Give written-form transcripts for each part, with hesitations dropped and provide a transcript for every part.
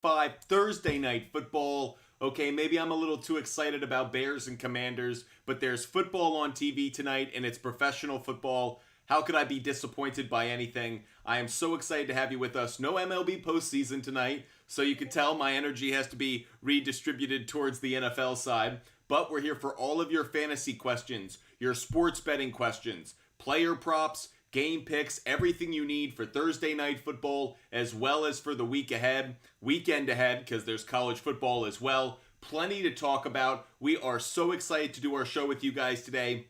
5 Thursday night football. Okay, maybe I'm a little too excited about Bears and Commanders, but there's football on TV tonight and it's professional football. How could I be disappointed by anything? I am so excited to have you with us. No MLB postseason tonight, so you can tell my energy has to be redistributed towards the NFL side. But we're here for all of your fantasy questions, your sports betting questions, player props, game picks, everything you need for Thursday night football, as well as for the weekend ahead, because there's college football as well. Plenty to talk about. We are so excited to do our show with you guys today.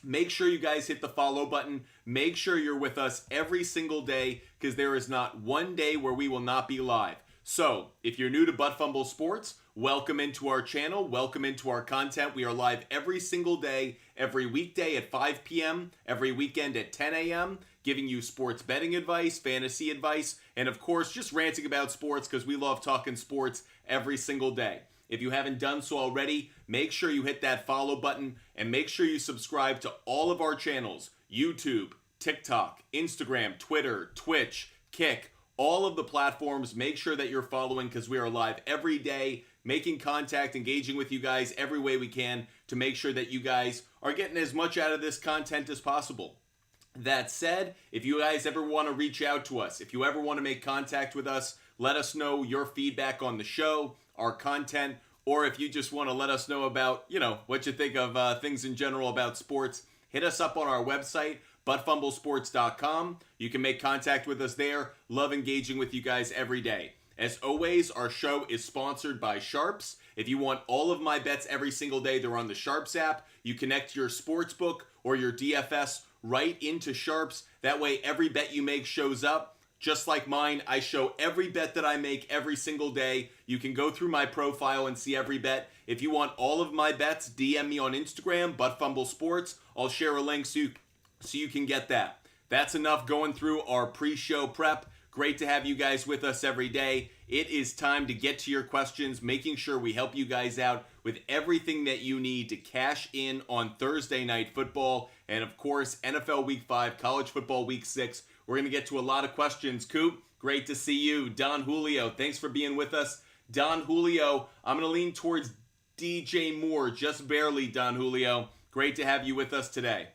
Make sure you guys hit the follow button. Make sure you're with us every single day, because there is not one day where we will not be live. So, if you're new to Butt Fumble Sports, welcome into our channel, welcome into our content. We are live every single day, every weekday at 5 p.m., every weekend at 10 a.m., giving you sports betting advice, fantasy advice, and of course, just ranting about sports because we love talking sports every single day. If you haven't done so already, make sure you hit that follow button and make sure you subscribe to all of our channels, YouTube, TikTok, Instagram, Twitter, Twitch, Kick, all of the platforms. Make sure that you're following because we are live every day, making contact, engaging with you guys every way we can to make sure that you guys are getting as much out of this content as possible. That said, if you guys ever want to reach out to us, if you ever want to make contact with us, let us know your feedback on the show, our content, or if you just want to let us know about, what you think of things in general about sports, hit us up on our website, buttfumblesports.com. You can make contact with us there. Love engaging with you guys every day. As always, our show is sponsored by SHARPZ. If you want all of my bets every single day, they're on the SHARPZ app. You connect your sportsbook or your DFS right into SHARPZ. That way, every bet you make shows up. Just like mine, I show every bet that I make every single day. You can go through my profile and see every bet. If you want all of my bets, DM me on Instagram, buttfumblesports. I'll share a link so you can get that. That's enough going through our pre-show prep. Great to have you guys with us every day. It is time to get to your questions, making sure we help you guys out with everything that you need to cash in on Thursday night football. And of course, NFL Week 5, College Football Week 6. We're going to get to a lot of questions. Coop, great to see you. Don Julio, thanks for being with us. Don Julio, I'm going to lean towards DJ Moore, just barely, Don Julio. Great to have you with us today.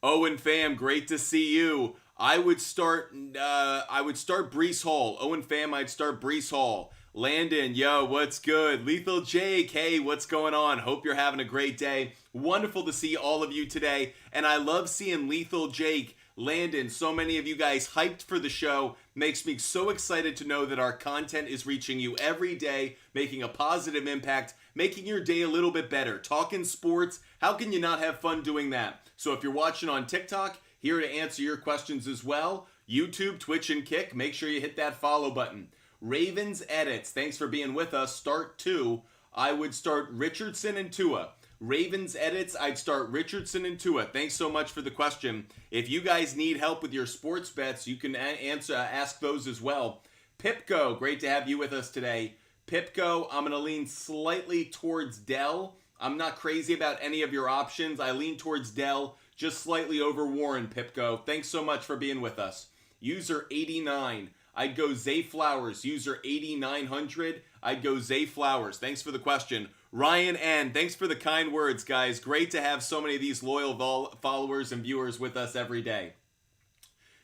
Owen Fam, great to see you. I would start Breece Hall. Owen Fam, I'd start Breece Hall. Landon, yo, what's good? Lethal Jake, hey, what's going on? Hope you're having a great day. Wonderful to see all of you today. And I love seeing Lethal Jake, Landon, so many of you guys hyped for the show. Makes me so excited to know that our content is reaching you every day, making a positive impact, making your day a little bit better. Talking sports, how can you not have fun doing that? So if you're watching on TikTok, here to answer your questions as well. YouTube, Twitch, and Kick, make sure you hit that follow button. Ravens Edits, thanks for being with us. Start 2. I would start Richardson and Tua. Ravens Edits, I'd start Richardson and Tua. Thanks so much for the question. If you guys need help with your sports bets, you can ask those as well. Pipco, great to have you with us today. Pipco, I'm going to lean slightly towards Dell. I'm not crazy about any of your options. I lean towards Dell, just slightly over Warren. Pipco, thanks so much for being with us. User 89, I'd go Zay Flowers. User 8900, I'd go Zay Flowers. Thanks for the question. Ryan N, thanks for the kind words, guys. Great to have so many of these loyal followers and viewers with us every day.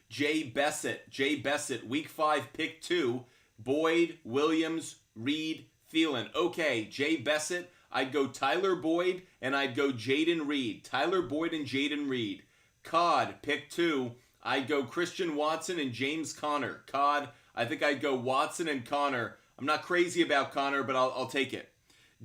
Jay Bessett, Week 5, Pick 2, Boyd, Williams, Reed, Thielen. Okay, Jay Bessett, I'd go Tyler Boyd, and I'd go Jaden Reed. Tyler Boyd and Jaden Reed. Cod, Pick 2, I'd go Christian Watson and James Conner. Cod, I think I'd go Watson and Conner. I'm not crazy about Conner, but I'll take it.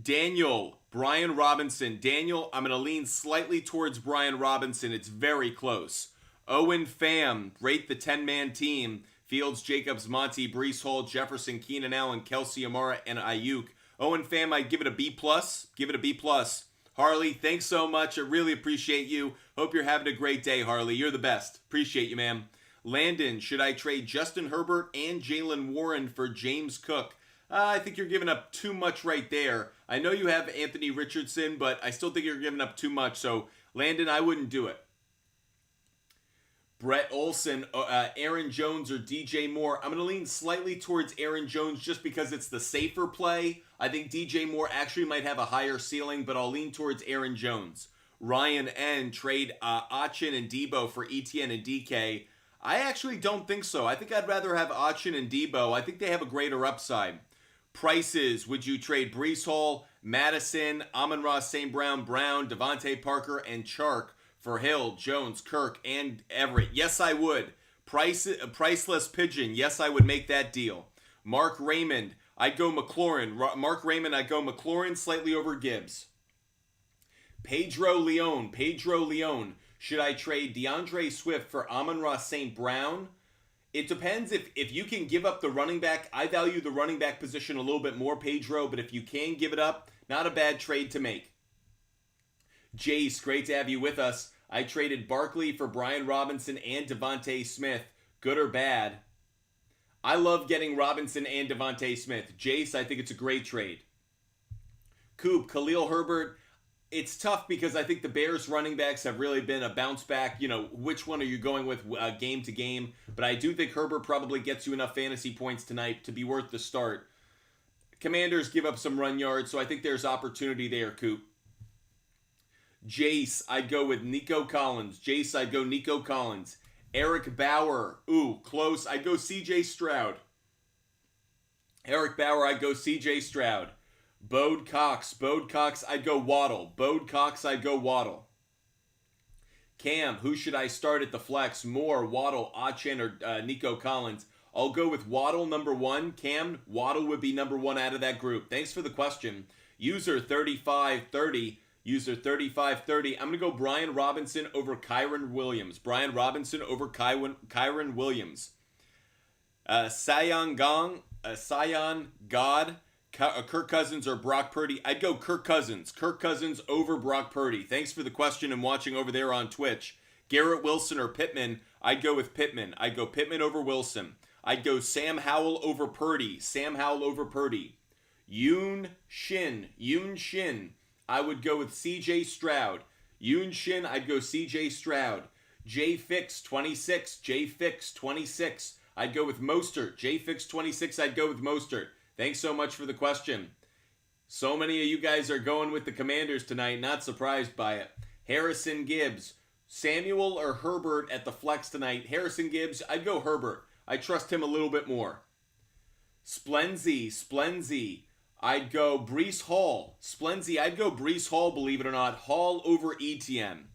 Daniel, Brian Robinson. Daniel, I'm going to lean slightly towards Brian Robinson. It's very close. Owen Pham, rate the 10-man team. Fields, Jacobs, Monty, Breece Hall, Jefferson, Keenan Allen, Kelsey Amara, and Ayuk. Owen Pham, I'd give it a B+. Give it a B+. Harley, thanks so much. I really appreciate you. Hope you're having a great day, Harley. You're the best. Appreciate you, man. Landon, should I trade Justin Herbert and Jaylen Warren for James Cook? I think you're giving up too much right there. I know you have Anthony Richardson, but I still think you're giving up too much. So, Landon, I wouldn't do it. Brett Olson, Aaron Jones, or DJ Moore. I'm going to lean slightly towards Aaron Jones just because it's the safer play. I think DJ Moore actually might have a higher ceiling, but I'll lean towards Aaron Jones. Ryan N. Trade Achin and Debo for ETN and DK. I actually don't think so. I think I'd rather have Achin and Debo. I think they have a greater upside. Prices, would you trade Breece Hall, Madison, Amon-Ra St. Brown, Devontae Parker, and Chark for Hill, Jones, Kirk, and Everett? Yes, I would. Priceless Pigeon. Yes, I would make that deal. Mark Raymond, I'd go McLaurin, slightly over Gibbs. Pedro Leon. Should I trade DeAndre Swift for Amon-Ra St. Brown? It depends if you can give up the running back. I value the running back position a little bit more, Pedro, but if you can give it up, not a bad trade to make. Jace, great to have you with us. I traded Barkley for Brian Robinson and Devontae Smith. Good or bad? I love getting Robinson and Devontae Smith. Jace, I think it's a great trade. Coop, Khalil Herbert. It's tough because I think the Bears running backs have really been a bounce back. Which one are you going with game to game? But I do think Herbert probably gets you enough fantasy points tonight to be worth the start. Commanders give up some run yards, so I think there's opportunity there, Coop. Jace, I'd go with Nico Collins. Eric Bauer. Ooh, close. I'd go CJ Stroud. Bode Cox, I'd go Waddle. Cam, who should I start at the flex? Moore, Waddle, Achin, or Nico Collins? I'll go with Waddle number one. Cam, Waddle would be number one out of that group. Thanks for the question. User 3530. I'm going to go Brian Robinson over Kyron Williams. Sion God. Kirk Cousins or Brock Purdy? I'd go Kirk Cousins. Over Brock Purdy. Thanks for the question and watching over there on Twitch. Garrett Wilson or Pittman? I'd go with Pittman. I'd go Pittman over Wilson. I'd go Sam Howell over Purdy. Yoon Shin. I would go with CJ Stroud. I'd go CJ Stroud. J Fix 26. I'd go with Mostert. J Fix 26. I'd go with Mostert. Thanks so much for the question. So many of you guys are going with the Commanders tonight. Not surprised by it. Harrison Gibbs. Samuel or Herbert at the flex tonight? Harrison Gibbs. I'd go Herbert. I trust him a little bit more. Splenzy. I'd go Breece Hall. I'd go Breece Hall, believe it or not. Hall over ETN.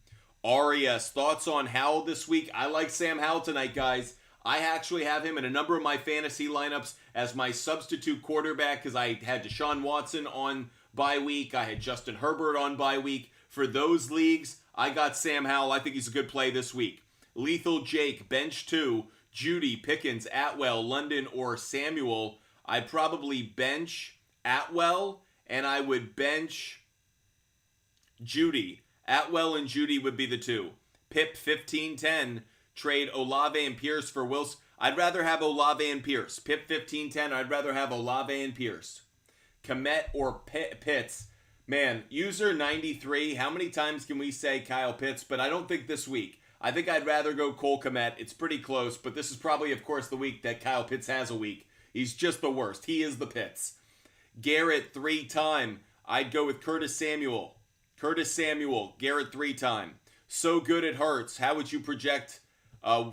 Arias, thoughts on Howell this week? I like Sam Howell tonight, guys. I actually have him in a number of my fantasy lineups as my substitute quarterback because I had Deshaun Watson on bye week. I had Justin Herbert on bye week. For those leagues, I got Sam Howell. I think he's a good play this week. Lethal Jake, bench 2. Judy, Pickens, Atwell, London, or Samuel. I'd probably bench Atwell, and I would bench Judy. Atwell and Judy would be the two. Pip 1510. Trade Olave and Pierce for Wilson. I'd rather have Olave and Pierce. Pip 1510. I'd rather have Olave and Pierce. Komet or Pitts. Man, user 93. How many times can we say Kyle Pitts? But I don't think this week. I think I'd rather go Cole Komet. It's pretty close, but this is probably, of course, the week that Kyle Pitts has a week. He's just the worst. He is the Pitts. Garrett 3-time. I'd go with Curtis Samuel. Garrett 3-time. So good it hurts. How would you project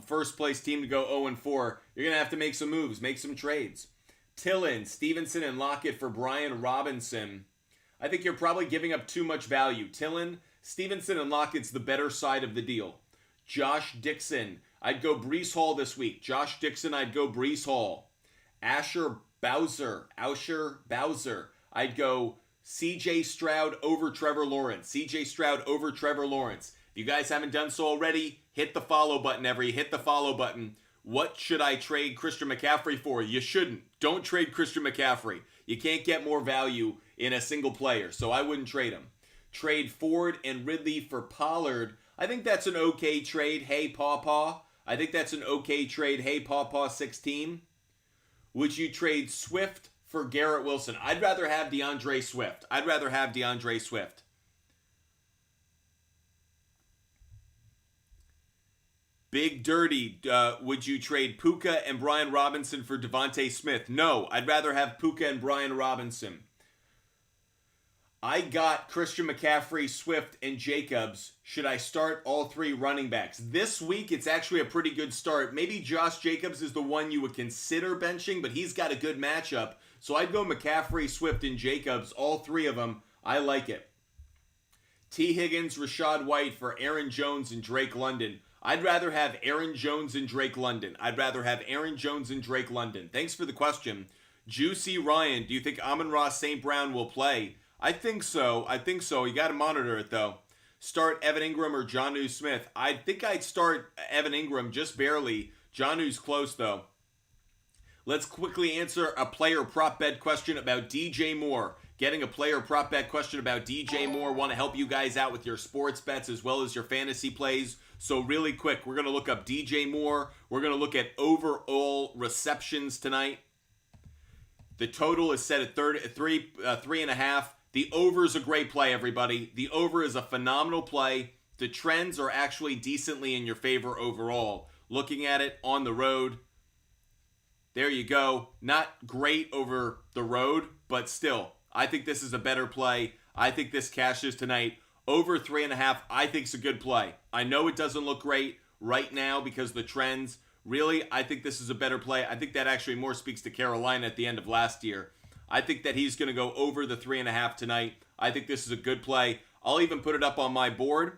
first place team to go 0-4? You're going to have to make some moves, make some trades. Tillin, Stevenson, and Lockett for Brian Robinson. I think you're probably giving up too much value. Tillin, Stevenson, and Lockett's the better side of the deal. Josh Dixon, I'd go Breece Hall this week. I'd go Breece Hall. Asher Bowser, I'd go CJ Stroud over Trevor Lawrence. If you guys haven't done so already, hit the follow button, What should I trade Christian McCaffrey for? You shouldn't. Don't trade Christian McCaffrey. You can't get more value in a single player, so I wouldn't trade him. Trade Ford and Ridley for Pollard. I think that's an okay trade. Hey, Pawpaw. 16. Would you trade Swift for Garrett Wilson? I'd rather have DeAndre Swift. Big Dirty, would you trade Puka and Brian Robinson for Devontae Smith? No, I'd rather have Puka and Brian Robinson. I got Christian McCaffrey, Swift, and Jacobs. Should I start all three running backs? This week, it's actually a pretty good start. Maybe Josh Jacobs is the one you would consider benching, but he's got a good matchup. So I'd go McCaffrey, Swift, and Jacobs, all three of them. I like it. T. Higgins, Rashad White for Aaron Jones and Drake London. I'd rather have Aaron Jones and Drake London. Thanks for the question. Juicy Ryan, do you think Amon-Ra St. Brown will play? I think so. You got to monitor it, though. Start Evan Ingram or Jonnu Smith. I think I'd start Evan Ingram, just barely. Jonnu's close, though. Let's quickly answer a player prop bet question about DJ Moore. Getting a player prop bet question about DJ Moore. Want to help you guys out with your sports bets as well as your fantasy plays. So really quick, we're going to look up DJ Moore. We're going to look at overall receptions tonight. The total is set at 3.5. The over is a great play, everybody. The over is a phenomenal play. The trends are actually decently in your favor overall. Looking at it on the road, there you go. Not great over the road, but still, I think this is a better play. I think this cashes tonight. Over 3.5, I think is a good play. I know it doesn't look great right now because the trends. Really, I think this is a better play. I think that actually more speaks to Carolina at the end of last year. I think that he's going to go over the 3.5 tonight. I think this is a good play. I'll even put it up on my board.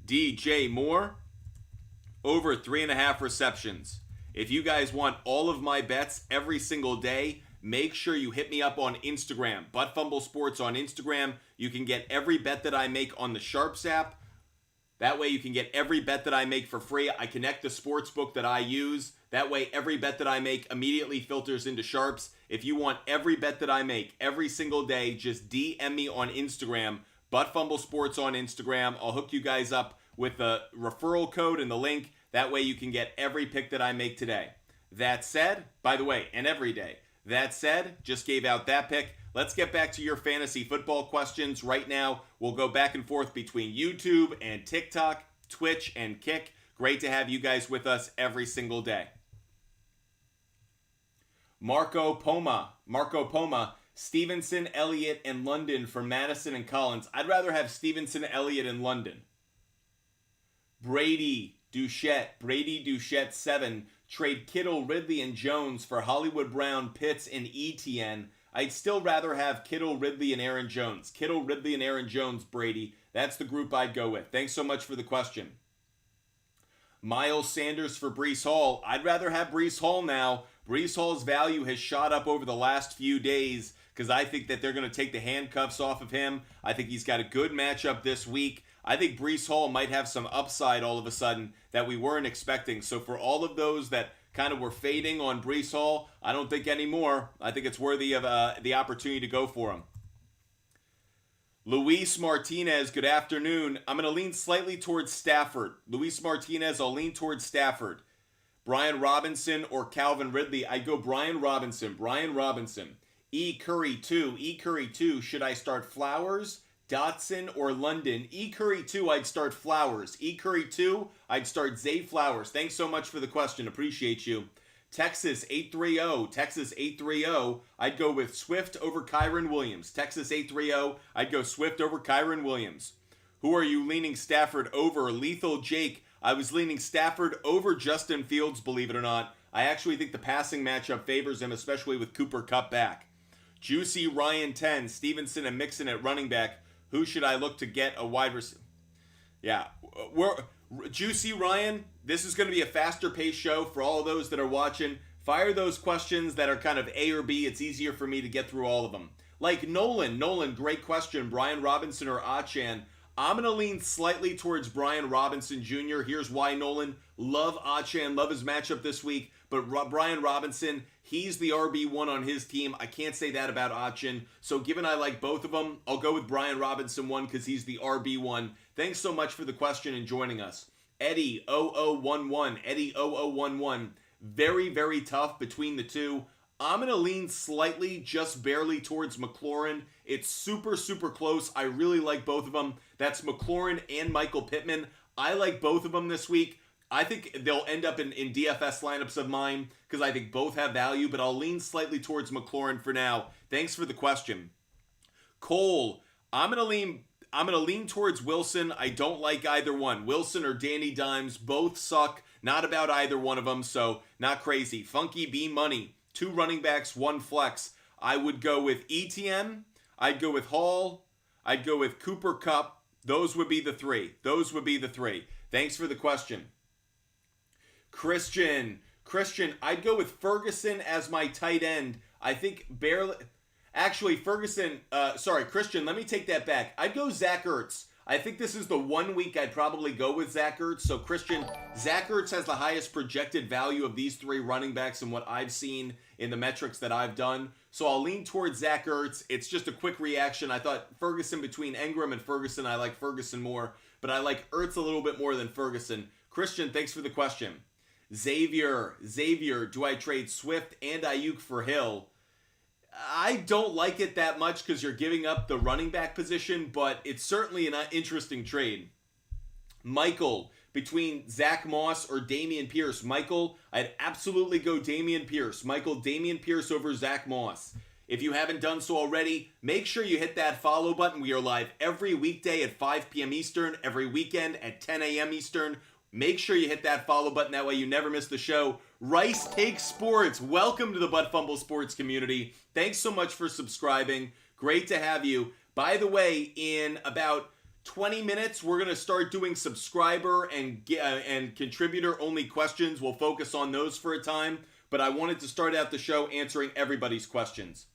DJ Moore, over 3.5 receptions. If you guys want all of my bets every single day, make sure you hit me up on Instagram. Butt Fumble Sports on Instagram. You can get every bet that I make on the SHARPZ app. That way you can get every bet that I make for free. I connect the sports book that I use. That way every bet that I make immediately filters into SHARPZ. If you want every bet that I make every single day, just DM me on Instagram. Butt Fumble Sports on Instagram. I'll hook you guys up with the referral code and the link. That way you can get every pick that I make today. That said, by the way, and every day. That said, just gave out that pick. Let's get back to your fantasy football questions. Right now, we'll go back and forth between YouTube and TikTok, Twitch, and Kick. Great to have you guys with us every single day. Marco Poma, Stevenson, Elliott, and London for Madison and Collins. I'd rather have Stevenson, Elliott, and London. Brady Duchette 7. Trade Kittle, Ridley, and Jones for Hollywood Brown, Pitts, and ETN. I'd still rather have Kittle, Ridley, and Aaron Jones. Brady. That's the group I'd go with. Thanks so much for the question. Miles Sanders for Breece Hall. I'd rather have Breece Hall now. Breece Hall's value has shot up over the last few days because I think that they're going to take the handcuffs off of him. I think he's got a good matchup this week. I think Breece Hall might have some upside all of a sudden that we weren't expecting. So for all of those that kind of were fading on Breece Hall, I don't think anymore. I think it's worthy of the opportunity to go for him. Luis Martinez, good afternoon. I'm going to lean slightly towards Stafford. Luis Martinez, I'll lean towards Stafford. Brian Robinson or Calvin Ridley, I'd go Brian Robinson. E. Curry 2. Should I start Flowers, Dotson, or London? E. Curry 2, I'd start Flowers. E. Curry 2, I'd start Zay Flowers. Thanks so much for the question. Appreciate you. Texas 830. I'd go with Swift over Kyron Williams. I'd go Swift over Kyron Williams. Who are you leaning Stafford over? Lethal Jake. I was leaning Stafford over Justin Fields, believe it or not. I actually think the passing matchup favors him, especially with Cooper Kupp back. Juicy Ryan 10. Stevenson and Mixon at running back. Who should I look to get a wide receiver? Yeah, Juicy Ryan, this is going to be a faster paced show for all of those that are watching. Fire those questions that are kind of A or B. It's easier for me to get through all of them. Like Nolan, great question. Brian Robinson or Achan? I'm going to lean slightly towards Brian Robinson Jr. Here's why, Nolan. Love Achan, love his matchup this week. But Brian Robinson, he's the RB1 on his team. I can't say that about Achan. So given I like both of them, I'll go with Brian Robinson 1 because he's the RB1. Thanks so much for the question and joining us. Eddie 0011. Very, very tough between the two. I'm going to lean slightly, just barely towards McLaurin. It's super, super close. I really like both of them. That's McLaurin and Michael Pittman. I like both of them this week. I think they'll end up in DFS lineups of mine because I think both have value, but I'll lean slightly towards McLaurin for now. Thanks for the question. Cole, I'm gonna lean towards Wilson. I don't like either one. Wilson or Danny Dimes, both suck. Not about either one of them, so not crazy. Funky B Money, 2 running backs, 1 flex. I would go with ETN. I'd go with Hall. I'd go with Cooper Kupp. Those would be the 3. Thanks for the question. Christian, I'd go with Ferguson as my tight end. I think barely. Actually, Ferguson, Christian, let me take that back. I'd go Zach Ertz. I think this is the 1 week I'd probably go with Zach Ertz. So, Christian, Zach Ertz has the highest projected value of these 3 running backs in what I've seen in the metrics that I've done. So, I'll lean towards Zach Ertz. It's just a quick reaction. I thought Ferguson between Engram and Ferguson, I like Ferguson more. But I like Ertz a little bit more than Ferguson. Christian, thanks for the question. Xavier, do I trade Swift and Ayuk for Hill? I don't like it that much because you're giving up the running back position, but it's certainly an interesting trade. Michael, between Zach Moss or Dameon Pierce. Michael, I'd absolutely go Dameon Pierce. Michael, Dameon Pierce over Zach Moss. If you haven't done so already, make sure you hit that follow button. We are live every weekday at 5 p.m. Eastern, every weekend at 10 a.m. Eastern. Make sure you hit that follow button. That way you never miss the show. Rice Takes Sports. Welcome to the Butt Fumble Sports community. Thanks so much for subscribing. Great to have you. By the way, in about 20 minutes, we're going to start doing subscriber and contributor only questions. We'll focus on those for a time. But I wanted to start out the show answering everybody's questions.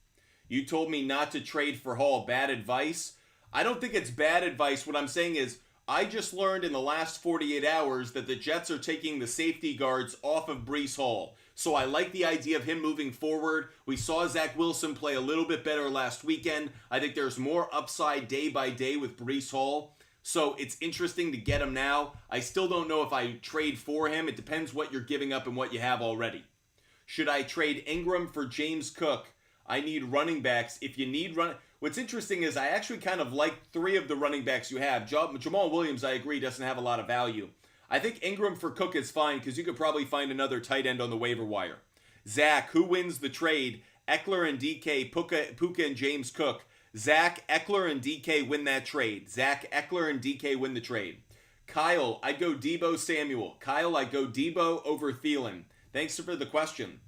You told me not to trade for Hall. Bad advice? I don't think it's bad advice. What I'm saying is, I just learned in the last 48 hours that the Jets are taking the safety guards off of Breece Hall. So I like the idea of him moving forward. We saw Zach Wilson play a little bit better last weekend. I think there's more upside day by day with Breece Hall. So it's interesting to get him now. I still don't know if I trade for him. It depends what you're giving up and what you have already. Should I trade Ingram for James Cook? I need running backs. If you need what's interesting is I actually kind of like 3 of the running backs you have. Jamal Williams, I agree, doesn't have a lot of value. I think Ingram for Cook is fine because you could probably find another tight end on the waiver wire. Zach, who wins the trade? Eckler and DK, Puka and James Cook. Zach, Eckler and DK win that trade. Zach, Eckler and DK win the trade. Kyle, I'd go Deebo Samuel. Kyle, I'd go Deebo over Thielen. Thanks for the question.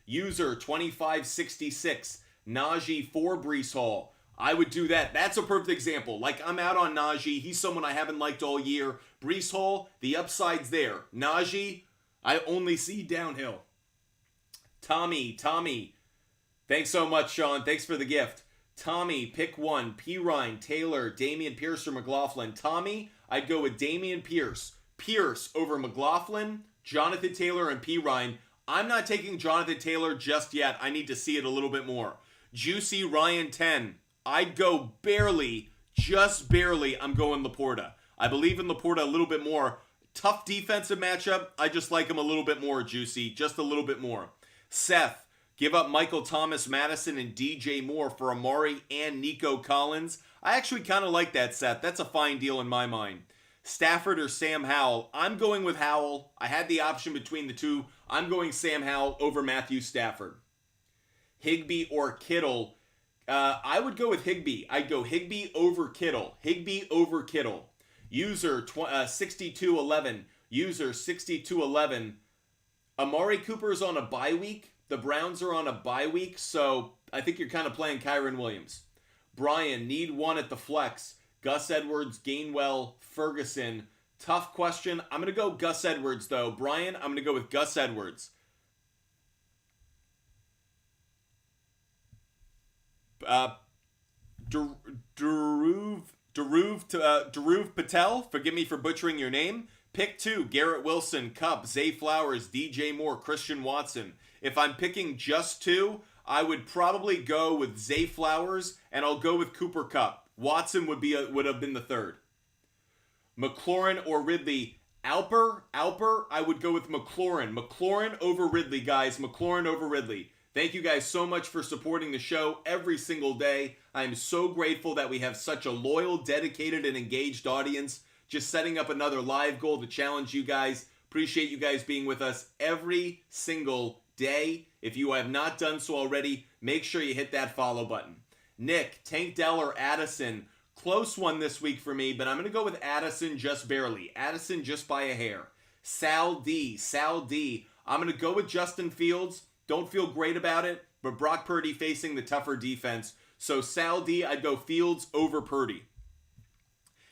User 2566. Najee for Breece Hall. I would do that. That's a perfect example. Like, I'm out on Najee. He's someone I haven't liked all year. Breece Hall, the upside's there. Najee, I only see downhill. Tommy. Thanks so much, Sean. Thanks for the gift. Tommy, pick one. Pirine, Taylor, Dameon Pierce, or McLaughlin. Tommy, I'd go with Dameon Pierce. Pierce over McLaughlin, Jonathan Taylor, and Pirine. I'm not taking Jonathan Taylor just yet. I need to see it a little bit more. Juicy Ryan 10. I'd go barely, just barely, I'm going Laporta. I believe in Laporta a little bit more. Tough defensive matchup. I just like him a little bit more, Juicy. Just a little bit more. Seth, give up Michael Thomas Madison and DJ Moore for Amari and Nico Collins. I actually kind of like that, Seth. That's a fine deal in my mind. Stafford or Sam Howell. I'm going with Howell. I had the option between the two. I'm going Sam Howell over Matthew Stafford. Higbee or Kittle. I would go with Higbee. I'd go Higbee over Kittle. Higbee over Kittle. User 6211. User 6211. Amari Cooper's on a bye week. The Browns are on a bye week, so I think you're kind of playing Kyron Williams. Brian, need one at the flex. Gus Edwards, Gainwell, Ferguson. Tough question. I'm going to go Gus Edwards, though. Brian, I'm going to go with Gus Edwards. Dhruv Patel, forgive me for butchering your name. Pick 2, Garrett Wilson, Kupp, Zay Flowers, DJ Moore, Christian Watson. If I'm picking just 2, I would probably go with Zay Flowers, and I'll go with Cooper Kupp. Watson would have been the 3rd. McLaurin or Ridley. Alper, I would go with McLaurin. McLaurin over Ridley, guys. McLaurin over Ridley. Thank you guys so much for supporting the show every single day. I am so grateful that we have such a loyal, dedicated, and engaged audience. Just setting up another live goal to challenge you guys. Appreciate you guys being with us every single day. If you have not done so already, make sure you hit that follow button. Nick, Tank Dell, or Addison? Close one this week for me, but I'm going to go with Addison just barely. Addison just by a hair. Sal D. I'm going to go with Justin Fields. Don't feel great about it, but Brock Purdy facing the tougher defense. So Sal D, I'd go Fields over Purdy.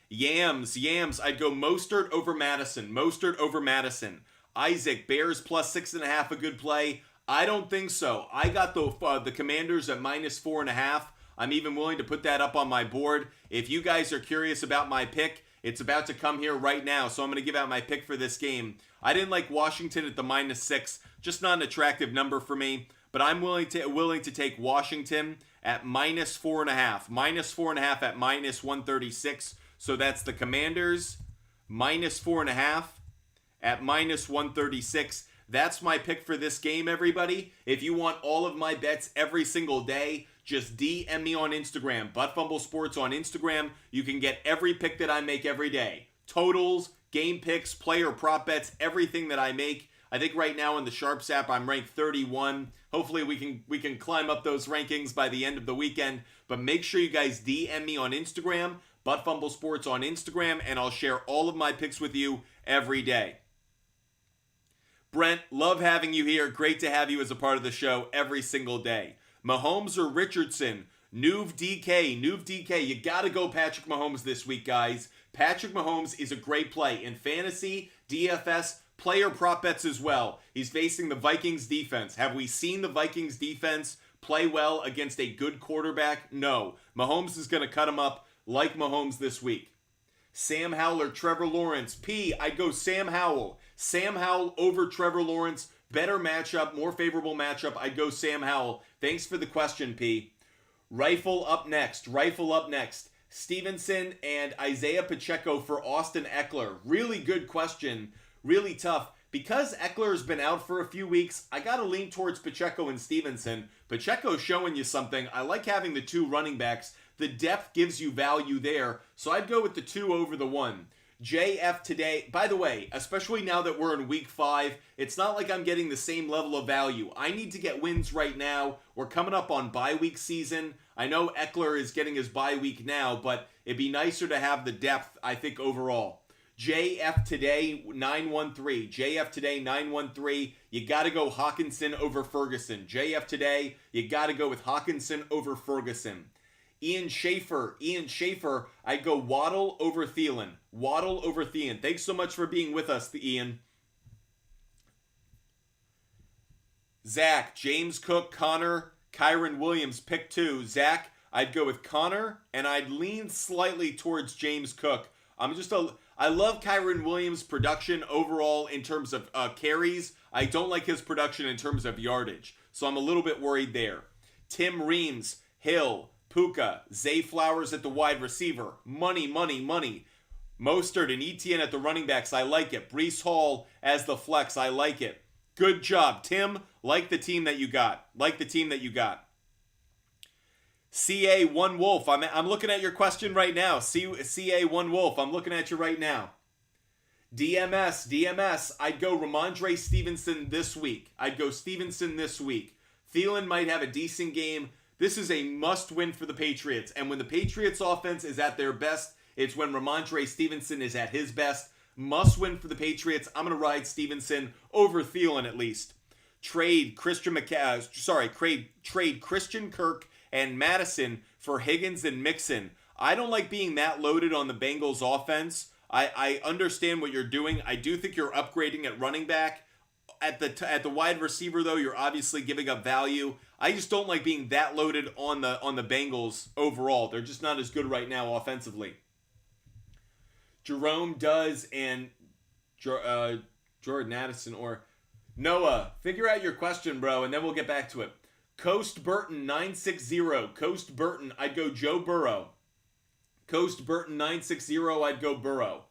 Yams, I'd go Mostert over Madison. Isaac, Bears plus 6.5, a good play? I don't think so. I got the Commanders at minus 4.5. I'm even willing to put that up on my board. If you guys are curious about my pick, it's about to come here right now, so I'm going to give out my pick for this game. I didn't like Washington at the minus 6, just not an attractive number for me, but I'm willing to take Washington at minus 4.5. Minus 4.5 at minus 136, so that's the Commanders, minus 4.5 at minus 136. That's my pick for this game, everybody. If you want all of my bets every single day, just DM me on Instagram, Buttfumble Sports on Instagram. You can get every pick that I make every day. Totals, game picks, player prop bets, everything that I make. I think right now in the SHARPZ app, I'm ranked 31. Hopefully we can climb up those rankings by the end of the weekend. But make sure you guys DM me on Instagram, Buttfumble Sports on Instagram, and I'll share all of my picks with you every day. Brent, love having you here. Great to have you as a part of the show every single day. Mahomes or Richardson? Nuve DK. You got to go Patrick Mahomes this week, guys. Patrick Mahomes is a great play in fantasy, DFS, player prop bets as well. He's facing the Vikings defense. Have we seen the Vikings defense play well against a good quarterback? No. Mahomes is going to cut him up like Mahomes this week. Sam Howell or Trevor Lawrence? P, I'd go Sam Howell. Sam Howell over Trevor Lawrence. Better matchup, more favorable matchup. I'd go Sam Howell. Thanks for the question, P. Rifle up next. Stevenson and Isaiah Pacheco for Austin Eckler. Really good question. Really tough. Because Eckler has been out for a few weeks, I got to lean towards Pacheco and Stevenson. Pacheco's showing you something. I like having the two running backs. The depth gives you value there. So I'd go with the 2 over the 1. JF today, by the way, especially now that we're in week 5, it's not like I'm getting the same level of value. I need to get wins right now. We're coming up on bye week season. I know Eckler is getting his bye week now, but it'd be nicer to have the depth, I think, overall. JF today, 913. You got to go Hawkinson over Ferguson. JF today, you got to go with Hawkinson over Ferguson. Ian Schaefer, I'd go Waddle over Thielen. Thanks so much for being with us, Ian. Zach, James Cook, Connor, Kyron Williams, pick 2. Zach, I'd go with Connor, and I'd lean slightly towards James Cook. I love Kyron Williams' production overall in terms of carries. I don't like his production in terms of yardage, so I'm a little bit worried there. Tim Reams, Hill, Puka, Zay Flowers at the wide receiver. Money. Mostert and Etienne at the running backs. I like it. Breece Hall as the flex. I like it. Good job, Tim. Like the team that you got. CA1 Wolf. I'm looking at your question right now. CA1 Wolf. I'm looking at you right now. DMS. I'd go Ramondre Stevenson this week. Thielen might have a decent game. This is a must-win for the Patriots. And when the Patriots offense is at their best, it's when Ramondre Stevenson is at his best. Must-win for the Patriots. I'm going to ride Stevenson over Thielen at least. Trade Christian Kirk and Madison for Higgins and Mixon. I don't like being that loaded on the Bengals offense. I understand what you're doing. I do think you're upgrading at running back. At the wide receiver, though, you're obviously giving up value. I just don't like being that loaded on the Bengals overall. They're just not as good right now offensively. Jerome does and Jordan Addison or Noah. Figure out your question, bro, and then we'll get back to it. Coast Burton 960. Coast Burton, I'd go Joe Burrow. Coast Burton 960, I'd go Burrow.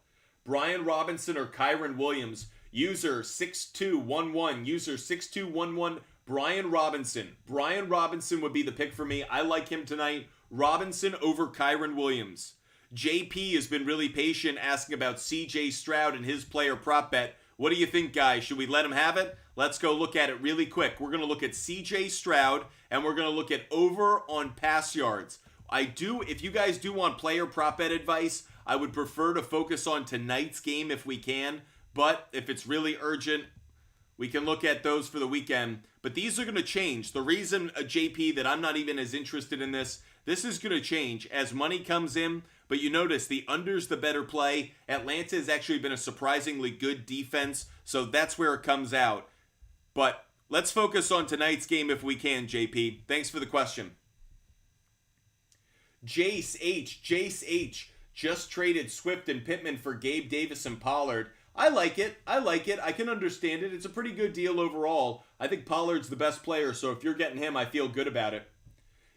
Brian Robinson or Kyron Williams. User 6211. Brian Robinson. Brian Robinson would be the pick for me. I like him tonight. Robinson over Kyron Williams. JP has been really patient asking about CJ Stroud and his player prop bet. What do you think, guys? Should we let him have it? Let's go look at it really quick. We're going to look at CJ Stroud, and we're going to look at over on pass yards. If you guys do want player prop bet advice, I would prefer to focus on tonight's game if we can. But if it's really urgent, we can look at those for the weekend. But these are going to change. The reason, JP, that I'm not even as interested in this is going to change as money comes in. But you notice the under's the better play. Atlanta has actually been a surprisingly good defense. So that's where it comes out. But let's focus on tonight's game if we can, JP. Thanks for the question. Jace H. Just traded Swift and Pittman for Gabe Davis and Pollard. I like it. I can understand it. It's a pretty good deal overall. I think Pollard's the best player, so if you're getting him, I feel good about it.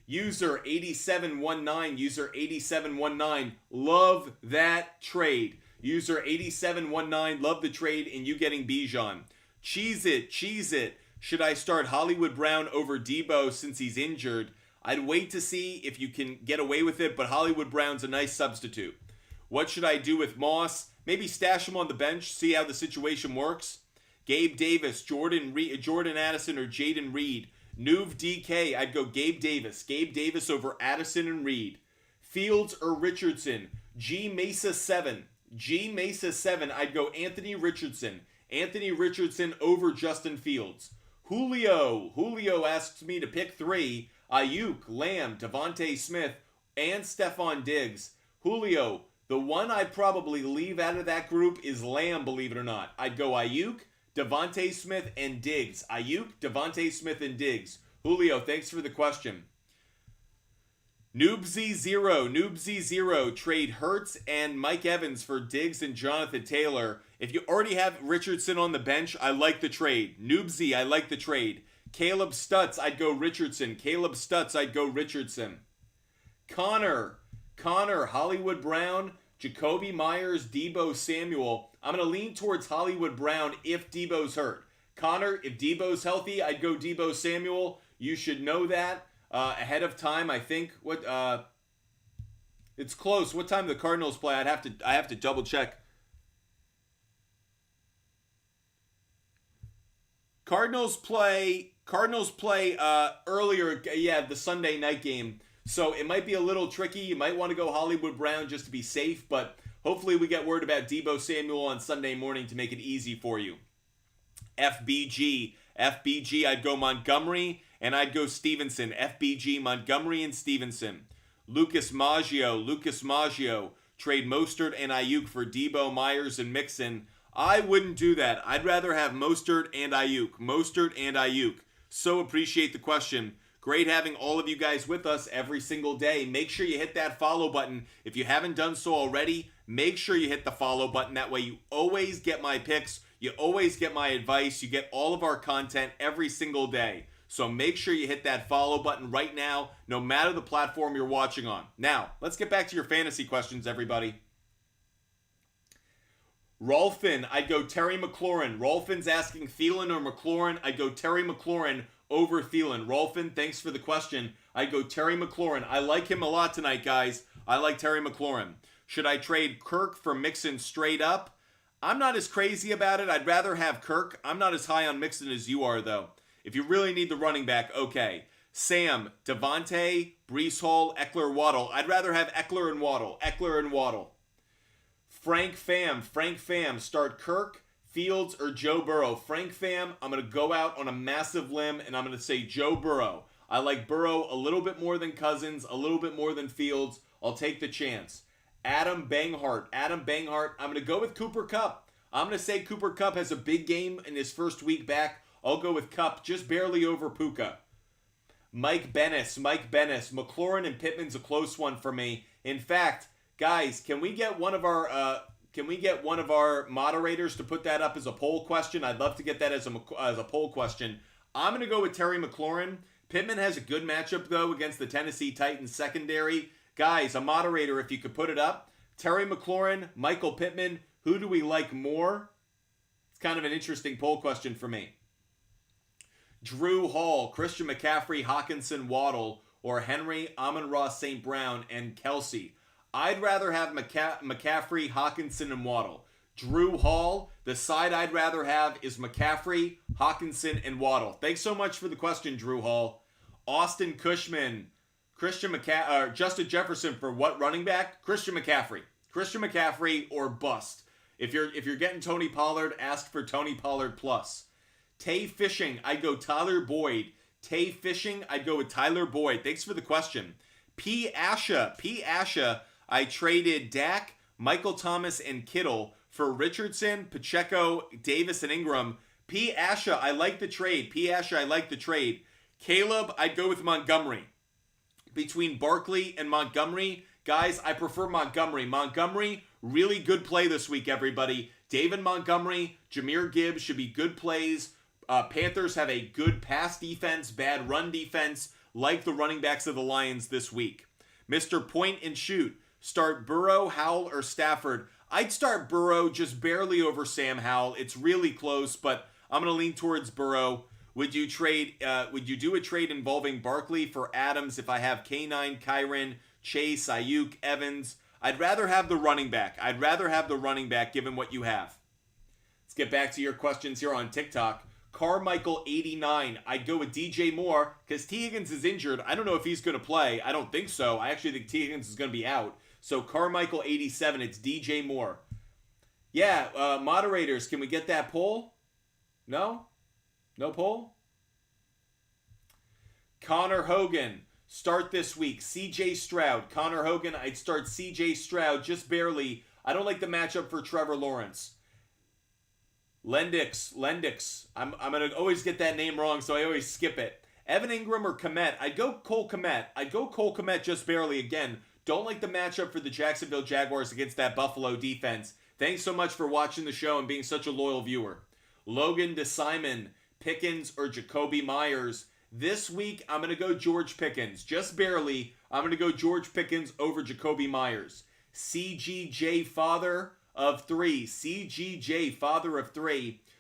User 8719, love that trade. User 8719, love the trade, and you getting Bijan. Cheese it. Should I start Hollywood Brown over Debo since he's injured? I'd wait to see if you can get away with it, but Hollywood Brown's a nice substitute. What should I do with Moss? Maybe stash him on the bench, see how the situation works. Gabe Davis, Jordan Addison, or Jaden Reed. Nuve DK, I'd go Gabe Davis. Gabe Davis over Addison and Reed. Fields or Richardson. G Mesa 7, I'd go Anthony Richardson. Anthony Richardson over Justin Fields. Julio asks me to pick 3. Ayuk, Lamb, Devontae Smith, and Stephon Diggs. Julio, the one I'd probably leave out of that group is Lamb, believe it or not. I'd go Ayuk, Devontae Smith, and Diggs. Ayuk, Devontae Smith, and Diggs. Julio, thanks for the question. Noobsy0, trade Hurts and Mike Evans for Diggs and Jonathan Taylor. If you already have Richardson on the bench, I like the trade. Noobsy, I like the trade. Caleb Stutz, I'd go Richardson. Connor, Hollywood Brown, Jacoby Myers, Debo Samuel. I'm going to lean towards Hollywood Brown if Debo's hurt. Connor, if Debo's healthy, I'd go Debo Samuel. You should know that ahead of time. I think it's close. What time do the Cardinals play? I have to double check. Cardinals play earlier, the Sunday night game. So it might be a little tricky. You might want to go Hollywood Brown just to be safe, but hopefully we get word about Debo Samuel on Sunday morning to make it easy for you. FBG, I'd go Montgomery and I'd go Stevenson. FBG, Montgomery and Stevenson. Lucas Maggio, trade Mostert and Ayuk for Debo, Myers, and Mixon. I wouldn't do that. I'd rather have Mostert and Ayuk. So appreciate the question. Great having all of you guys with us every single day. Make sure you hit that follow button. If you haven't done so already, make sure you hit the follow button. That way you always get my picks. You always get my advice. You get all of our content every single day. So make sure you hit that follow button right now, no matter the platform you're watching on. Now, let's get back to your fantasy questions, everybody. Rolfin, I'd go Terry McLaurin. Rolfin's asking Thielen or McLaurin. I'd go Terry McLaurin over Thielen. Rolfin, thanks for the question. I'd go Terry McLaurin. I like him a lot tonight, guys. I like Terry McLaurin. Should I trade Kirk for Mixon straight up? I'm not as crazy about it. I'd rather have Kirk. I'm not as high on Mixon as you are, though. If you really need the running back, okay. Sam, Devontae, Breece Hall, Eckler, Waddle. I'd rather have Eckler and Waddle. Frank Fam, start Kirk, Fields, or Joe Burrow. Frank Fam, I'm going to go out on a massive limb, and I'm going to say Joe Burrow. I like Burrow a little bit more than Cousins, a little bit more than Fields. I'll take the chance. Adam Banghart, I'm going to go with Cooper Kupp. I'm going to say Cooper Kupp has a big game in his first week back. I'll go with Kupp, just barely over Puka. Mike Bennis, McLaurin and Pittman's a close one for me. In fact, guys, can we get one of our moderators to put that up as a poll question? I'd love to get that as a poll question. I'm going to go with Terry McLaurin. Pittman has a good matchup, though, against the Tennessee Titans secondary. Guys, a moderator, if you could put it up. Terry McLaurin, Michael Pittman, who do we like more? It's kind of an interesting poll question for me. Drew Hall, Christian McCaffrey, Hawkinson, Waddle, or Henry, Amon-Ra, St. Brown, and Kelsey. I'd rather have McCaffrey, Hawkinson, and Waddle. Drew Hall. The side I'd rather have is McCaffrey, Hawkinson, and Waddle. Thanks so much for the question, Drew Hall. Austin Cushman, Justin Jefferson for what running back? Christian McCaffrey. Christian McCaffrey or bust. If you're getting Tony Pollard, ask for Tony Pollard plus. Tay Fishing, I'd go Tyler Boyd. Tay Fishing, I'd go with Tyler Boyd. Thanks for the question. P. Asha, I traded Dak, Michael Thomas, and Kittle for Richardson, Pacheco, Davis, and Ingram. P. Asha, I like the trade. Caleb, I'd go with Montgomery. Between Barkley and Montgomery, guys, I prefer Montgomery. Montgomery, really good play this week, everybody. David Montgomery, Jahmyr Gibbs should be good plays. Panthers have a good pass defense, bad run defense, like the running backs of the Lions this week. Mr. Point and Shoot, start Burrow, Howell, or Stafford. I'd start Burrow just barely over Sam Howell. It's really close, but I'm going to lean towards Burrow. Would you do a trade involving Barkley for Adams if I have K9, Kyren, Chase, Ayuk, Evans? I'd rather have the running back. Given what you have. Let's get back to your questions here on TikTok. Carmichael89, I'd go with DJ Moore because T. Higgins is injured. I don't know if he's going to play. I don't think so. I actually think T. Higgins is going to be out. So Carmichael87, it's DJ Moore. Yeah, moderators, can we get that poll? No? No poll? Connor Hogan, start this week. CJ Stroud. Connor Hogan, I'd start CJ Stroud just barely. I don't like the matchup for Trevor Lawrence. Lendix. I'm going to always get that name wrong, so I always skip it. Evan Ingram or Kmet. I'd go Cole Kmet just barely again. Don't like the matchup for the Jacksonville Jaguars against that Buffalo defense. Thanks so much for watching the show and being such a loyal viewer. Logan DeSimon, Pickens or Jacoby Myers. This week, I'm going to go George Pickens. Just barely, I'm going to go George Pickens over Jacoby Myers. CGJ father of three.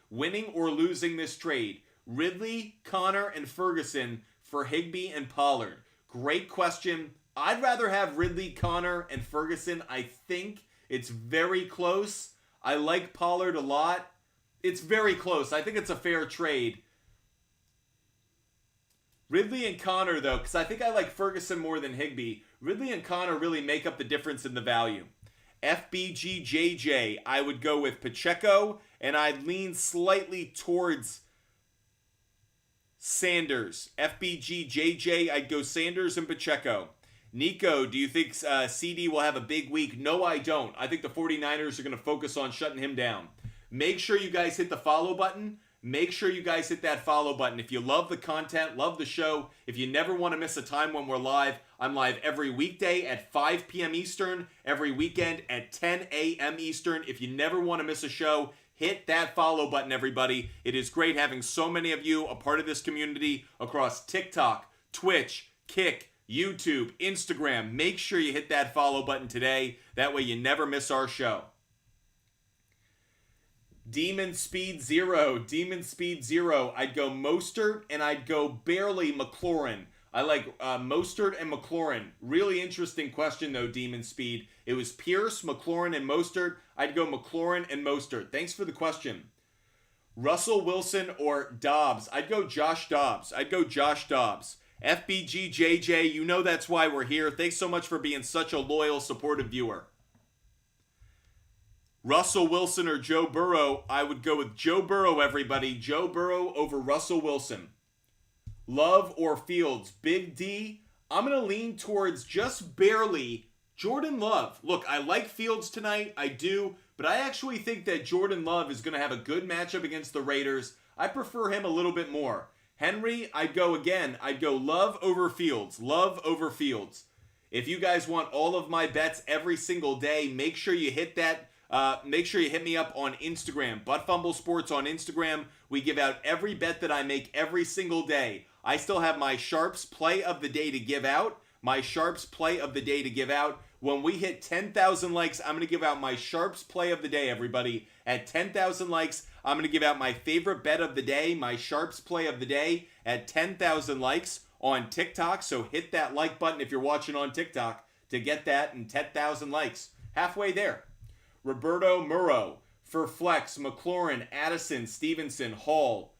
Winning or losing this trade. Ridley, Connor, and Ferguson for Higbee and Pollard. Great question. I'd rather have Ridley, Connor, and Ferguson. I think it's very close. I like Pollard a lot. It's very close. I think it's a fair trade. Ridley and Connor, though, because I think I like Ferguson more than Higbee. Ridley and Connor really make up the difference in the value. FBGJJ, I would go with Pacheco, and I'd lean slightly towards Sanders. FBGJJ, I'd go Sanders and Pacheco. Nico, do you think CD will have a big week? No, I don't. I think the 49ers are going to focus on shutting him down. Make sure you guys hit the follow button. Make sure you guys hit that follow button. If you love the content, love the show, if you never want to miss a time when we're live, I'm live every weekday at 5 p.m. Eastern, every weekend at 10 a.m. Eastern. If you never want to miss a show, hit that follow button, everybody. It is great having so many of you a part of this community across TikTok, Twitch, Kick, YouTube, Instagram. Make sure you hit that follow button today. That way you never miss our show. Demon Speed Zero. I'd go Mostert and I'd go barely McLaurin. I like Mostert and McLaurin. Really interesting question though, Demon Speed. It was Pierce, McLaurin, and Mostert. I'd go McLaurin and Mostert. Thanks for the question. Russell Wilson or Dobbs. I'd go Josh Dobbs. FBGJJ, you know that's why we're here. Thanks so much for being such a loyal, supportive viewer. Russell Wilson or Joe Burrow, I would go with Joe Burrow, everybody. Joe Burrow over Russell Wilson. Love or Fields? Big D, I'm going to lean towards just barely Jordan Love. Look, I like Fields tonight, I do, but I actually think that Jordan Love is going to have a good matchup against the Raiders. I prefer him a little bit more. Henry, I'd go Love over Fields. If you guys want all of my bets every single day, make sure you hit that. Make sure you hit me up on Instagram, Butt Fumble Sports on Instagram. We give out every bet that I make every single day. I still have my SHARPZ play of the day to give out. When we hit 10,000 likes, I'm going to give out my SHARPZ play of the day, everybody. At 10,000 likes, I'm going to give out my favorite bet of the day, my SHARPZ play of the day, at 10,000 likes on TikTok. So hit that like button if you're watching on TikTok to get that and 10,000 likes. Halfway there. Roberto Murrow, For flex, McLaurin, Addison, Stevenson, Hall.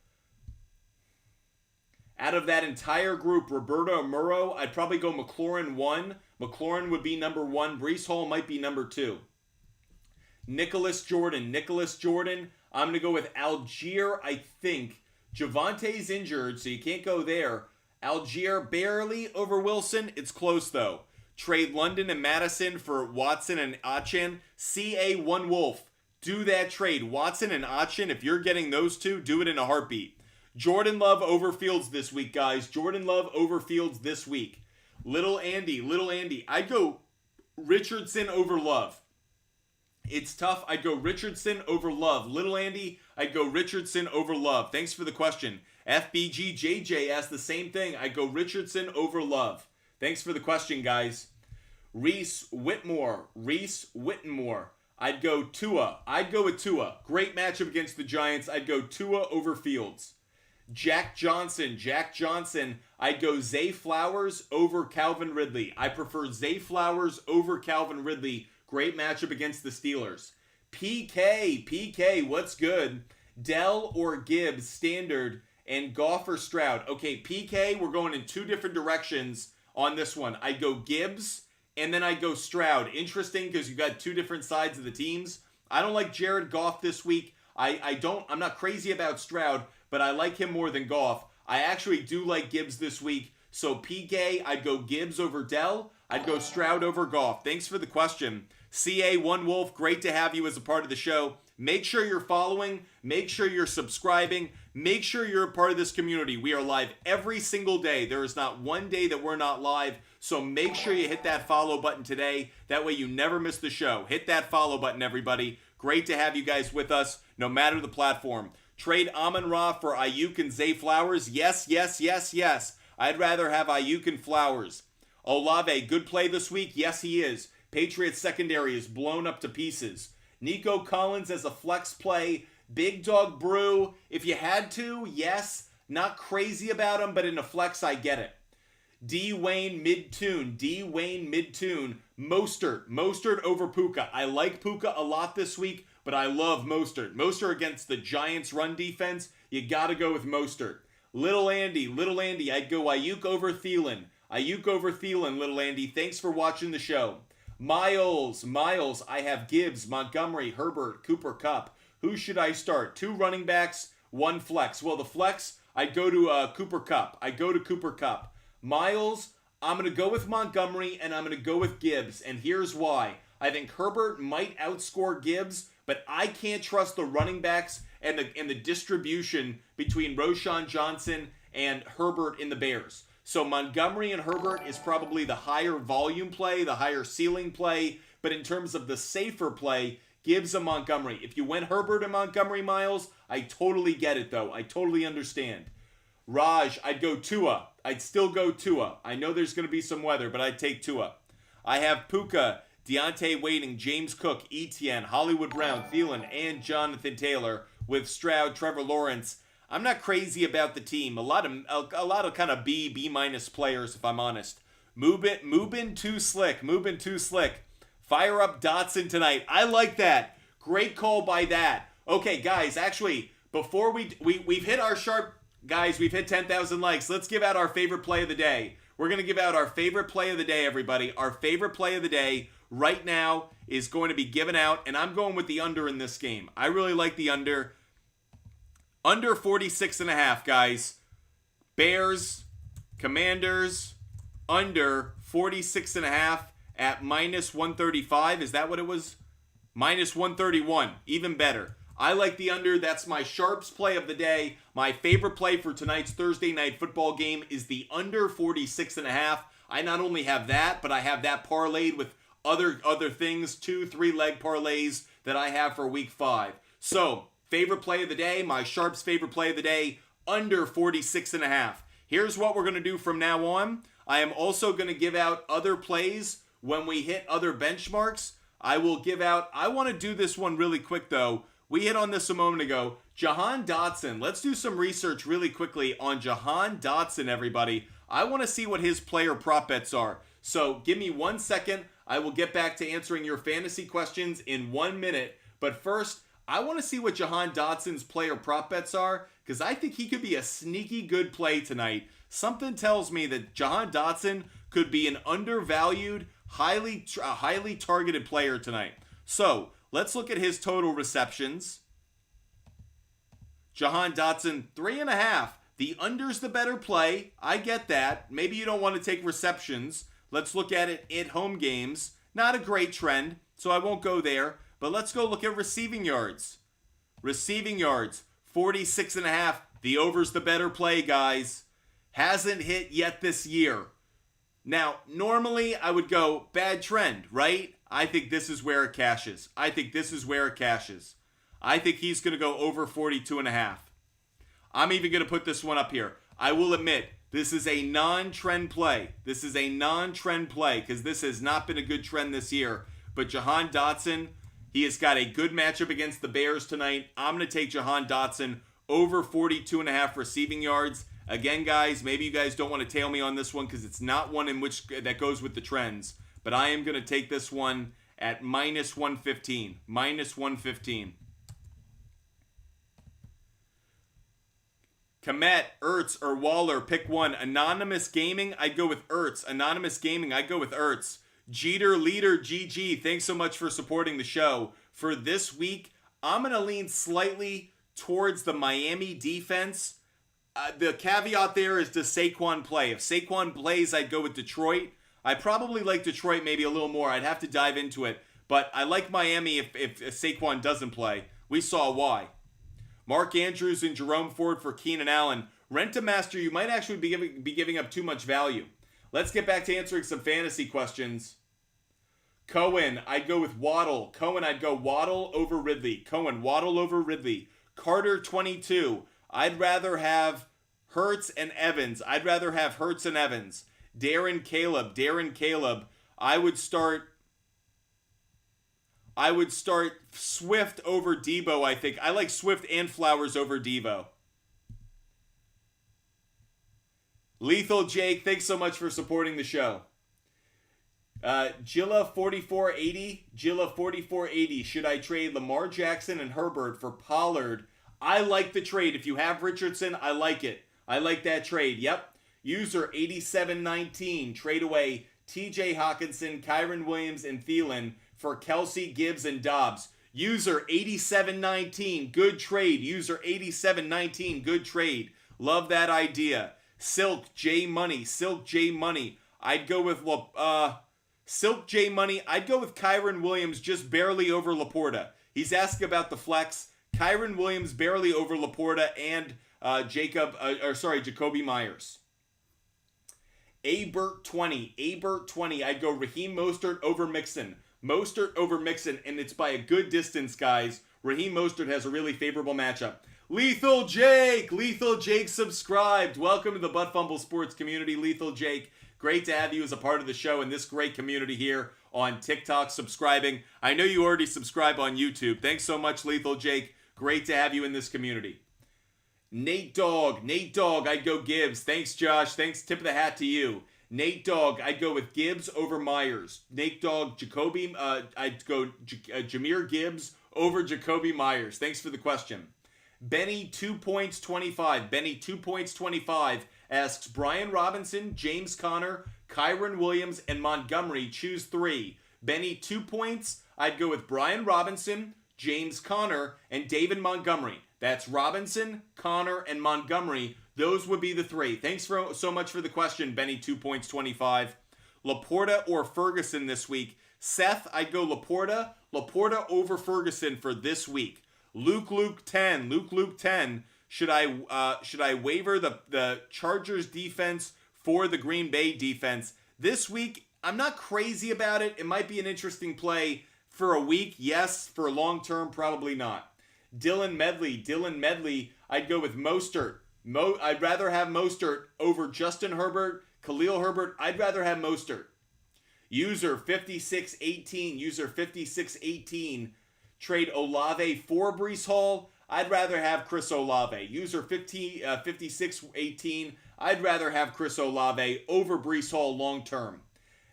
Out of that entire group, Roberto Murrow, I'd probably go McLaurin 1. McLaurin would be number 1. Breece Hall might be number 2. Nicholas Jordan, I'm going to go with Algier, I think. Javante's injured, so you can't go there. Algier barely over Wilson. It's close, though. Trade London and Madison for Watson and Achan. CA1 Wolf. Do that trade. Watson and Achan, if you're getting those two, do it in a heartbeat. Jordan Love over Fields this week, guys. Jordan Love over Fields this week. Little Andy. I'd go Richardson over Love. It's tough. I'd go Richardson over Love. Little Andy, I'd go Richardson over Love. Thanks for the question. FBGJJ asked the same thing. I'd go Richardson over Love. Thanks for the question, guys. Reese Whitmore. I'd go Tua. I'd go with Tua. Great matchup against the Giants. I'd go Tua over Fields. Jack Johnson. I'd go Zay Flowers over Calvin Ridley. I prefer Zay Flowers over Calvin Ridley. Great matchup against the Steelers. PK, what's good? Dell or Gibbs, standard, and Goff or Stroud. Okay, PK, we're going in two different directions on this one. I'd go Gibbs, and then I'd go Stroud. Interesting, because you've got two different sides of the teams. I don't like Jared Goff this week. I'm not crazy about Stroud, but I like him more than Goff. I actually do like Gibbs this week. So PK, I'd go Gibbs over Dell. I'd go Stroud over Goff. Thanks for the question. CA1 Wolf, great to have you as a part of the show. Make sure you're following. Make sure you're subscribing. Make sure you're a part of this community. We are live every single day. There is not one day that we're not live. So make sure you hit that follow button today. That way you never miss the show. Hit that follow button, everybody. Great to have you guys with us, no matter the platform. Trade Amon-Ra for Ayuk and Zay Flowers. Yes. I'd rather have Ayuk and Flowers. Olave, good play this week. Yes, he is. Patriots secondary is blown up to pieces. Nico Collins as a flex play. Big Dog Brew, if you had to, yes. Not crazy about him, but in a flex, I get it. D-Wayne mid-tune. Mostert over Puka. I like Puka a lot this week, but I love Mostert. Mostert against the Giants' run defense, you gotta go with Mostert. Little Andy, I'd go Ayuk over Thielen. Little Andy. Thanks for watching the show. Miles, I have Gibbs, Montgomery, Herbert, Cooper Kupp. Who should I start? 2 running backs, 1 flex. Well, the flex, I'd go to Cooper Kupp. Miles, I'm going to go with Montgomery, and I'm going to go with Gibbs. And here's why. I think Herbert might outscore Gibbs, but I can't trust the running backs and the distribution between Roschon Johnson and Herbert in the Bears. So Montgomery and Herbert is probably the higher volume play, the higher ceiling play. But in terms of the safer play, Gibbs and Montgomery. If you went Herbert and Montgomery, Miles, I totally get it, though. I totally understand. Raj, I'd go Tua. I'd still go Tua. I know there's going to be some weather, but I'd take Tua. I have Puka, Deontay Waiting, James Cook, Etienne, Hollywood Brown, Thielen, and Jonathan Taylor with Stroud, Trevor Lawrence. I'm not crazy about the team. A lot of kind of B minus players, if I'm honest. Moving too slick. Fire up Dotson tonight. I like that. Great call by that. Okay, guys, actually, before we've hit our sharp, guys, we've hit 10,000 likes. Let's give out our favorite play of the day. We're going to give out our favorite play of the day, everybody. Our favorite play of the day right now is going to be given out, and I'm going with the under in this game. I really like the under. Under 46.5, guys. Bears, Commanders, under 46.5 at minus 135. Is that what it was? Minus 131. Even better. I like the under. That's my Sharps play of the day. My favorite play for tonight's Thursday night football game is the under 46.5. I not only have that, but I have that parlayed with other things, 2-3 leg parlays that I have for week 5. So, favorite play of the day, my Sharps favorite play of the day, under 46.5. Here's what we're going to do from now on. I am also going to give out other plays when we hit other benchmarks. I will give out, I want to do this one really quick though. We hit on this a moment ago. Jahan Dotson. Let's do some research really quickly on Jahan Dotson, everybody. I want to see what his player prop bets are. So give me 1 second. I will get back to answering your fantasy questions in 1 minute. But first, I want to see what Jahan Dotson's player prop bets are, because I think he could be a sneaky good play tonight. Something tells me that Jahan Dotson could be an undervalued, highly targeted player tonight. So let's look at his total receptions. Jahan Dotson, 3.5. The under's the better play. I get that. Maybe you don't want to take receptions. Let's look at it at home games. Not a great trend, so I won't go there. But let's go look at receiving yards. Receiving yards, 46.5. The over's the better play, guys. Hasn't hit yet this year. Now, normally I would go bad trend, right? I think this is where it cashes. I think he's going to go over 42.5. I'm even going to put this one up here. I will admit, this is a non-trend play. This is a non-trend play because this has not been a good trend this year. But Jahan Dotson, he has got a good matchup against the Bears tonight. I'm going to take Jahan Dotson over 42.5 receiving yards. Again, guys, maybe you guys don't want to tail me on this one because it's not one in which that goes with the trends. But I am going to take this one at minus 115. Minus 115. Komet, Ertz, or Waller, pick one. Anonymous Gaming, I'd go with Ertz. Anonymous Gaming, I'd go with Ertz. Jeter Leader GG, thanks so much for supporting the show. For this week, I'm going to lean slightly towards the Miami defense. The caveat there is, does Saquon play? If Saquon plays, I'd go with Detroit. I probably like Detroit maybe a little more. I'd have to dive into it. But I like Miami if Saquon doesn't play. We saw why. Mark Andrews and Jerome Ford for Keenan Allen. Rent-A-Master, you might actually be giving up too much value. Let's get back to answering some fantasy questions. Cohen, I'd go with Waddle. Cohen, I'd go Waddle over Ridley. Cohen, Waddle over Ridley. Carter, 22. I'd rather have Hurts and Evans. Darren Caleb. I would start Swift over Debo, I think. I like Swift and Flowers over Debo. Lethal Jake, thanks so much for supporting the show. Jilla4480. Should I trade Lamar Jackson and Herbert for Pollard? I like the trade. If you have Richardson, I like it. I like that trade. Yep. User 8719. Trade away TJ Hawkinson, Kyron Williams, and Thielen for Kelsey, Gibbs, and Dobbs. User 8719. Good trade. User 8719. Good trade. Love that idea. Silk J Money. I'd go with Silk J Money. I'd go with Kyron Williams just barely over Laporta. He's asking about the flex. Kyron Williams barely over Laporta and Jacoby Myers. Abert 20. I'd go Raheem Mostert over Mixon. And it's by a good distance, guys. Raheem Mostert has a really favorable matchup. Lethal Jake subscribed. Welcome to the Butt Fumble Sports community, Lethal Jake. Great to have you as a part of the show and this great community here on TikTok subscribing. I know you already subscribe on YouTube. Thanks so much, Lethal Jake. Great to have you in this community. Nate Dogg, I'd go Gibbs. Thanks, Josh. Thanks, tip of the hat to you. Nate Dogg, I'd go with Gibbs over Myers. Nate Dogg, I'd go Jahmyr Gibbs over Jacoby Myers. Thanks for the question. Benny 2 points 25. Asks Brian Robinson, James Conner, Kyron Williams, and Montgomery. Choose 3. Benny 2 points. I'd go with Brian Robinson, James Conner, and David Montgomery. That's Robinson, Conner, and Montgomery. Those would be the 3. Thanks so much for the question, Benny 2 points 25. Laporta or Ferguson this week. Seth, I'd go Laporta over Ferguson for this week. Luke 10. Should I waiver the Chargers defense for the Green Bay defense? This week, I'm not crazy about it. It might be an interesting play for a week. Yes. For long term, probably not. Dylan Medley. I'd go with Mostert. I'd rather have Mostert over Justin Herbert, Khalil Herbert. I'd rather have Mostert. User 5618. Trade Olave for Breece Hall. I'd rather have Chris Olave. User 5618. I'd rather have Chris Olave over Breece Hall long term.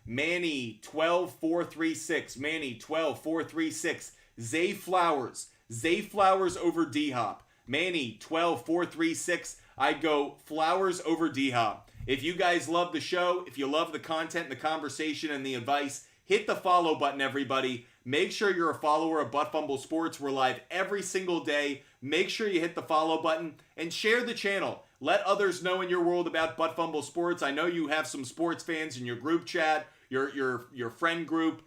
Manny 12436. Zay Flowers. Zay Flowers over D-Hop. Manny, 12436. I'd go Flowers over D-Hop. If you guys love the show, if you love the content, the conversation, and the advice, hit the follow button, everybody. Make sure you're a follower of Butt Fumble Sports. We're live every single day. Make sure you hit the follow button and share the channel. Let others know in your world about Butt Fumble Sports. I know you have some sports fans in your group chat, your friend group,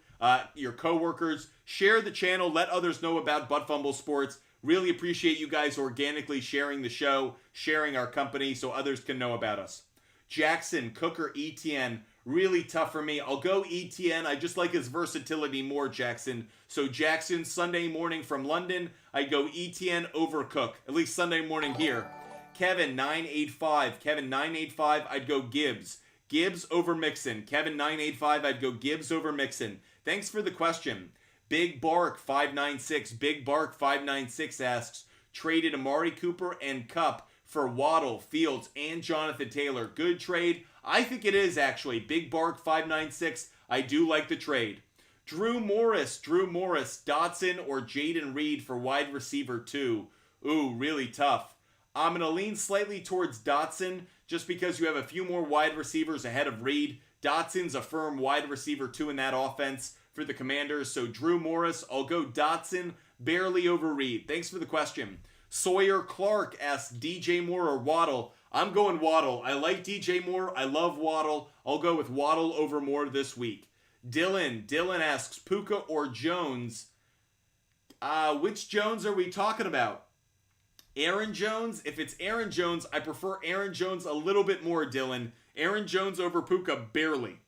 your coworkers. Share the channel. Let others know about Butt Fumble Sports. Really appreciate you guys organically sharing the show, sharing our company so others can know about us. Jackson, Cooker, ETN. Really tough for me. I'll go ETN. I just like his versatility more, Jackson. So Jackson, Sunday morning from London. I go ETN over Cook. At least Sunday morning here. Kevin, 985. Kevin, 985. I'd go Gibbs. Gibbs over Mixon. Kevin, 985. I'd go Gibbs over Mixon. Thanks for the question. Big Bark, 596. Big Bark, 596 asks, traded Amari Cooper and Kupp for Waddle, Fields, and Jonathan Taylor. Good trade? I think it is, actually. Big Bark, 596. I do like the trade. Drew Morris, Dotson or Jaden Reed for wide receiver 2. Ooh, really tough. I'm going to lean slightly towards Dotson just because you have a few more wide receivers ahead of Reed. Dotson's a firm wide receiver 2 in that offense for the Commanders. So Drew Morris, I'll go Dotson, barely over Reed. Thanks for the question. Sawyer Clark asks DJ Moore or Waddle. I'm going Waddle. I like DJ Moore. I love Waddle. I'll go with Waddle over Moore this week. Dylan asks Puka or Jones. Which Jones are we talking about? Aaron Jones? If it's Aaron Jones, I prefer Aaron Jones a little bit more, Dylan. Aaron Jones over Puka, barely.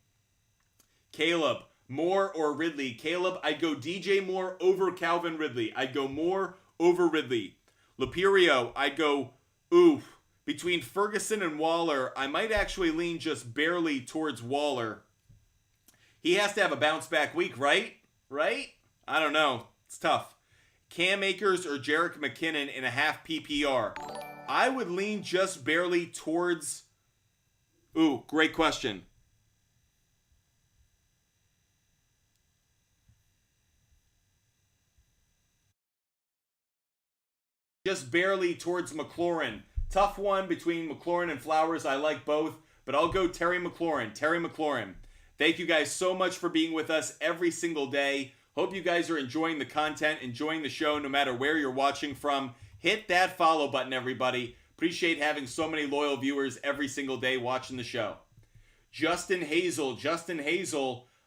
Caleb, Moore or Ridley? Caleb, I'd go DJ Moore over Calvin Ridley. I'd go Moore over Ridley. Laperio, I'd go, between Ferguson and Waller, I might actually lean just barely towards Waller. He has to have a bounce back week, right? I don't know. It's tough. Cam Akers or Jerick McKinnon in a half PPR? I would lean just barely towards... great question. Just barely towards McLaurin. Tough one between McLaurin and Flowers. I like both, but I'll go Terry McLaurin. Thank you guys so much for being with us every single day. Hope you guys are enjoying the content, enjoying the show, no matter where you're watching from. Hit that follow button, everybody. Appreciate having so many loyal viewers every single day watching the show. Justin Hazel.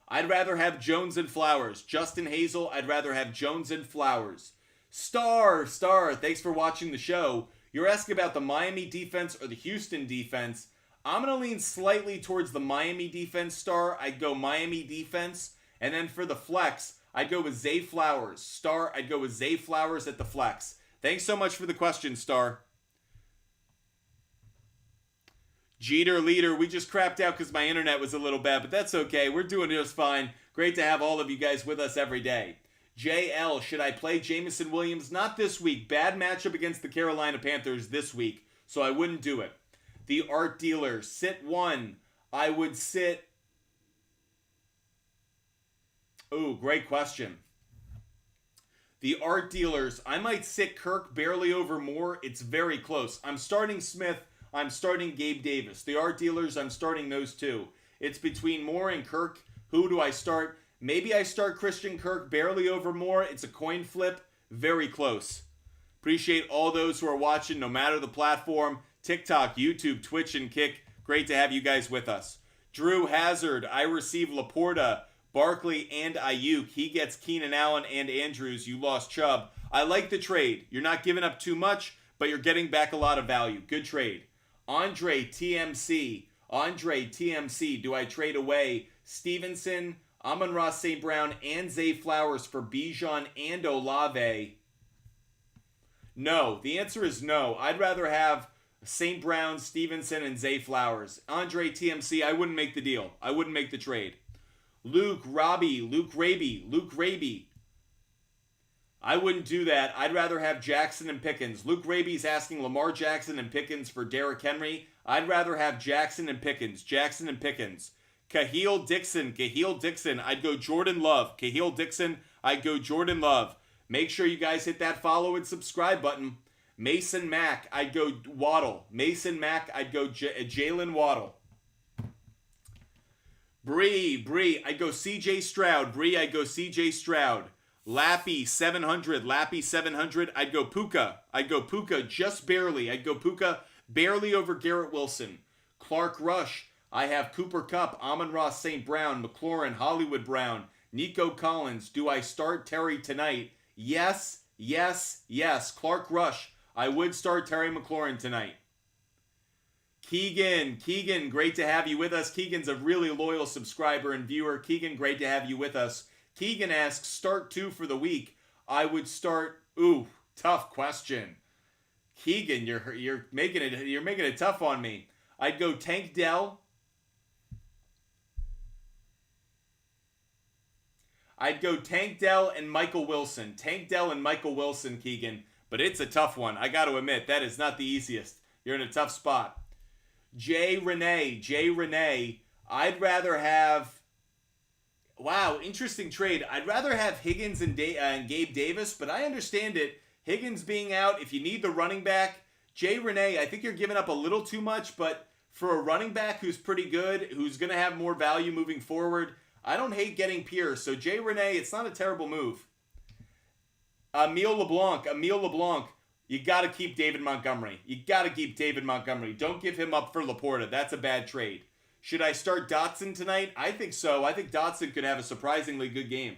I'd rather have Jones and Flowers. I'd rather have Jones and Flowers. Star, thanks for watching the show. You're asking about the Miami defense or the Houston defense. I'm going to lean slightly towards the Miami defense, Star. I'd go Miami defense. And then for the flex, I'd go with Zay Flowers. Star, I'd go with Zay Flowers at the flex. Thanks so much for the question, Star. Jeter Leader, we just crapped out because my internet was a little bad, but that's okay. We're doing just fine. Great to have all of you guys with us every day. JL, should I play Jameson Williams? Not this week. Bad matchup against the Carolina Panthers this week, so I wouldn't do it. The Art Dealer, sit 1. I would sit... great question. The Art Dealers, I might sit Kirk barely over Moore. It's very close. I'm starting Smith. I'm starting Gabe Davis. The Art Dealers, I'm starting those two. It's between Moore and Kirk. Who do I start? Maybe I start Christian Kirk barely over Moore. It's a coin flip. Very close. Appreciate all those who are watching, no matter the platform. TikTok, YouTube, Twitch, and Kick. Great to have you guys with us. Drew Hazard, I receive Laporta, Barkley, and Ayuk. He gets Keenan Allen and Andrews. You lost Chubb. I like the trade. You're not giving up too much, but you're getting back a lot of value. Good trade. Andre TMC. Do I trade away Stevenson, Amon-Ra St. Brown, and Zay Flowers for Bijan and Olave? No. The answer is no. I'd rather have St. Brown, Stevenson, and Zay Flowers. Andre TMC, I wouldn't make the deal. I wouldn't make the trade. Luke Raby. I wouldn't do that. I'd rather have Jackson and Pickens. Luke Raby's asking Lamar Jackson and Pickens for Derrick Henry. I'd rather have Jackson and Pickens. Kahil Dixon. I'd go Jordan Love. I'd go Jordan Love. Make sure you guys hit that follow and subscribe button. Mason Mack, I'd go Waddle. Mason Mack, I'd go Jalen Waddle. Bree, I'd go CJ Stroud. Bree, I'd go CJ Stroud. Lappy 700, I'd go Puka. Just barely. I'd go Puka barely over Garrett Wilson. Clark Rush, I have Cooper Kupp, Amon-Ra St. Brown, McLaurin, Hollywood Brown, Nico Collins. Do I start Terry tonight? Yes. Clark Rush, I would start Terry McLaurin tonight. Keegan, great to have you with us. Keegan's a really loyal subscriber and viewer. Keegan, great to have you with us. Keegan asks, start 2 for the week. I would start, tough question. Keegan, you're making it tough on me. I'd go Tank Dell. I'd go Tank Dell and Michael Wilson. Keegan. But it's a tough one. I got to admit, that is not the easiest. You're in a tough spot. Jay Renee. I'd rather have... Wow, interesting trade. I'd rather have Higgins and Gabe Davis, but I understand it. Higgins being out, if you need the running back, Jay Renee, I think you're giving up a little too much, but for a running back who's pretty good, who's going to have more value moving forward, I don't hate getting Pierce. So Jay Renee, it's not a terrible move. Emile LeBlanc, you got to keep David Montgomery. Don't give him up for Laporta. That's a bad trade. Should I start Dotson tonight? I think so. I think Dotson could have a surprisingly good game.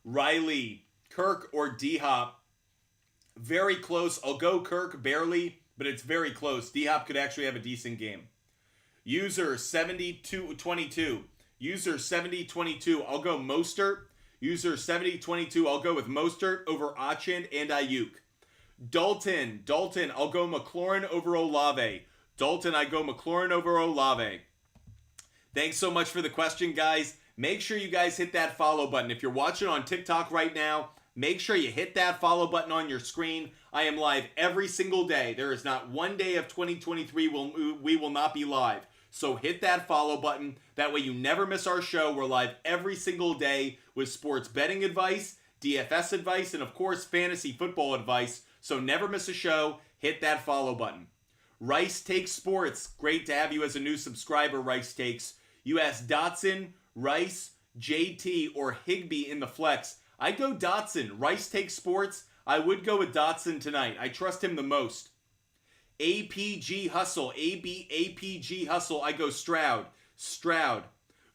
Riley, Kirk or D-Hop? Very close. I'll go Kirk barely, but it's very close. D-Hop could actually have a decent game. User 7222. I'll go Mostert. User 7022. I'll go with Mostert over Achane and Ayuk. Dalton, I'll go McLaurin over Olave. Thanks so much for the question, guys. Make sure you guys hit that follow button. If you're watching on TikTok right now, make sure you hit that follow button on your screen. I am live every single day. There is not one day of 2023 we will not be live. So hit that follow button. That way you never miss our show. We're live every single day with sports betting advice, DFS advice, and of course, fantasy football advice. So never miss a show. Hit that follow button. Rice Takes Sports. Great to have you as a new subscriber, Rice Takes. You asked Dotson, Rice, JT, or Higbee in the flex. I go Dotson. Rice Takes Sports. I would go with Dotson tonight. I trust him the most. APG Hustle. APG Hustle. I go Stroud.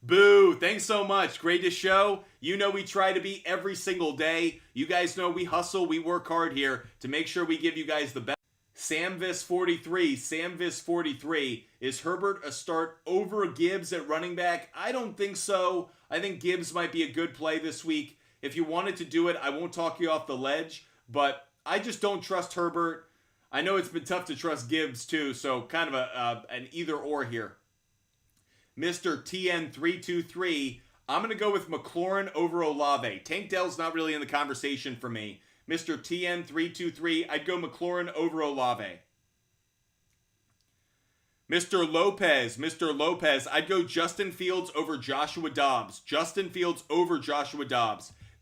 Boo. Thanks so much. Greatest show. You know we try to be every single day. You guys know we hustle. We work hard here to make sure we give you guys the best. Samvis43. Is Herbert a start over Gibbs at running back? I don't think so. I think Gibbs might be a good play this week. If you wanted to do it, I won't talk you off the ledge, but I just don't trust Herbert. I know it's been tough to trust Gibbs too, so kind of an either or here. Mr. TN323, I'm going to go with McLaurin over Olave. Tank Dell's not really in the conversation for me. Mr. TN323, I'd go McLaurin over Olave. Mr. Lopez, I'd go Justin Fields over Joshua Dobbs.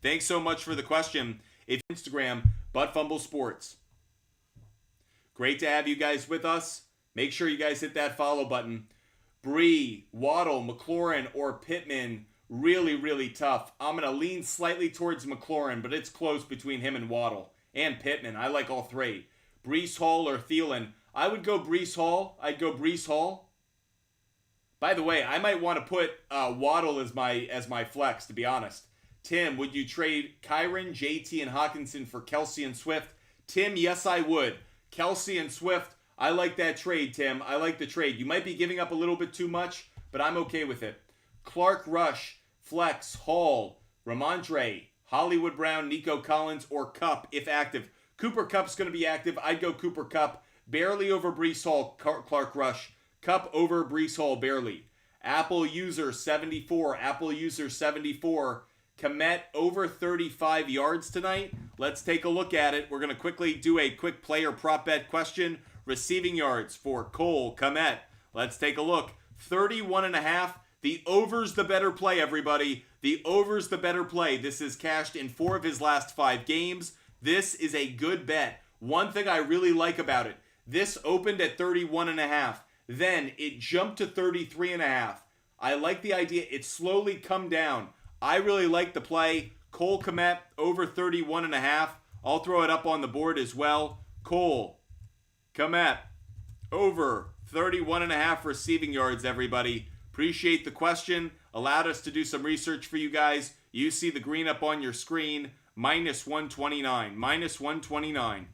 Thanks so much for the question. If Instagram, Butt Fumble Sports. Great to have you guys with us. Make sure you guys hit that follow button. Bree, Waddle, McLaurin, or Pittman, really, really tough. I'm going to lean slightly towards McLaurin, but it's close between him and Waddle. And Pittman. I like all three. Breece Hall or Thielen. I would go Breece Hall. By the way, I might want to put Waddle as my flex, to be honest. Tim, would you trade Kyron, JT, and Hawkinson for Kelsey and Swift? Tim, yes, I would. Kelsey and Swift, I like that trade, Tim. I like the trade. You might be giving up a little bit too much, but I'm okay with it. Clark Rush, Flex, Hall, Ramondre, Hollywood Brown, Nico Collins, or Kupp if active. Cooper Kupp's going to be active. I'd go Cooper Kupp. Barely over Breece Hall, Clark Rush. Kupp over Breece Hall, barely. Apple user 74. Komet over 35 yards tonight. Let's take a look at it. We're going to quickly do a quick player prop bet question. Receiving yards for Cole Komet. Let's take a look. 31.5. The over's the better play, everybody. The over's the better play. This is cashed in 4 of his last 5 games. This is a good bet. One thing I really like about it, this opened at 31.5. Then it jumped to 33.5. I like the idea. It slowly come down. I really like the play. Cole Kmet over 31.5. I'll throw it up on the board as well. Cole Kmet over 31.5 receiving yards, everybody. Appreciate the question. Allowed us to do some research for you guys. You see the green up on your screen. Minus 129. Minus 129.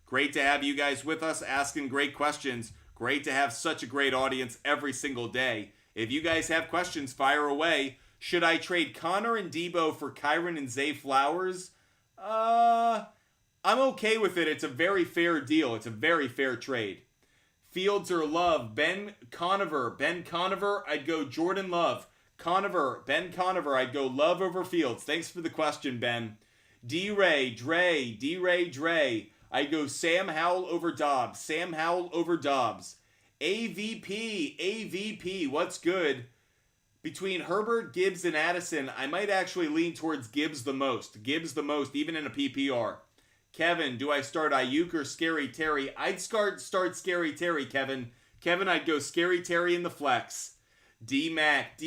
Great to have you guys with us asking great questions. Great to have such a great audience every single day. If you guys have questions, fire away. Should I trade Connor and Debo for Kyron and Zay Flowers? I'm okay with it. It's a very fair deal. It's a very fair trade. Fields or Love? Ben Conover. Ben Conover, I'd go Jordan Love. Conover, Ben Conover, I'd go Love over Fields. Thanks for the question, Ben. D-Ray, Dre. I'd go Sam Howell over Dobbs. Sam Howell over Dobbs. AVP, what's good? Between Herbert, Gibbs, and Addison, I might actually lean towards Gibbs the most. Even in a PPR. Kevin, do I start Ayuk or Scary Terry? I'd start Scary Terry, Kevin. Kevin, I'd go Scary Terry in the flex. D-Mac,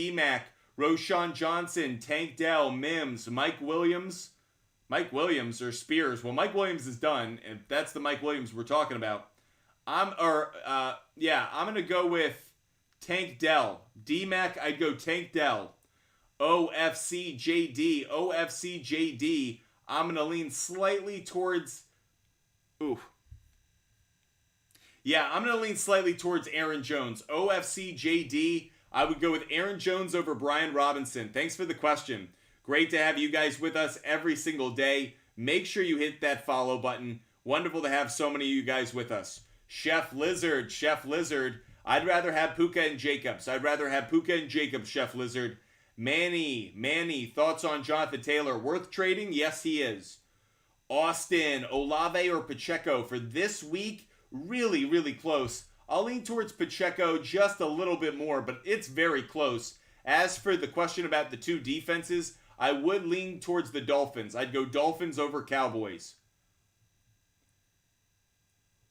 Roshan Johnson, Tank Dell, Mims, Mike Williams or Spears. Well, Mike Williams is done, and that's the Mike Williams we're talking about. I'm gonna go with Tank Dell. D-Mac, I'd go Tank Dell. OFC JD. I'm going to lean slightly towards... I'm going to lean slightly towards Aaron Jones. OFC JD, I would go with Aaron Jones over Brian Robinson. Thanks for the question. Great to have you guys with us every single day. Make sure you hit that follow button. Wonderful to have so many of you guys with us. Chef Lizard. I'd rather have Puka and Jacobs. Chef Lizard. Manny, thoughts on Jonathan Taylor? Worth trading? Yes, he is. Austin, Olave or Pacheco? For this week, really, really close. I'll lean towards Pacheco just a little bit more, but it's very close. As for the question about the two defenses, I would lean towards the Dolphins. I'd go Dolphins over Cowboys.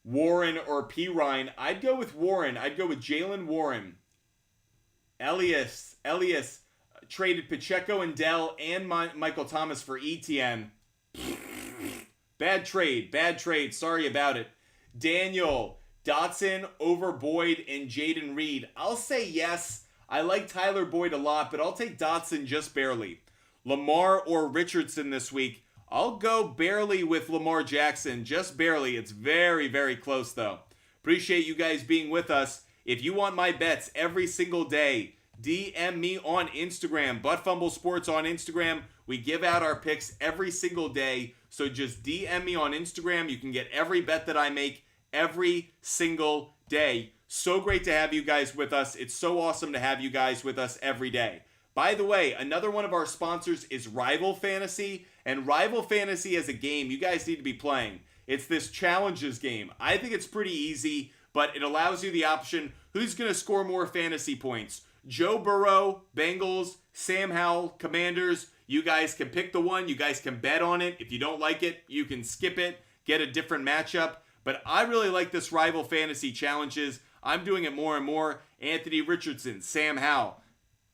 Warren or Pirine? I'd go with Warren. I'd go with Jalen Warren. Elias traded Pacheco and Dell and Michael Thomas for ETN. Bad trade. Sorry about it. Daniel, Dotson over Boyd and Jaden Reed. I'll say yes. I like Tyler Boyd a lot, but I'll take Dotson just barely. Lamar or Richardson this week. I'll go barely with Lamar Jackson, just barely. It's very, very close though. Appreciate you guys being with us. If you want my bets every single day, DM me on Instagram, Butt Fumble Sports on Instagram. We give out our picks every single day, so just DM me on Instagram. You can get every bet that I make every single day. So great to have you guys with us. It's so awesome to have you guys with us every day. By the way, another one of our sponsors is Rival Fantasy, and Rival Fantasy is a game you guys need to be playing. It's this challenges game. I think it's pretty easy, but it allows you the option, who's going to score more fantasy points? Joe Burrow, Bengals, Sam Howell, Commanders. You guys can pick the one. You guys can bet on it. If you don't like it, you can skip it, get a different matchup. But I really like this Rival Fantasy Challenges. I'm doing it more and more. Anthony Richardson, Sam Howell.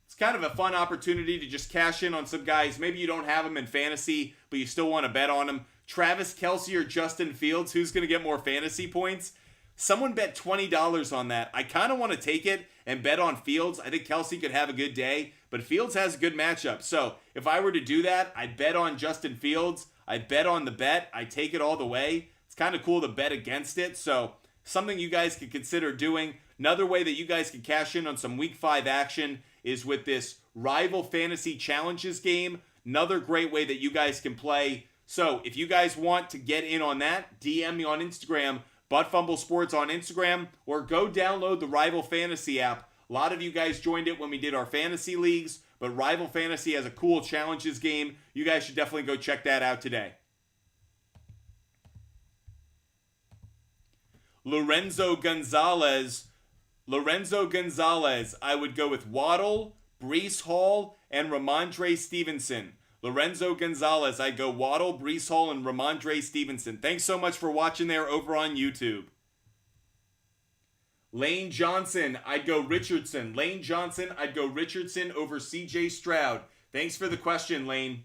It's kind of a fun opportunity to just cash in on some guys. Maybe you don't have them in fantasy, but you still want to bet on them. Travis Kelce or Justin Fields, who's going to get more fantasy points? Someone bet $20 on that. I kind of want to take it and bet on Fields. I think Kelce could have a good day, but Fields has a good matchup. So if I were to do that, I'd bet on Justin Fields. I'd bet on the bet. I'd take it all the way. It's kind of cool to bet against it. So something you guys could consider doing. Another way that you guys can cash in on some Week 5 action is with this Rival Fantasy Challenges game. Another great way that you guys can play. So if you guys want to get in on that, DM me on Instagram, Butt Fumble Sports on Instagram, or go download the Rival Fantasy app. A lot of you guys joined it when we did our fantasy leagues, but Rival Fantasy has a cool challenges game. You guys should definitely go check that out today. Lorenzo Gonzalez, I would go with Waddle, Breece Hall, and Ramondre Stevenson. Lorenzo Gonzalez, I'd go Waddle, Breece Hall, and Ramondre Stevenson. Thanks so much for watching there over on YouTube. Lane Johnson, I'd go Richardson. Lane Johnson, I'd go Richardson over CJ Stroud. Thanks for the question, Lane.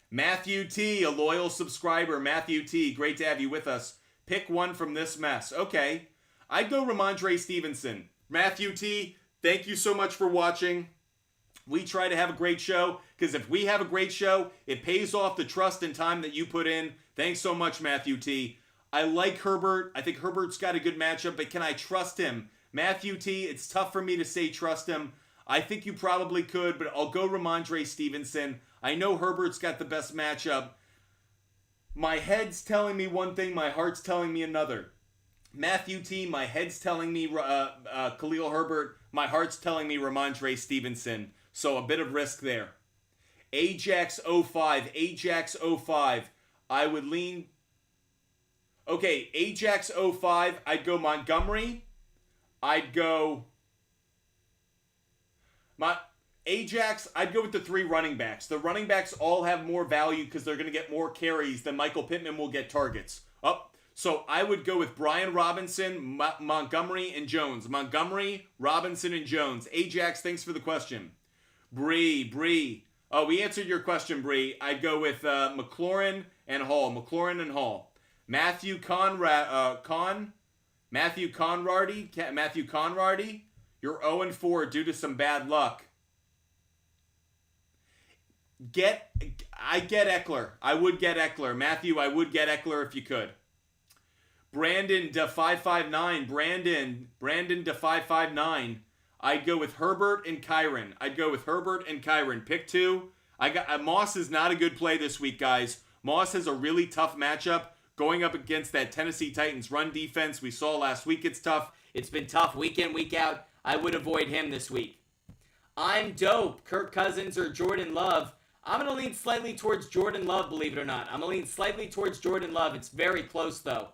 Matthew T, a loyal subscriber. Matthew T, great to have you with us. Pick one from this mess. Okay. I'd go Ramondre Stevenson. Matthew T, thank you so much for watching. We try to have a great show, because if we have a great show, it pays off the trust and time that you put in. Thanks so much, Matthew T. I like Herbert. I think Herbert's got a good matchup, but can I trust him? Matthew T, it's tough for me to say trust him. I think you probably could, but I'll go Ramondre Stevenson. I know Herbert's got the best matchup. My head's telling me one thing, my heart's telling me another. Matthew T, my head's telling me Khalil Herbert. My heart's telling me Ramondre Stevenson. So a bit of risk there. Ajax 05. Ajax 05. I would lean... Okay, Ajax 05. I'd go Montgomery. I'd go... Ajax, I'd go with the 3 running backs. The running backs all have more value because they're going to get more carries than Michael Pittman will get targets. So I would go with Brian Robinson, Montgomery, and Jones. Montgomery, Robinson, and Jones. Ajax, thanks for the question. Bree. Oh, we answered your question, Bree. I'd go with McLaurin and Hall. McLaurin and Hall. Matthew Conrady. You're 0-4 due to some bad luck. I get Eckler. I would get Eckler. Matthew, I would get Eckler if you could. Brandon to 559. Brandon to 559. I'd go with Herbert and Kyren. Pick 2. Moss is not a good play this week, guys. Moss has a really tough matchup going up against that Tennessee Titans run defense. We saw last week it's tough. It's been tough week in, week out. I would avoid him this week. I'm dope. Kirk Cousins or Jordan Love. I'm going to lean slightly towards Jordan Love, believe it or not. I'm going to lean slightly towards Jordan Love. It's very close, though.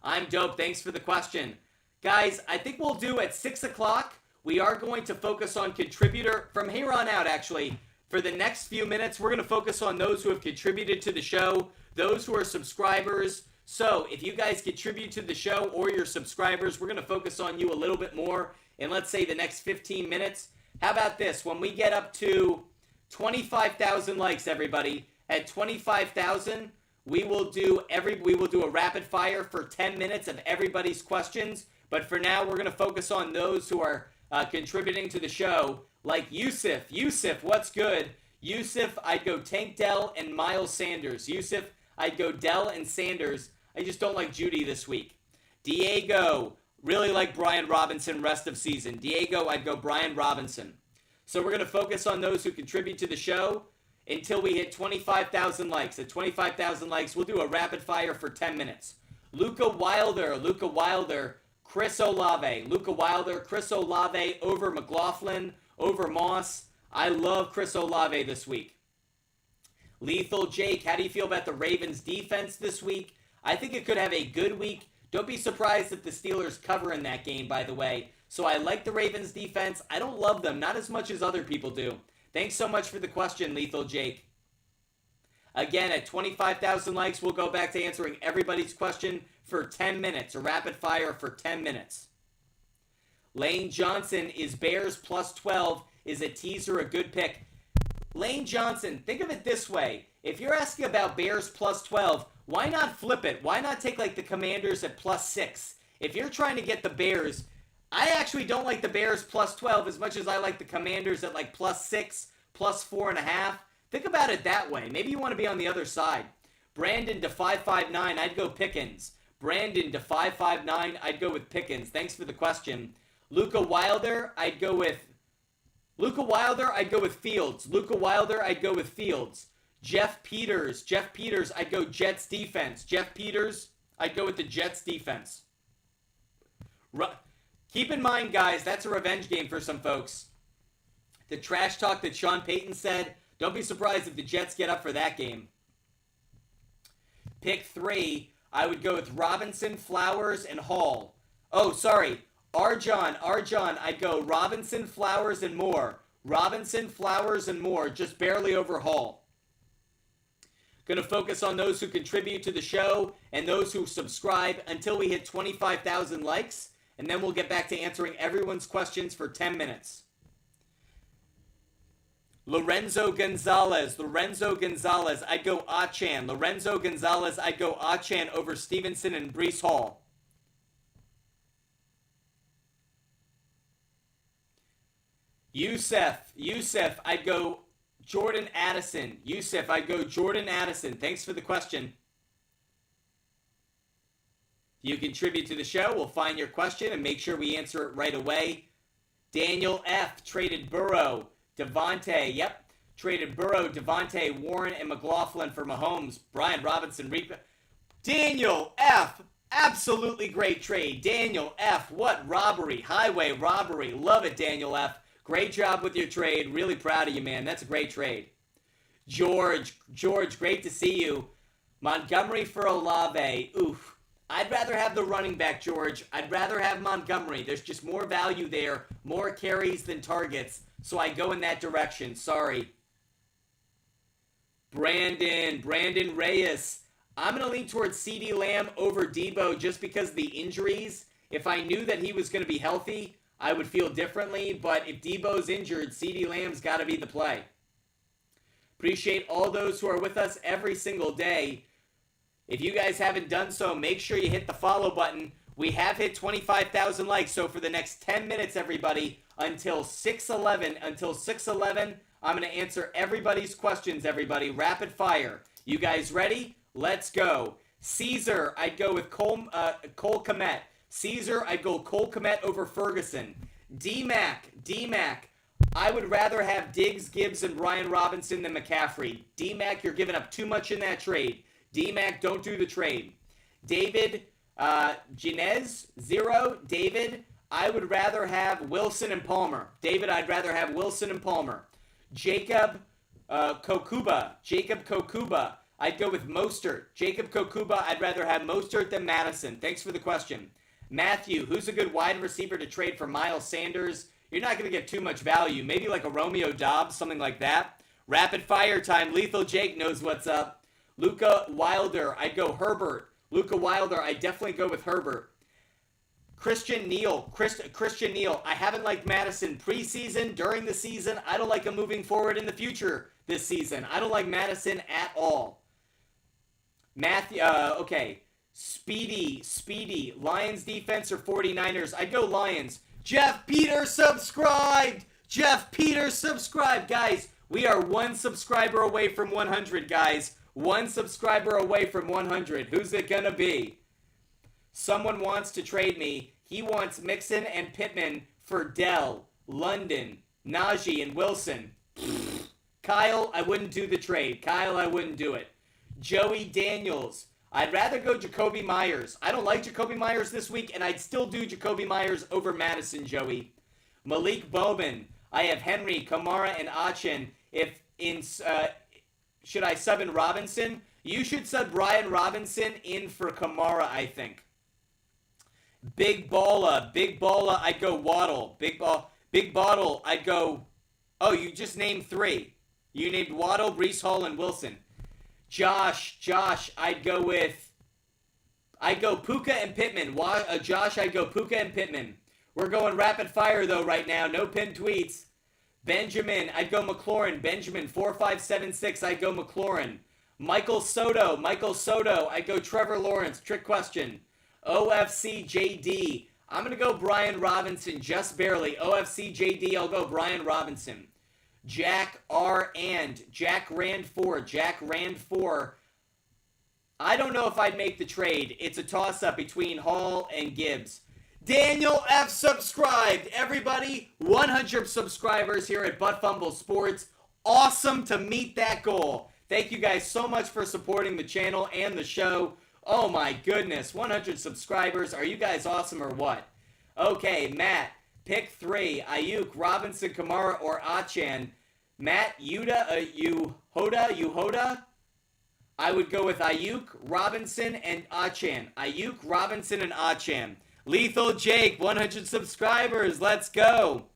I'm dope. Thanks for the question. Guys, I think we'll do at 6 o'clock. We are going to focus on contributor. From here on out, actually, for the next few minutes, we're going to focus on those who have contributed to the show, those who are subscribers. So if you guys contribute to the show or your subscribers, we're going to focus on you a little bit more in, let's say, the next 15 minutes. How about this? When we get up to 25,000 likes, everybody, at 25,000, we will do a rapid fire for 10 minutes of everybody's questions. But for now, we're going to focus on those who are contributing to the show, like Yusuf. Yusuf, what's good? Yusuf, I'd go Tank Dell and Miles Sanders. Yusuf, I'd go Dell and Sanders. I just don't like Judy this week. Diego, really like Brian Robinson rest of season. Diego, I'd go Brian Robinson. So we're going to focus on those who contribute to the show until we hit 25,000 likes. At 25,000 likes, we'll do a rapid fire for 10 minutes. Luca Wilder, Chris Olave. Luca Wilder, Chris Olave over McLaughlin, over Moss. I love Chris Olave this week. Lethal Jake, how do you feel about the Ravens defense this week? I think it could have a good week. Don't be surprised if the Steelers cover in that game, by the way. So I like the Ravens defense. I don't love them, not as much as other people do. Thanks so much for the question, Lethal Jake. Again, at 25,000 likes, we'll go back to answering everybody's question for 10 minutes. A rapid fire for 10 minutes. Lane Johnson, is Bears plus 12. Is a teaser a good pick? Lane Johnson, think of it this way. If you're asking about Bears plus 12, why not flip it? Why not take like the Commanders at plus 6? If you're trying to get the Bears, I actually don't like the Bears plus 12 as much as I like the Commanders at like plus 6, plus 4.5. Think about it that way. Maybe you want to be on the other side. Brandon to 559, I'd go Pickens. Brandon to 559, I'd go with Pickens. Thanks for the question. Luca Wilder, I'd go with Fields. Luca Wilder, I'd go with Fields. Jeff Peters, I'd go Jets defense. Jeff Peters, I'd go with the Jets defense. Keep in mind, guys, that's a revenge game for some folks. The trash talk that Sean Payton said, don't be surprised if the Jets get up for that game. Pick 3, I would go with Robinson, Flowers, and Hall. Oh, sorry. Arjan, I'd go Robinson, Flowers, and Moore. Robinson, Flowers, and Moore, just barely over Hall. Going to focus on those who contribute to the show and those who subscribe until we hit 25,000 likes, and then we'll get back to answering everyone's questions for 10 minutes. Lorenzo Gonzalez, I'd go Achan. Lorenzo Gonzalez, I'd go Achan over Stevenson and Breece Hall. Yusef, I'd go Jordan Addison. Thanks for the question. You contribute to the show, we'll find your question and make sure we answer it right away. Daniel F. traded Burrow. Traded Burrow, Devontae, Warren, and McLaughlin for Mahomes. Brian Robinson. Daniel F. Absolutely great trade. Daniel F. What robbery? Highway robbery. Love it, Daniel F. Great job with your trade. Really proud of you, man. That's a great trade. George, great to see you. Montgomery for Olave. Oof. I'd rather have the running back, George. I'd rather have Montgomery. There's just more value there. More carries than targets. So I go in that direction. Sorry. Brandon Reyes. I'm going to lean towards CeeDee Lamb over Debo just because of the injuries. If I knew that he was going to be healthy, I would feel differently. But if Debo's injured, CeeDee Lamb's got to be the play. Appreciate all those who are with us every single day. If you guys haven't done so, make sure you hit the follow button. We have hit 25,000 likes, so for the next 10 minutes, everybody, until 6:11, I'm going to answer everybody's questions, everybody. Rapid fire. You guys ready? Let's go. Caesar, I'd go with Cole Kmet. Caesar, I'd go Cole Kmet over Ferguson. D-Mac, I would rather have Diggs, Gibbs, and Brian Robinson than McCaffrey. D-Mac, you're giving up too much in that trade. D-Mac, don't do the trade. David, Ginez, 0. David, I would rather have Wilson and Palmer. David, I'd rather have Wilson and Palmer. Jacob Kokuba, I'd go with Mostert. Jacob Kokuba, I'd rather have Mostert than Madison. Thanks for the question. Matthew, who's a good wide receiver to trade for Miles Sanders? You're not going to get too much value. Maybe like a Romeo Dobbs, something like that. Rapid fire time. Lethal Jake knows what's up. Luka Wilder, I'd go Herbert. Luka Wilder, I'd definitely go with Herbert. Christian Neal, I haven't liked Madison preseason, during the season. I don't like him moving forward in the future this season. I don't like Madison at all. Okay. Speedy. Lions defense or 49ers? I'd go Lions. Jeff Peters subscribed! Guys, we are one subscriber away from 100, guys. One subscriber away from 100. Who's it gonna be? Someone wants to trade me. He wants Mixon and Pittman for Dell, London, Najee, and Wilson. Kyle, I wouldn't do the trade. I wouldn't do it. Joey Daniels. I'd rather go Jacoby Myers. I don't like Jacoby Myers this week, and I'd still do Jacoby Myers over Madison, Joey. Malik Bowman. I have Henry, Kamara, and Achan. Should I sub in Robinson? You should sub Brian Robinson in for Kamara, I think. Big Balla, I'd go Waddle. Big Bottle, I'd go... Oh, you just named 3. You named Waddle, Breece Hall, and Wilson. Josh, I'd go Puka and Pittman. Josh, I'd go Puka and Pittman. We're going rapid fire, though, right now. No pinned tweets. Benjamin, I'd go McLaurin. Benjamin, 4576, I'd go McLaurin. Michael Soto, I'd go Trevor Lawrence. Trick question. OFC JD, I'm going to go Brian Robinson, just barely. OFC JD, I'll go Brian Robinson. Jack Rand 4. I don't know if I'd make the trade. It's a toss-up between Hall and Gibbs. Daniel F. subscribed. Everybody, 100 subscribers here at Butt Fumble Sports. Awesome to meet that goal. Thank you guys so much for supporting the channel and the show. Oh my goodness, 100 subscribers. Are you guys awesome or what? Okay, Matt, pick 3. Ayuk, Robinson, Kamara, or Achan. Matt, Yehuda? I would go with Ayuk, Robinson, and Achan. Lethal Jake, 100 subscribers. Let's go.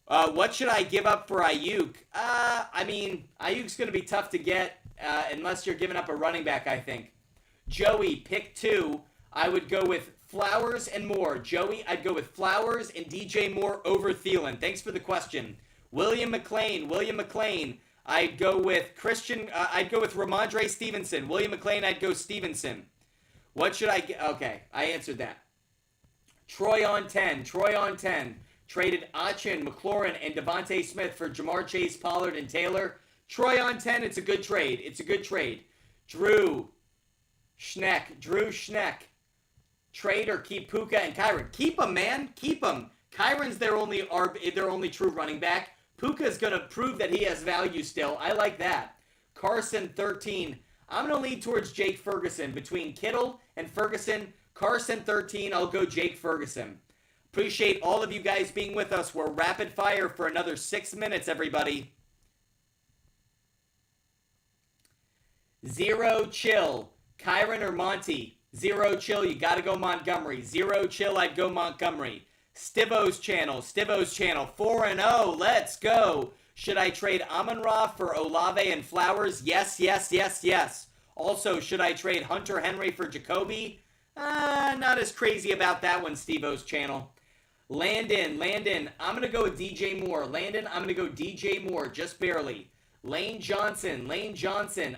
What should I give up for Ayuk? I mean, Ayuk's going to be tough to get unless you're giving up a running back, I think. Joey, pick 2. I would go with Flowers and Moore. Joey, I'd go with Flowers and DJ Moore over Thielen. Thanks for the question. William McLean. I'd go with I'd go with Ramondre Stevenson. William McLean, I'd go Stevenson. What should I get? Okay, I answered that. Troy on 10. Traded Achin, McLaurin, and Devontae Smith for Jamar Chase, Pollard, and Taylor. Troy on 10, it's a good trade. Drew Schneck. Trade or keep Puka and Kyron. Keep him, man. Keep him. Kyron's their only true running back. Puka's going to prove that he has value still. I like that. Carson, 13. I'm going to lead towards Jake Ferguson. Between Kittle and Ferguson, Carson, 13. I'll go Jake Ferguson. Appreciate all of you guys being with us. We're rapid fire for another 6 minutes, everybody. Zero Chill. Kyron or Monty? Zero Chill, you got to go Montgomery. Zero Chill, I'd go Montgomery. Stivo's channel. 4-0. Let's go. Should I trade Amon-Ra for Olave and Flowers? Yes. Also, should I trade Hunter Henry for Jacoby? Not as crazy about that one, Stivo's channel. Landon, I'm going to go with DJ Moore. Just barely. Lane Johnson,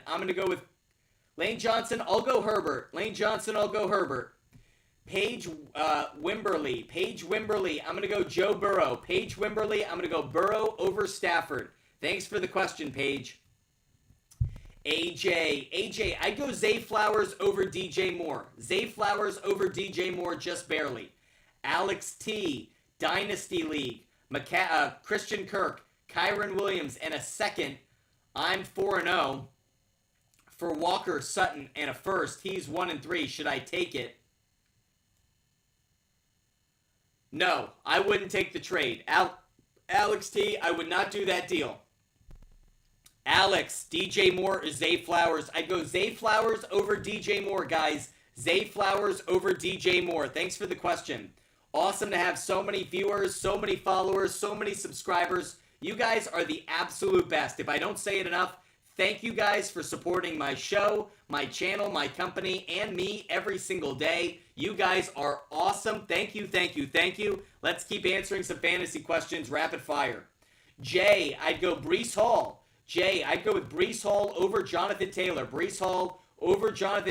I'm going to go with Lane Johnson, I'll go Herbert. Paige Wimberly, I'm going to go Joe Burrow. Paige Wimberly, I'm going to go Burrow over Stafford. Thanks for the question, Paige. AJ, I'd go Zay Flowers over DJ Moore. Just barely. Alex T, Dynasty League, Christian Kirk, Kyron Williams, and a second. I'm 4-0 for Walker Sutton and a first. He's 1-3. Should I take it? No, I wouldn't take the trade. Alex T, I would not do that deal. Alex, DJ Moore or Zay Flowers? I'd go Zay Flowers over DJ Moore, guys. Zay Flowers over DJ Moore. Thanks for the question. Awesome to have so many viewers, so many followers, so many subscribers. You guys are the absolute best. If I don't say it enough, thank you guys for supporting my show, my channel, my company, and me every single day. You guys are awesome. Thank you. Let's keep answering some fantasy questions rapid fire. Jay, I'd go Breece Hall. I'd go with Breece Hall over Jonathan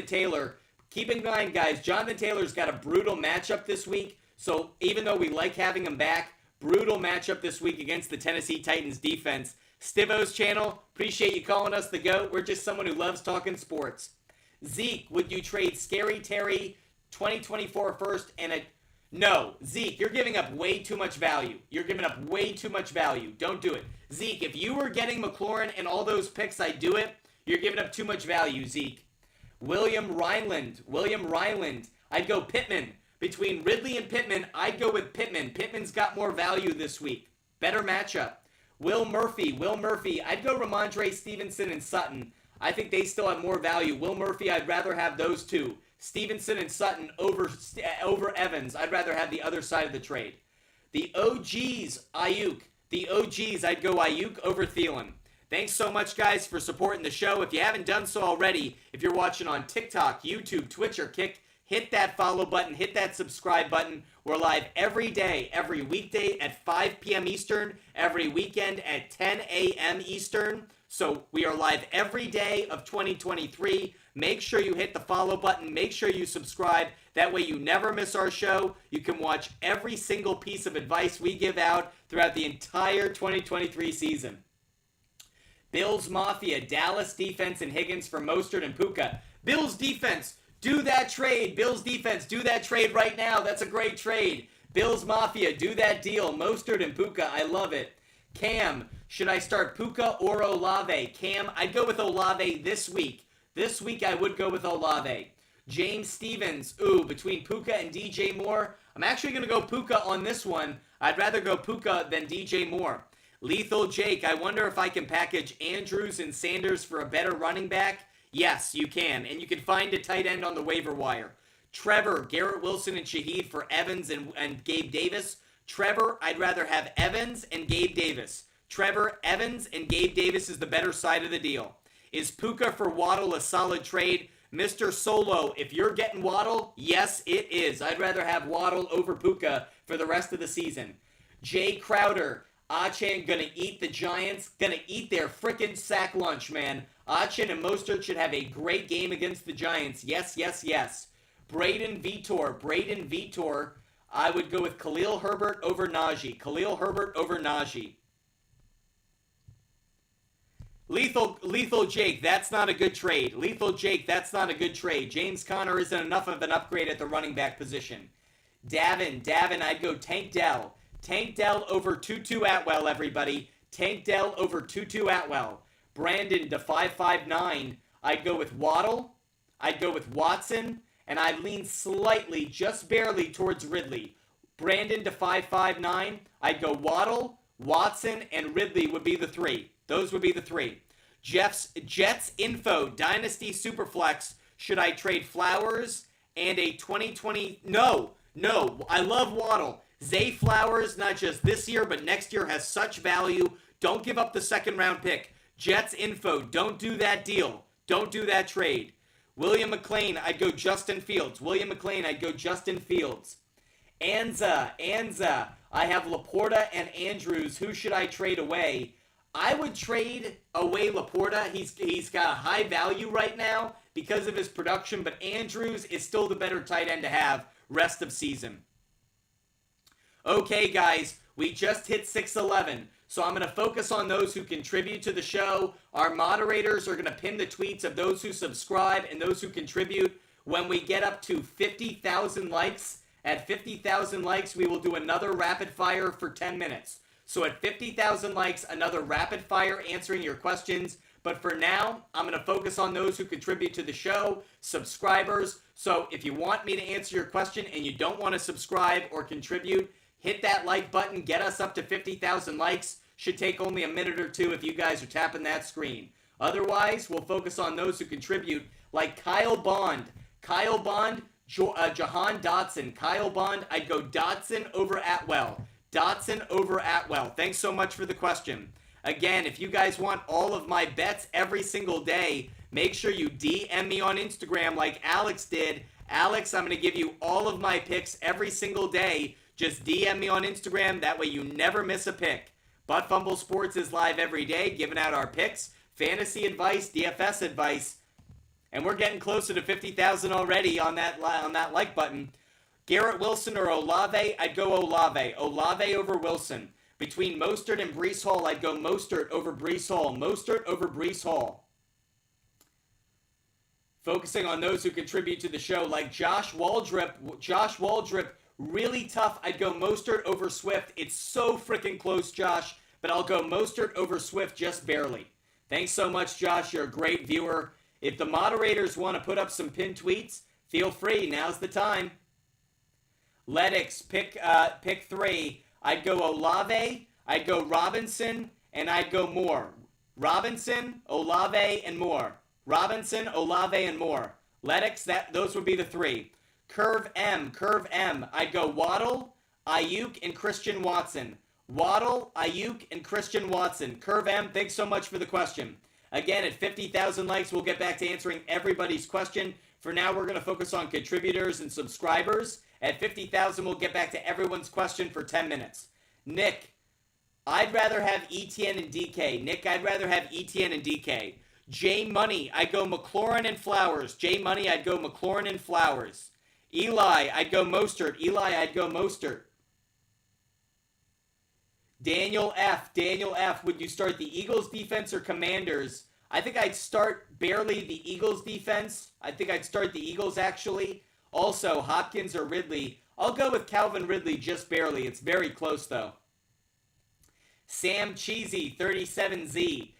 Taylor. Keep in mind, guys, Jonathan Taylor's got a brutal matchup this week. So even though we like having him back, brutal matchup this week against the Tennessee Titans defense. Stivo's channel, appreciate you calling us the GOAT. We're just someone who loves talking sports. Zeke, would you trade Scary Terry 2024 first and a... No, Zeke, you're giving up way too much value. Don't do it. Zeke, if you were getting McLaurin and all those picks, I'd do it. You're giving up too much value, Zeke. William Ryland, I'd go Pittman. Between Ridley and Pittman, I'd go with Pittman. Pittman's got more value this week. Better matchup. Will Murphy, I'd go Ramondre Stevenson and Sutton. I think they still have more value. Will Murphy, I'd rather have those two. Stevenson and Sutton over Evans. I'd rather have the other side of the trade. The OGs, Ayuk. I'd go Ayuk over Thielen. Thanks so much, guys, for supporting the show. If you haven't done so already, if you're watching on TikTok, YouTube, Twitch, or Kick, hit that follow button, hit that subscribe button. We're live every day, every weekday at 5 p.m. Eastern, every weekend at 10 a.m. Eastern. So we are live every day of 2023. Make sure you hit the follow button. Make sure you subscribe. That way you never miss our show. You can watch every single piece of advice we give out throughout the entire 2023 season. Bills Mafia, Dallas defense, and Higgins for Mostert and Puka. Bills defense. Do that trade. Bills defense, do that trade right now. That's a great trade. Bills Mafia, do that deal. Mostert and Puka, I love it. Cam, should I start Puka or Olave? Cam, I'd go with Olave this week. This week I would go with Olave. James Stevens, between Puka and DJ Moore. I'm actually going to go Puka on this one. I'd rather go Puka than DJ Moore. Lethal Jake, I wonder if I can package Andrews and Sanders for a better running back. Yes, you can, and you can find a tight end on the waiver wire. Trevor, Garrett Wilson, and Shaheed for Evans and Gabe Davis. Trevor, I'd rather have Evans and Gabe Davis. Trevor, Evans and Gabe Davis is the better side of the deal. Is Puka for Waddle a solid trade? Mr. Solo, if you're getting Waddle, yes, it is. I'd rather have Waddle over Puka for the rest of the season. Jay Crowder, Achin gonna eat the Giants, gonna eat their frickin' sack lunch, man. Achin and Mostert should have a great game against the Giants. Yes, yes, yes. Braden Vitor, I would go with Khalil Herbert over Najee. Khalil Herbert over Najee. Lethal Jake, that's not a good trade. Lethal Jake, that's not a good trade. James Conner isn't enough of an upgrade at the running back position. Davin, I'd go Tank Dell. Tank Dell over Tutu Atwell, everybody. Tank Dell over Tutu Atwell. Brandon to 559, I'd go with Waddle. I'd go with Watson. And I'd lean slightly, just barely, towards Ridley. Brandon to 559, I'd go Waddle, Watson, and Ridley would be the three. Those would be the three. Jets info, Dynasty Superflex. Should I trade Flowers and a 2020? No. I love Waddle. Zay Flowers, not just this year, but next year, has such value. Don't give up the second round pick. Jets info, don't do that deal. Don't do that trade. William McLean, I'd go Justin Fields. Anza, I have Laporta and Andrews. Who should I trade away? I would trade away Laporta. He's got a high value right now because of his production, but Andrews is still the better tight end to have rest of season. Okay, guys, we just hit 611. So I'm going to focus on those who contribute to the show. Our moderators are going to pin the tweets of those who subscribe and those who contribute. When we get up to 50,000 likes, at 50,000 likes, we will do another rapid fire for 10 minutes. So at 50,000 likes, another rapid fire answering your questions. But for now, I'm going to focus on those who contribute to the show, subscribers. So if you want me to answer your question and you don't want to subscribe or contribute, hit that like button, get us up to 50,000 likes. Should take only a minute or two if you guys are tapping that screen. Otherwise, we'll focus on those who contribute, like Kyle Bond, Jahan Dotson. Kyle Bond, I'd go Dotson over Atwell. Thanks so much for the question. Again, if you guys want all of my bets every single day, make sure you DM me on Instagram like Alex did. Alex, I'm going to give you all of my picks every single day. Just DM me on Instagram. That way you never miss a pick. Butt Fumble Sports is live every day, giving out our picks, fantasy advice, DFS advice. And we're getting closer to 50,000 already on that like button. Garrett Wilson or Olave, I'd go Olave. Olave over Wilson. Between Mostert and Breece Hall, I'd go Mostert over Breece Hall. Focusing on those who contribute to the show, like Josh Waldrip, really tough. I'd go Mostert over Swift. It's so freaking close, Josh, but I'll go Mostert over Swift just barely. Thanks so much, Josh. You're a great viewer. If the moderators want to put up some pinned tweets, feel free. Now's the time. Letix, pick three. I'd go Olave, I'd go Robinson, and I'd go Moore. Robinson, Olave, and Moore. Letix, those would be the three. Curve M. I'd go Waddle, Ayuk, and Christian Watson. Curve M, thanks so much for the question. Again, at 50,000 likes, we'll get back to answering everybody's question. For now, we're going to focus on contributors and subscribers. At 50,000, we'll get back to everyone's question for 10 minutes. Nick, I'd rather have ETN and DK. J Money, I'd go McLaurin and Flowers. Eli, I'd go Mostert. Daniel F, would you start the Eagles defense or Commanders? I think I'd start barely the Eagles defense. I think I'd start the Eagles, actually. Also, Hopkins or Ridley. I'll go with Calvin Ridley just barely. It's very close, though. Sam Cheesy, 37Z.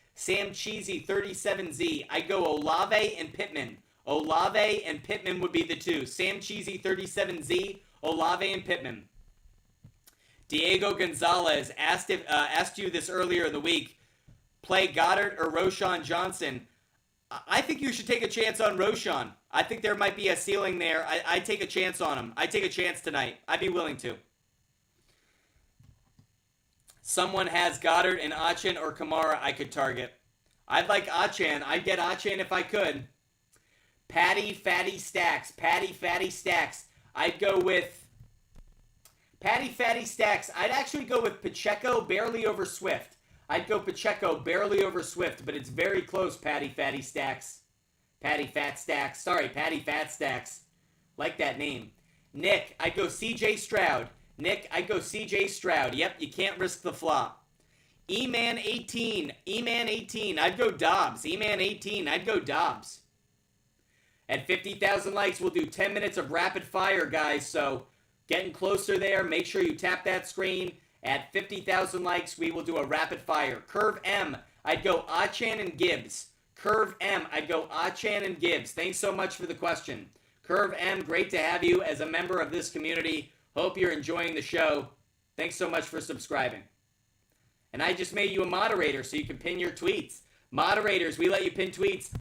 I'd go Olave and Pittman. Would be the two. Sam Cheesy, 37Z, Olave and Pittman. Diego Gonzalez asked you this earlier in the week. Play Goddard or Roschon Johnson. I think you should take a chance on Roschon. I think there might be a ceiling there. I'd take a chance on him. I'd take a chance tonight. I'd be willing to. Someone has Goddard and Achan or Kamara I could target. I'd like Achan. I'd get Achan if I could. Patty Fatty Stacks. Patty Fatty Stacks. I'd go with Patty Fatty Stacks. I'd actually go with Pacheco barely over Swift. I'd go Pacheco barely over Swift, but it's very close, Patty Fatty Stacks. Patty Fat Stacks. Sorry, Patty Fat Stacks. Like that name. Nick, I'd go CJ Stroud. Nick, I'd go CJ Stroud. Yep, you can't risk the flop. E-Man 18. E-Man 18. I'd go Dobbs. E-Man 18. I'd go Dobbs. At 50,000 likes, we'll do 10 minutes of rapid fire, guys. So getting closer there. Make sure you tap that screen. At 50,000 likes, we will do a rapid fire. Curve M, I'd go Achan and Gibbs. Curve M, I'd go Achan and Gibbs. Thanks so much for the question. Curve M, great to have you as a member of this community. Hope you're enjoying the show. Thanks so much for subscribing. And I just made you a moderator so you can pin your tweets. Moderators, we let you pin tweets.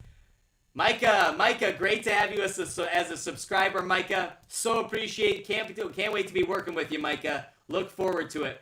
Micah, great to have you as a subscriber, Micah. So appreciate, can't wait to be working with you, Micah. Look forward to it.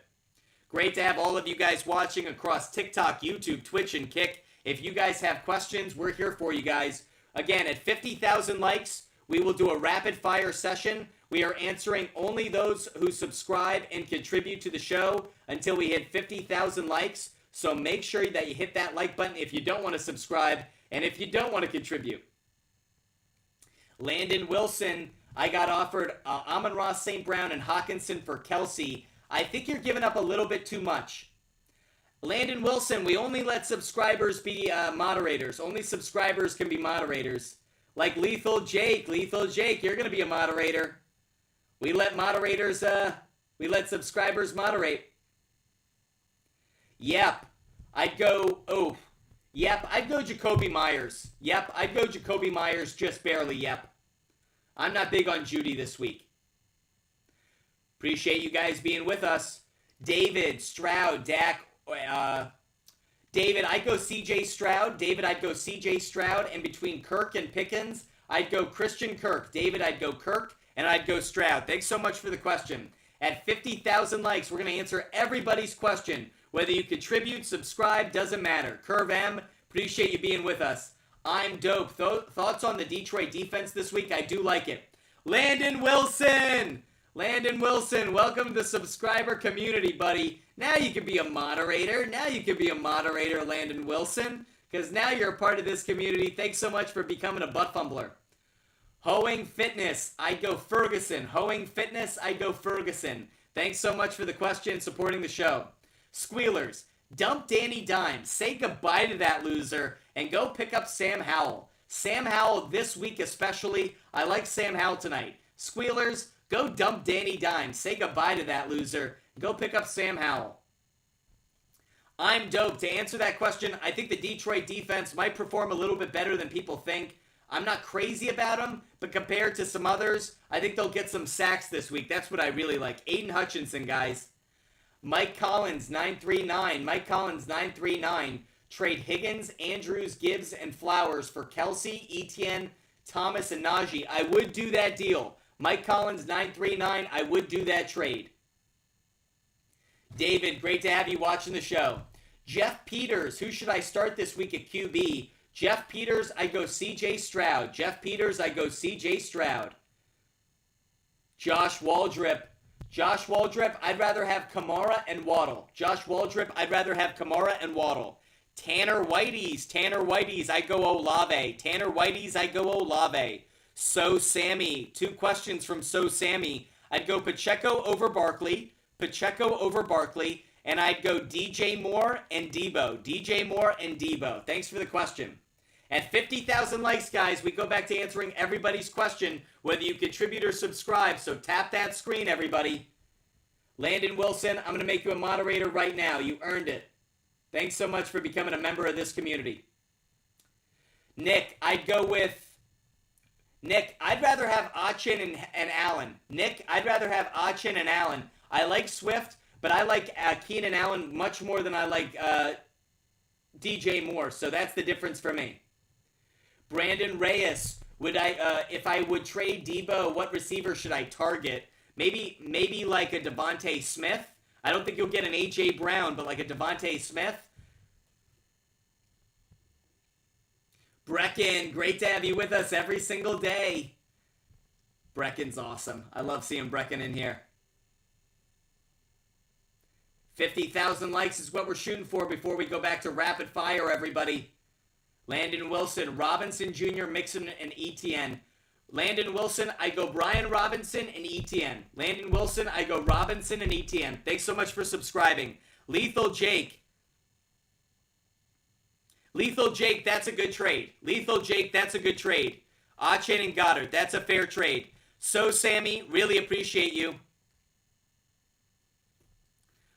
Great to have all of you guys watching across TikTok, YouTube, Twitch, and Kick. If you guys have questions, we're here for you guys. Again, at 50,000 likes, we will do a rapid fire session. We are answering only those who subscribe and contribute to the show until we hit 50,000 likes. So make sure that you hit that like button if you don't want to subscribe and if you don't want to contribute. Landon Wilson, I got offered Amon-Ra St. Brown and Hawkinson for Kelsey. I think you're giving up a little bit too much. Landon Wilson, we only let subscribers be moderators. Only subscribers can be moderators. Like Lethal Jake, you're going to be a moderator. We let moderators, we let subscribers moderate. Yep, I'd go Jacoby Myers. Yep, I'd go Jacoby Myers just barely, yep. I'm not big on Judy this week. Appreciate you guys being with us. David, Stroud, Dak, David, I'd go CJ Stroud. I'd go CJ Stroud. And between Kirk and Pickens, I'd go Christian Kirk. David, I'd go Kirk. And I'd go Stroud. Thanks so much for the question. At 50,000 likes, we're going to answer everybody's question. Whether you contribute, subscribe, doesn't matter. Curve M, appreciate you being with us. I'm dope. Thoughts on the Detroit defense this week? I do like it. Landon Wilson, welcome to the subscriber community, buddy. Now you can be a moderator. Landon Wilson, because now you're a part of this community. Thanks so much for becoming a butt fumbler. Hoeing Fitness, I'd go Ferguson. Thanks so much for the question, supporting the show. Squealers, dump Danny Dimes. Say goodbye to that loser and go pick up Sam Howell. Sam Howell this week especially. I like Sam Howell tonight. Squealers, go dump Danny Dimes. Say goodbye to that loser. Go pick up Sam Howell. I'm dope. To answer that question, I think the Detroit defense might perform a little bit better than people think. I'm not crazy about them, but compared to some others, I think they'll get some sacks this week. That's what I really like. Aiden Hutchinson, guys. Mike Collins, 939. Trade Higgins, Andrews, Gibbs, and Flowers for Kelsey, Etienne, Thomas, and Najee. I would do that deal. Mike Collins, 939. I would do that trade. David, great to have you watching the show. Jeff Peters, who should I start this week at QB? Jeff Peters, I go CJ Stroud. Josh Waldrip, I'd rather have Kamara and Waddle. Tanner Whiteys, I go Olave. So Sammy, two questions from So Sammy. I'd go Pacheco over Barkley, and I'd go DJ Moore and Debo. Thanks for the question. At 50,000 likes, guys, we go back to answering everybody's question, whether you contribute or subscribe, so tap that screen, everybody. Landon Wilson, I'm going to make you a moderator right now. You earned it. Thanks so much for becoming a member of this community. Nick, I'd rather have Achan and Allen. I like Swift, but I like Keenan Allen much more than I like DJ Moore, so that's the difference for me. Brandon Reyes, if I would trade Debo, what receiver should I target? Maybe like a Devontae Smith. I don't think you'll get an A.J. Brown, but like a Devontae Smith. Brecken, great to have you with us every single day. Brecken's awesome. I love seeing Brecken in here. 50,000 likes is what we're shooting for before we go back to rapid fire, everybody. Landon Wilson, Robinson Jr., Mixon, and ETN. Landon Wilson, I go Brian Robinson and ETN. Landon Wilson, I go Robinson and ETN. Thanks so much for subscribing. Lethal Jake. Lethal Jake, that's a good trade. Lethal Jake, that's a good trade. Achen and Goddard, that's a fair trade. So, Sammy, really appreciate you.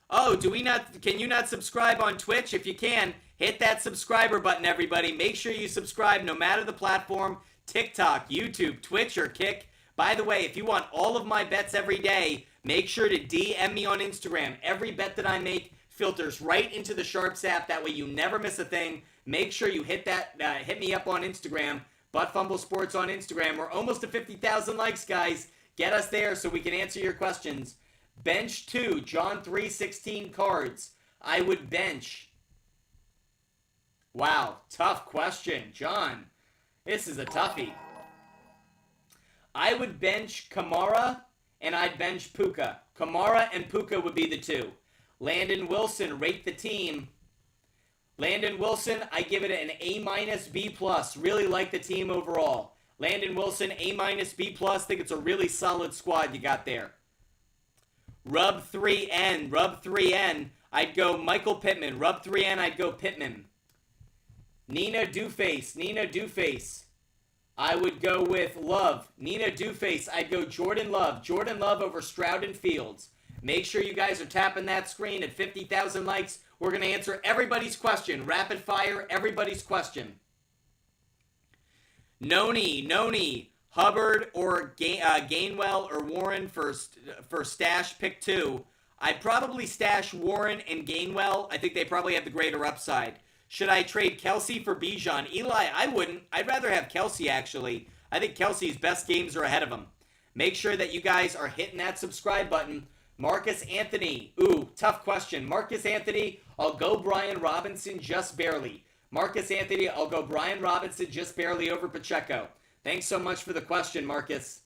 Oh, can you not subscribe on Twitch? If you can, hit that subscriber button, everybody. Make sure you subscribe no matter the platform. TikTok, YouTube, Twitch, or Kick. By the way, if you want all of my bets every day, make sure to DM me on Instagram. Every bet that I make filters right into the SHARPZ app. That way you never miss a thing. Make sure you hit me up on Instagram. Butt Fumble Sports on Instagram. We're almost to 50,000 likes, guys. Get us there so we can answer your questions. Bench 2, John 3:16 cards. I would bench. Wow, tough question, John. This is a toughie. I would bench Kamara and I'd bench Puka. Kamara and Puka would be the two. Landon Wilson, rate the team. Landon Wilson, I give it an A-, B+. Really like the team overall. Landon Wilson, A-, B+. Think it's a really solid squad you got there. Rub 3N, I'd go Michael Pittman. Rub 3N, I'd go Pittman. Nina Dewface, I would go with Love. Nina Dewface, I'd go Jordan Love. Jordan Love over Stroud and Fields. Make sure you guys are tapping that screen at 50,000 likes. We're going to answer everybody's question. Rapid fire, everybody's question. Noni, Hubbard or Gainwell or Warren for stash pick 2. I'd probably stash Warren and Gainwell. I think they probably have the greater upside. Should I trade Kelsey for Bijan? Eli, I wouldn't. I'd rather have Kelsey, actually. I think Kelsey's best games are ahead of him. Make sure that you guys are hitting that subscribe button. Marcus Anthony. Ooh, tough question. Marcus Anthony, I'll go Brian Robinson just barely. Marcus Anthony, I'll go Brian Robinson just barely over Pacheco. Thanks so much for the question, Marcus.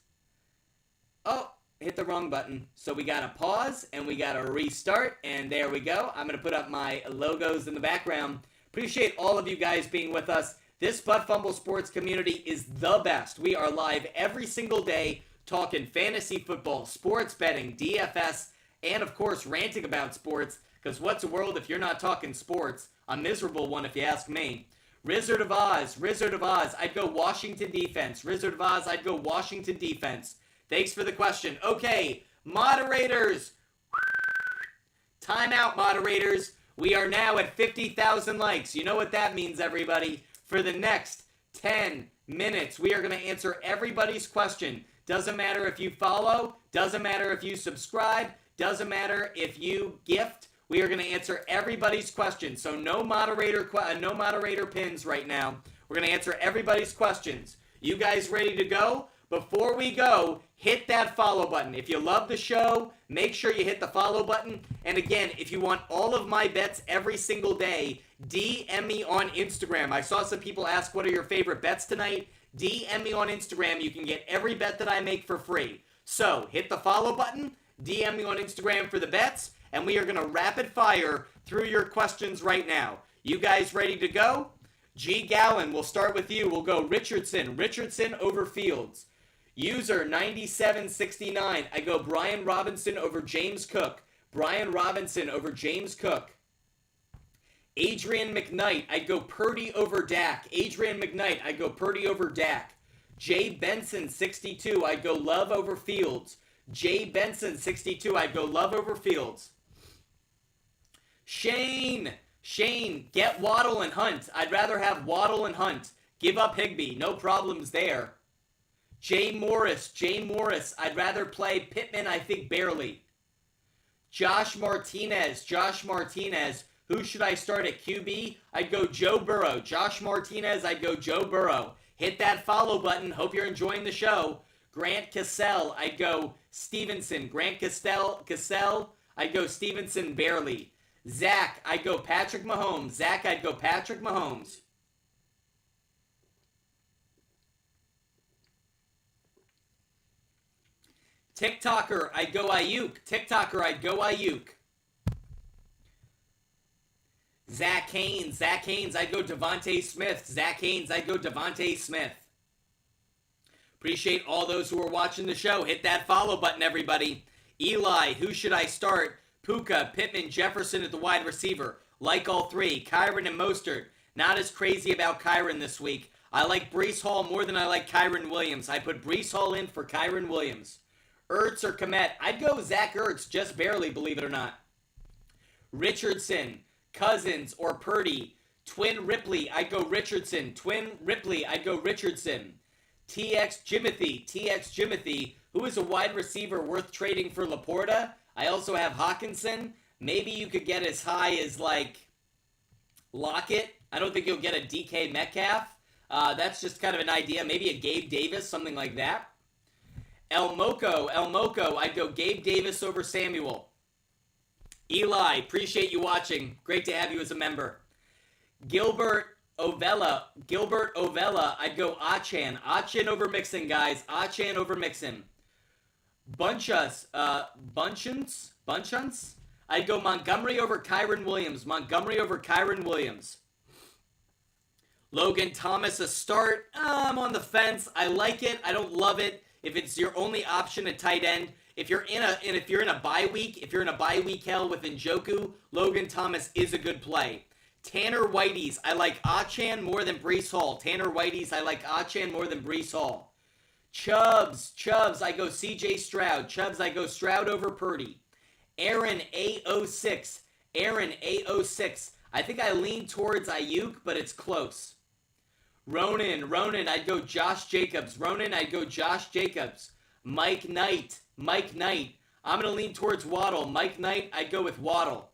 Oh, hit the wrong button. So we got to pause and we got to restart. And there we go. I'm going to put up my logos in the background. Appreciate all of you guys being with us. This Butt Fumble Sports community is the best. We are live every single day talking fantasy football, sports betting, DFS, and of course ranting about sports. Because what's a world if you're not talking sports? A miserable one if you ask me. Wizard of Oz, I'd go Washington defense. Wizard of Oz, I'd go Washington defense. Thanks for the question. Okay, moderators. Time out, moderators. We are now at 50,000 likes. You know what that means, everybody. For the next 10 minutes, we are going to answer everybody's question. Doesn't matter if you follow. Doesn't matter if you subscribe. Doesn't matter if you gift. We are going to answer everybody's questions. So no moderator pins right now. We're going to answer everybody's questions. You guys ready to go? Before we go, hit that follow button. If you love the show, make sure you hit the follow button. And again, if you want all of my bets every single day, DM me on Instagram. I saw some people ask, what are your favorite bets tonight? DM me on Instagram. You can get every bet that I make for free. So hit the follow button, DM me on Instagram for the bets, and we are going to rapid fire through your questions right now. You guys ready to go? G. Gallen, we'll start with you. We'll go Richardson over Fields. User 9769, I go Brian Robinson over James Cook. Brian Robinson over James Cook. Adrian McKnight, I go Purdy over Dak. Adrian McKnight, I go Purdy over Dak. Jay Benson 62, I go Love over Fields. Jay Benson 62, I go Love over Fields. Shane, get Waddle and Hunt. I'd rather have Waddle and Hunt. Give up Higbee, no problems there. Jay Morris, I'd rather play Pittman, I think barely. Josh Martinez, who should I start at QB? I'd go Joe Burrow. Josh Martinez, I'd go Joe Burrow. Hit that follow button. Hope you're enjoying the show. Grant Cassell, I'd go Stevenson. Grant Cassell, I'd go Stevenson barely. Zach, I'd go Patrick Mahomes. Zach, I'd go Patrick Mahomes. TikToker, I'd go Ayuk. TikToker, I'd go Ayuk. Zach Haynes, I'd go Devontae Smith. Zach Haynes, I'd go Devontae Smith. Appreciate all those who are watching the show. Hit that follow button, everybody. Eli, who should I start? Puka, Pittman, Jefferson at the wide receiver. Like all three. Kyron and Mostert. Not as crazy about Kyron this week. I like Breece Hall more than I like Kyron Williams. I put Breece Hall in for Kyron Williams. Ertz or Komet? I'd go Zach Ertz, just barely, believe it or not. Richardson, Cousins, or Purdy. Twin Ripley, I'd go Richardson. Twin Ripley, I'd go Richardson. TX Jimothy, who is a wide receiver worth trading for Laporta. I also have Hawkinson. Maybe you could get as high as, like, Lockett. I don't think you'll get a DK Metcalf. That's just kind of an idea. Maybe a Gabe Davis, something like that. El Moco, I'd go Gabe Davis over Samuel. Eli, appreciate you watching. Great to have you as a member. Gilbert Ovella, I'd go Achan. Achan over Mixon, guys. Achan over Mixon. Bunchunts, I'd go Montgomery over Kyron Williams. Logan Thomas, a start. I'm on the fence. I like it. I don't love it. If it's your only option at tight end, if you're in a bye week, hell with Njoku, Logan Thomas is a good play. Tanner Whitey's, I like Achan more than Breece Hall. Chubbs, I go CJ Stroud. I go Stroud over Purdy. Aaron A06, I think I lean towards Ayuk, but it's close. Ronan, I'd go Josh Jacobs. Mike Knight, I'm going to lean towards Waddle. Mike Knight, I'd go with Waddle.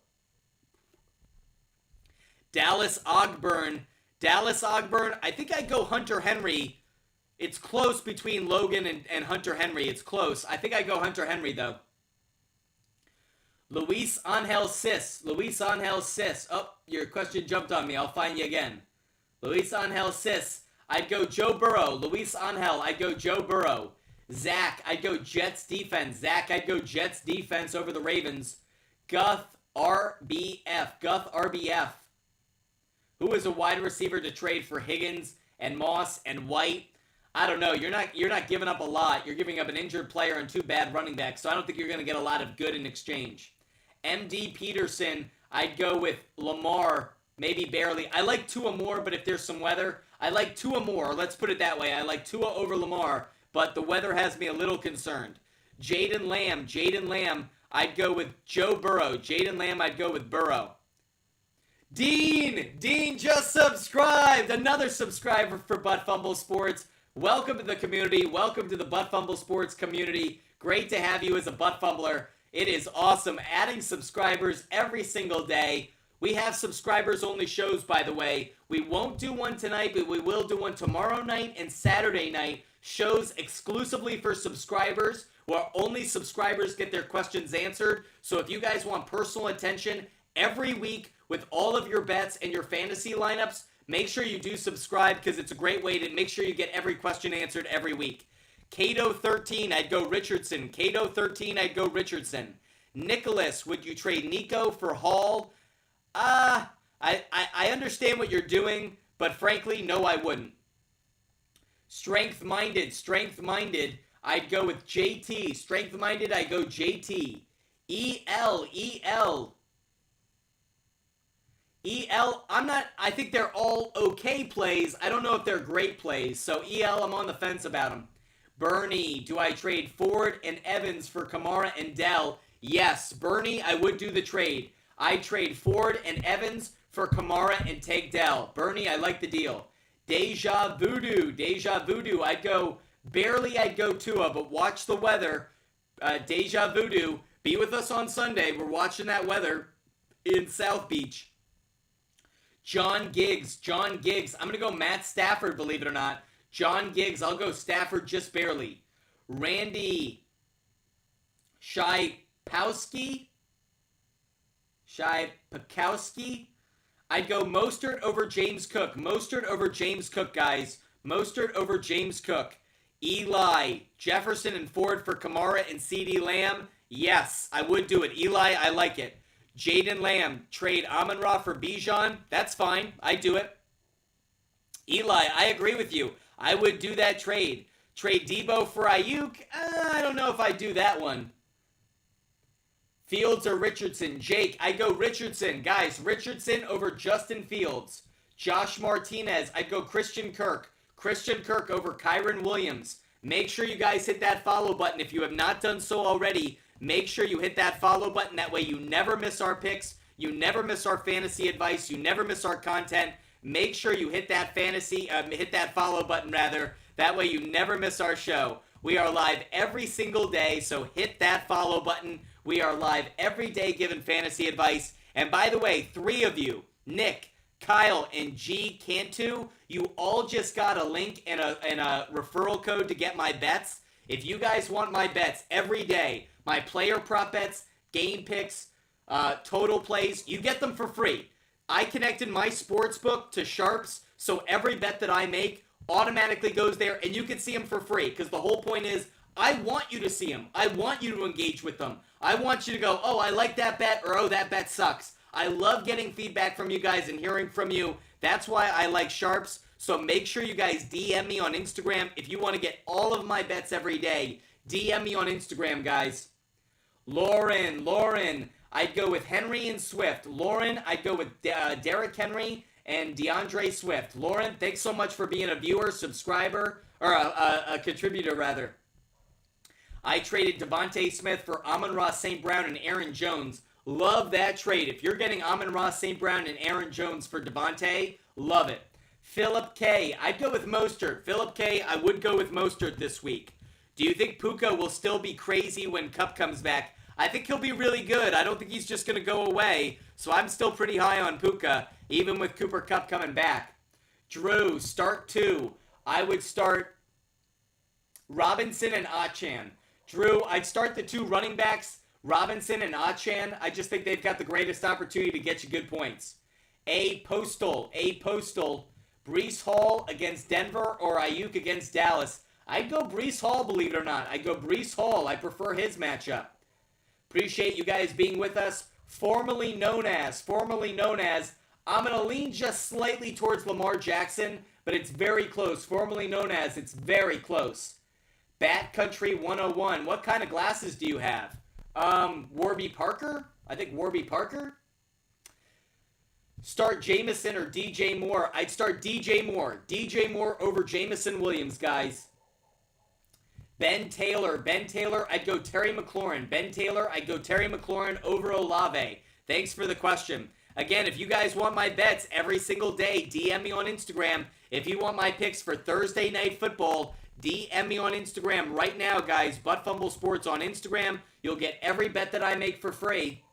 Dallas Ogburn, I think I'd go Hunter Henry. It's close between Logan and Hunter Henry. It's close. I think I'd go Hunter Henry, though. Luis Angel Cis. Oh, your question jumped on me. I'll find you again. Luis Angel Cis. I'd go Joe Burrow. Luis Angel, I'd go Joe Burrow. Zach, I'd go Jets defense. Over the Ravens. Guth RBF. Who is a wide receiver to trade for Higgins and Moss and White? I don't know. You're not giving up a lot. You're giving up an injured player and two bad running backs, so I don't think you're going to get a lot of good in exchange. MD Peterson, I'd go with Lamar, maybe barely. I like Tua more, but if there's some weather, I like Tua more. Let's put it that way. I like Tua over Lamar, but the weather has me a little concerned. Jaden Lamb, I'd go with Joe Burrow. I'd go with Burrow. Dean just subscribed. Another subscriber for Butt Fumble Sports. Welcome to the community. Welcome to the Butt Fumble Sports community. Great to have you as a butt fumbler. It is awesome adding subscribers every single day. We have subscribers-only shows, by the way. We won't do one tonight, but we will do one tomorrow night and Saturday night. Shows exclusively for subscribers, where only subscribers get their questions answered. So if you guys want personal attention every week with all of your bets and your fantasy lineups, make sure you do subscribe because it's a great way to make sure you get every question answered every week. Cato 13, I'd go Richardson. Nicholas, would you trade Nico for Hall? I understand what you're doing, but frankly, no, I wouldn't. Strength-minded, I'd go with JT. Strength-minded, I go JT. EL, I think they're all okay plays. I don't know if they're great plays. So EL, I'm on the fence about them. Bernie, do I trade Ford and Evans for Kamara and Dell? Yes, Bernie, I would do the trade. I'd trade Ford and Evans for Kamara and take Dell. Bernie, I like the deal. Deja Voodoo, I'd go Tua, but watch the weather. Deja Voodoo, be with us on Sunday. We're watching that weather in South Beach. John Giggs. I'm going to go Matt Stafford, believe it or not. John Giggs, I'll go Stafford just barely. Randy Shaipowski. Shai Pekowski. I'd go Mostert over James Cook. Mostert over James Cook, guys. Mostert over James Cook. Eli, Jefferson, and Ford for Kamara and CeeDee Lamb. Yes, I would do it. Eli, I like it. Jaden Lamb, trade Amon-Ra for Bijan. That's fine. I'd do it. Eli, I agree with you. I would do that trade. Trade Debo for Ayuk. I don't know if I'd do that one. Fields or Richardson? Jake, I go Richardson. Guys, Richardson over Justin Fields. Josh Martinez, I'd go Christian Kirk. Christian Kirk over Kyron Williams. Make sure you guys hit that follow button. If you have not done so already, make sure you hit that follow button. That way you never miss our picks. You never miss our fantasy advice. You never miss our content. Make sure you hit that hit that follow button rather. That way you never miss our show. We are live every single day, so hit that follow button. We are live every day giving fantasy advice. And by the way, 3 of you, Nick, Kyle, and G Cantu, you all just got a link and a referral code to get my bets. If you guys want my bets every day, my player prop bets, game picks, total plays, you get them for free. I connected my sportsbook to SHARPZ, so every bet that I make automatically goes there, and you can see them for free, because the whole point is, I want you to see them. I want you to engage with them. I want you to go, oh, I like that bet, or oh, that bet sucks. I love getting feedback from you guys and hearing from you. That's why I like SHARPZ. So make sure you guys DM me on Instagram. If you want to get all of my bets every day, DM me on Instagram, guys. Lauren, I'd go with Henry and Swift. Lauren, I'd go with Derrick Henry and DeAndre Swift. Lauren, thanks so much for being a viewer, subscriber, or a contributor, rather. I traded Devontae Smith for Amon-Ra St. Brown and Aaron Jones. Love that trade. If you're getting Amon-Ra St. Brown and Aaron Jones for Devontae, love it. Philip K. I'd go with Mostert. Philip K. I would go with Mostert this week. Do you think Puka will still be crazy when Kupp comes back? I think he'll be really good. I don't think he's just going to go away. So I'm still pretty high on Puka, even with Cooper Kupp coming back. Drew, start 2. I would start Robinson and Achan. Drew, I'd start the 2 running backs, Robinson and Achan. I just think they've got the greatest opportunity to get you good points. Postal. Breece Hall against Denver or Ayuk against Dallas. I'd go Breece Hall, believe it or not. I'd go Breece Hall. I prefer his matchup. Appreciate you guys being with us. Formerly known as, I'm going to lean just slightly towards Lamar Jackson, but it's very close. Formerly known as, it's very close. Bat Country 101. What kind of glasses do you have? Warby Parker? I think Warby Parker. Start Jamison or DJ Moore. I'd start DJ Moore. DJ Moore over Jamison Williams, guys. Ben Taylor. I'd go Terry McLaurin. I'd go Terry McLaurin over Olave. Thanks for the question. Again, if you guys want my bets every single day, DM me on Instagram. If you want my picks for Thursday Night Football, DM me on Instagram right now, guys. Butt Fumble Sports on Instagram. You'll get every bet that I make for free.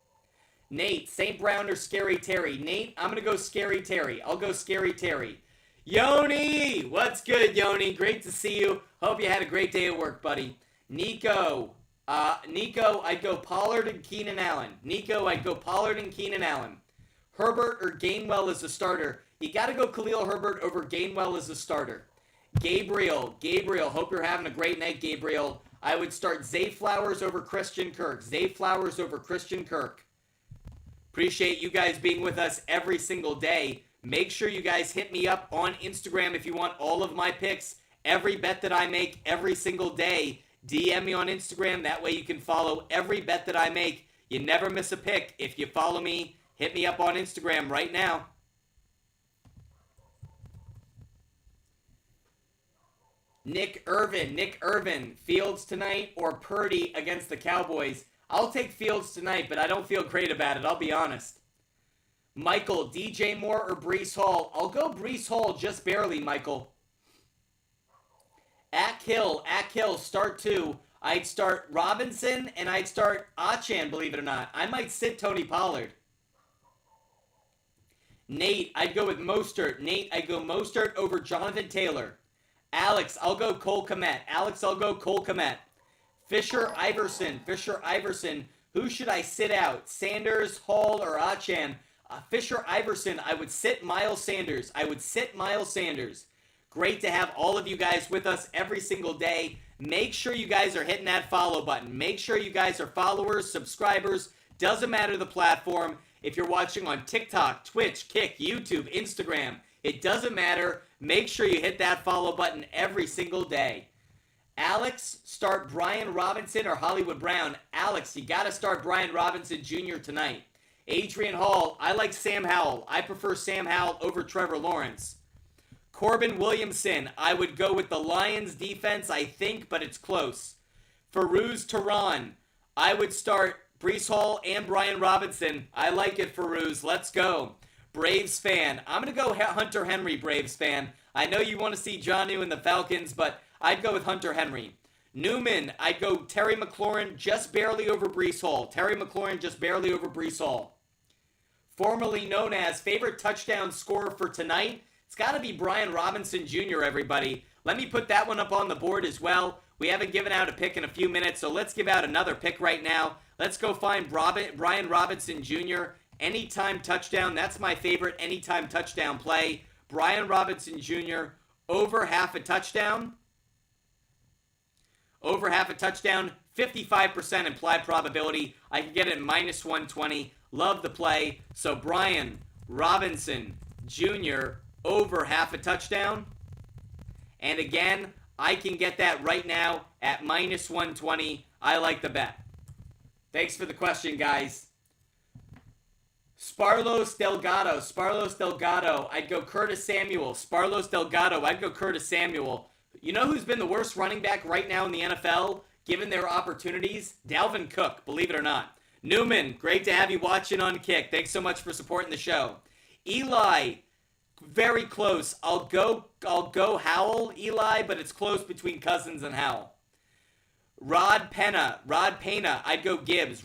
Nate, St. Brown or Scary Terry? Nate, I'm going to go Scary Terry. I'll go Scary Terry. Yoni! What's good, Yoni? Great to see you. Hope you had a great day at work, buddy. Nico, I'd go Pollard and Keenan Allen. Herbert or Gainwell as a starter? You got to go Khalil Herbert over Gainwell as a starter. Gabriel, hope you're having a great night, Gabriel. I would start Zay Flowers over Christian Kirk. Appreciate you guys being with us every single day. Make sure you guys hit me up on Instagram if you want all of my picks. Every bet that I make every single day, DM me on Instagram. That way you can follow every bet that I make. You never miss a pick. If you follow me, hit me up on Instagram right now. Nick Irvin, Fields tonight or Purdy against the Cowboys? I'll take Fields tonight, but I don't feel great about it, I'll be honest. Michael, DJ Moore or Breece Hall? I'll go Breece Hall just barely, Michael. Ack Hill, start 2. I'd start Robinson and I'd start Achan, believe it or not. I might sit Tony Pollard. Nate, I'd go with Mostert. Over Jonathan Taylor. Alex, I'll go Cole Kmet. Fisher Iverson. Who should I sit out? Sanders, Hall, or Achane? Fisher Iverson. I would sit Miles Sanders. Great to have all of you guys with us every single day. Make sure you guys are hitting that follow button. Make sure you guys are followers, subscribers. Doesn't matter the platform. If you're watching on TikTok, Twitch, Kick, YouTube, Instagram, it doesn't matter. Make sure you hit that follow button every single day. Alex, start Brian Robinson or Hollywood Brown. Alex, you got to start Brian Robinson Jr. tonight. Adrian Hall, I like Sam Howell. I prefer Sam Howell over Trevor Lawrence. Corbin Williamson, I would go with the Lions defense, I think, but it's close. Farouz Tehran, I would start Breece Hall and Brian Robinson. I like it, Farouz. Let's go. Braves fan, I'm going to go Hunter Henry, Braves fan. I know you want to see Jonnu and the Falcons, but I'd go with Hunter Henry. Newman, I'd go Terry McLaurin just barely over Breece Hall. Formerly known as favorite touchdown scorer for tonight, it's got to be Brian Robinson Jr., everybody. Let me put that one up on the board as well. We haven't given out a pick in a few minutes, so let's give out another pick right now. Let's go find Brian Robinson Jr. Anytime touchdown. That's my favorite anytime touchdown play. Brian Robinson Jr. over half a touchdown. 55% implied probability. I can get it minus 120. Love the play. So Brian Robinson Jr. over half a touchdown. And again, I can get that right now at minus 120. I like the bet. Thanks for the question, guys. Sparlos Delgado. I'd go Curtis Samuel. You know who's been the worst running back right now in the NFL, given their opportunities? Dalvin Cook, believe it or not. Newman, great to have you watching on Kick. Thanks so much for supporting the show. Eli, very close. I'll go Howell, Eli, but it's close between Cousins and Howell. Rod Pena, I'd go Gibbs.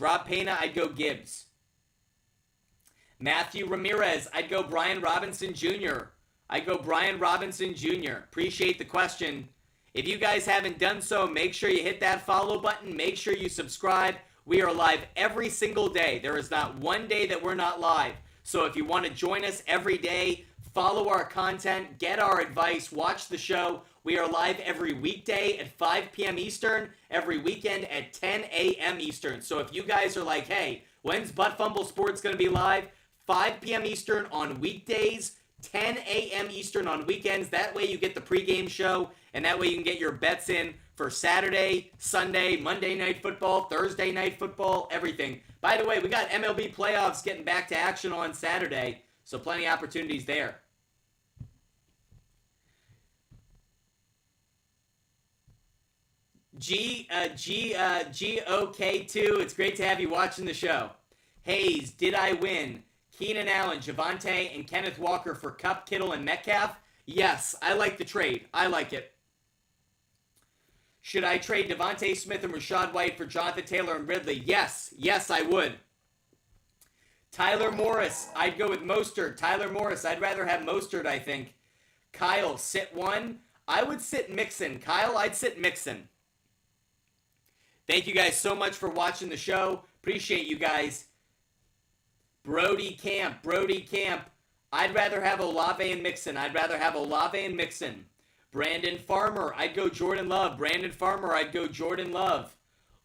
Matthew Ramirez, I'd go Brian Robinson Jr. Appreciate the question. If you guys haven't done so, make sure you hit that follow button. Make sure you subscribe. We are live every single day. There is not one day that we're not live. So if you want to join us every day, follow our content, get our advice, watch the show. We are live every weekday at 5 p.m. Eastern, every weekend at 10 a.m. Eastern. So if you guys are like, hey, when's Butt Fumble Sports going to be live? 5 p.m. Eastern on weekdays, 10 a.m. Eastern on weekends. That way you get the pregame show, and that way you can get your bets in for Saturday, Sunday, Monday Night Football, Thursday Night Football, everything. By the way, we got MLB playoffs getting back to action on Saturday, so plenty of opportunities there. GOK2, it's great to have you watching the show. Hayes, did I win? Keenan Allen, Javonte, and Kenneth Walker for Kupp, Kittle, and Metcalf? Yes, I like the trade. I like it. Should I trade Devontae Smith and Rachaad White for Jonathan Taylor and Ridley? Yes, I would. Tyler Morris, I'd go with Mostert. I'd rather have Mostert, I think. Kyle, sit one. I would sit Mixon. Kyle, I'd sit Mixon. Thank you guys so much for watching the show. Appreciate you guys. Brody Camp. I'd rather have Olave and Mixon. Brandon Farmer, I'd go Jordan Love.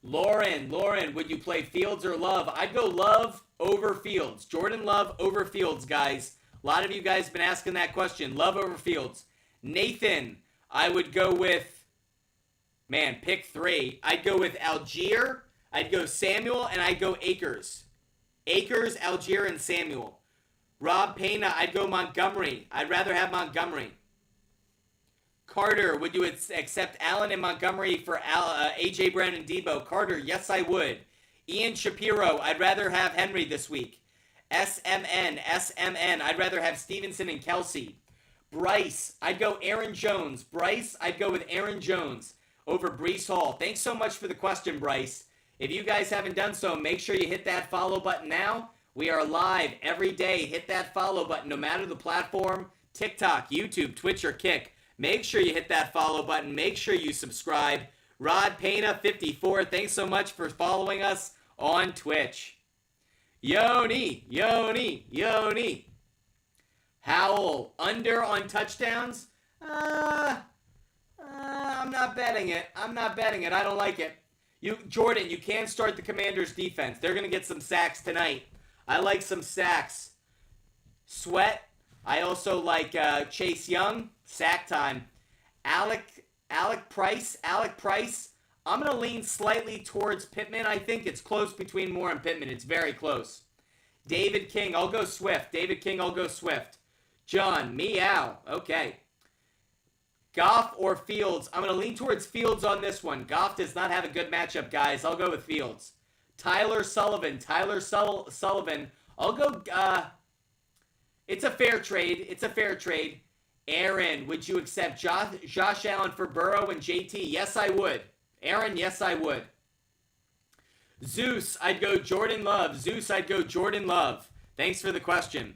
Lauren, would you play Fields or Love? I'd go Love over Fields. Jordan Love over Fields, guys. A lot of you guys have been asking that question. Love over Fields. Nathan, I would go with, pick three. I'd go with Algier, I'd go Samuel, and I'd go Akers. Algier, and Samuel. Rob Pena, I'd go Montgomery. I'd rather have Montgomery. Carter, would you accept Allen and Montgomery for A.J. Brown and Debo? Carter, yes, I would. Ian Shapiro, I'd rather have Henry this week. SMN, I'd rather have Stevenson and Kelsey. Bryce, I'd go Aaron Jones. I'd go with Aaron Jones over Breece Hall. Thanks so much for the question, Bryce. If you guys haven't done so, make sure you hit that follow button now. We are live every day. Hit that follow button, no matter the platform, TikTok, YouTube, Twitch, or Kick. Make sure you hit that follow button. Make sure you subscribe. Rod Pena, 54, thanks so much for following us on Twitch. Yoni. Howell, under on touchdowns? I'm not betting it. I don't like it. Jordan, you can start the Commanders defense. They're going to get some sacks tonight. I like some sacks. Sweat. I also like Chase Young. Sack time. Alec Price. I'm going to lean slightly towards Pittman. I think it's close between Moore and Pittman. It's very close. David King. I'll go Swift. John. Meow. Okay. Goff or Fields? I'm going to lean towards Fields on this one. Goff does not have a good matchup, guys. I'll go with Fields. Tyler Sullivan. I'll go... it's a fair trade. Aaron, would you accept Josh Allen for Burrow and JT? Yes, I would. Aaron, yes, I would. Zeus, I'd go Jordan Love. Thanks for the question.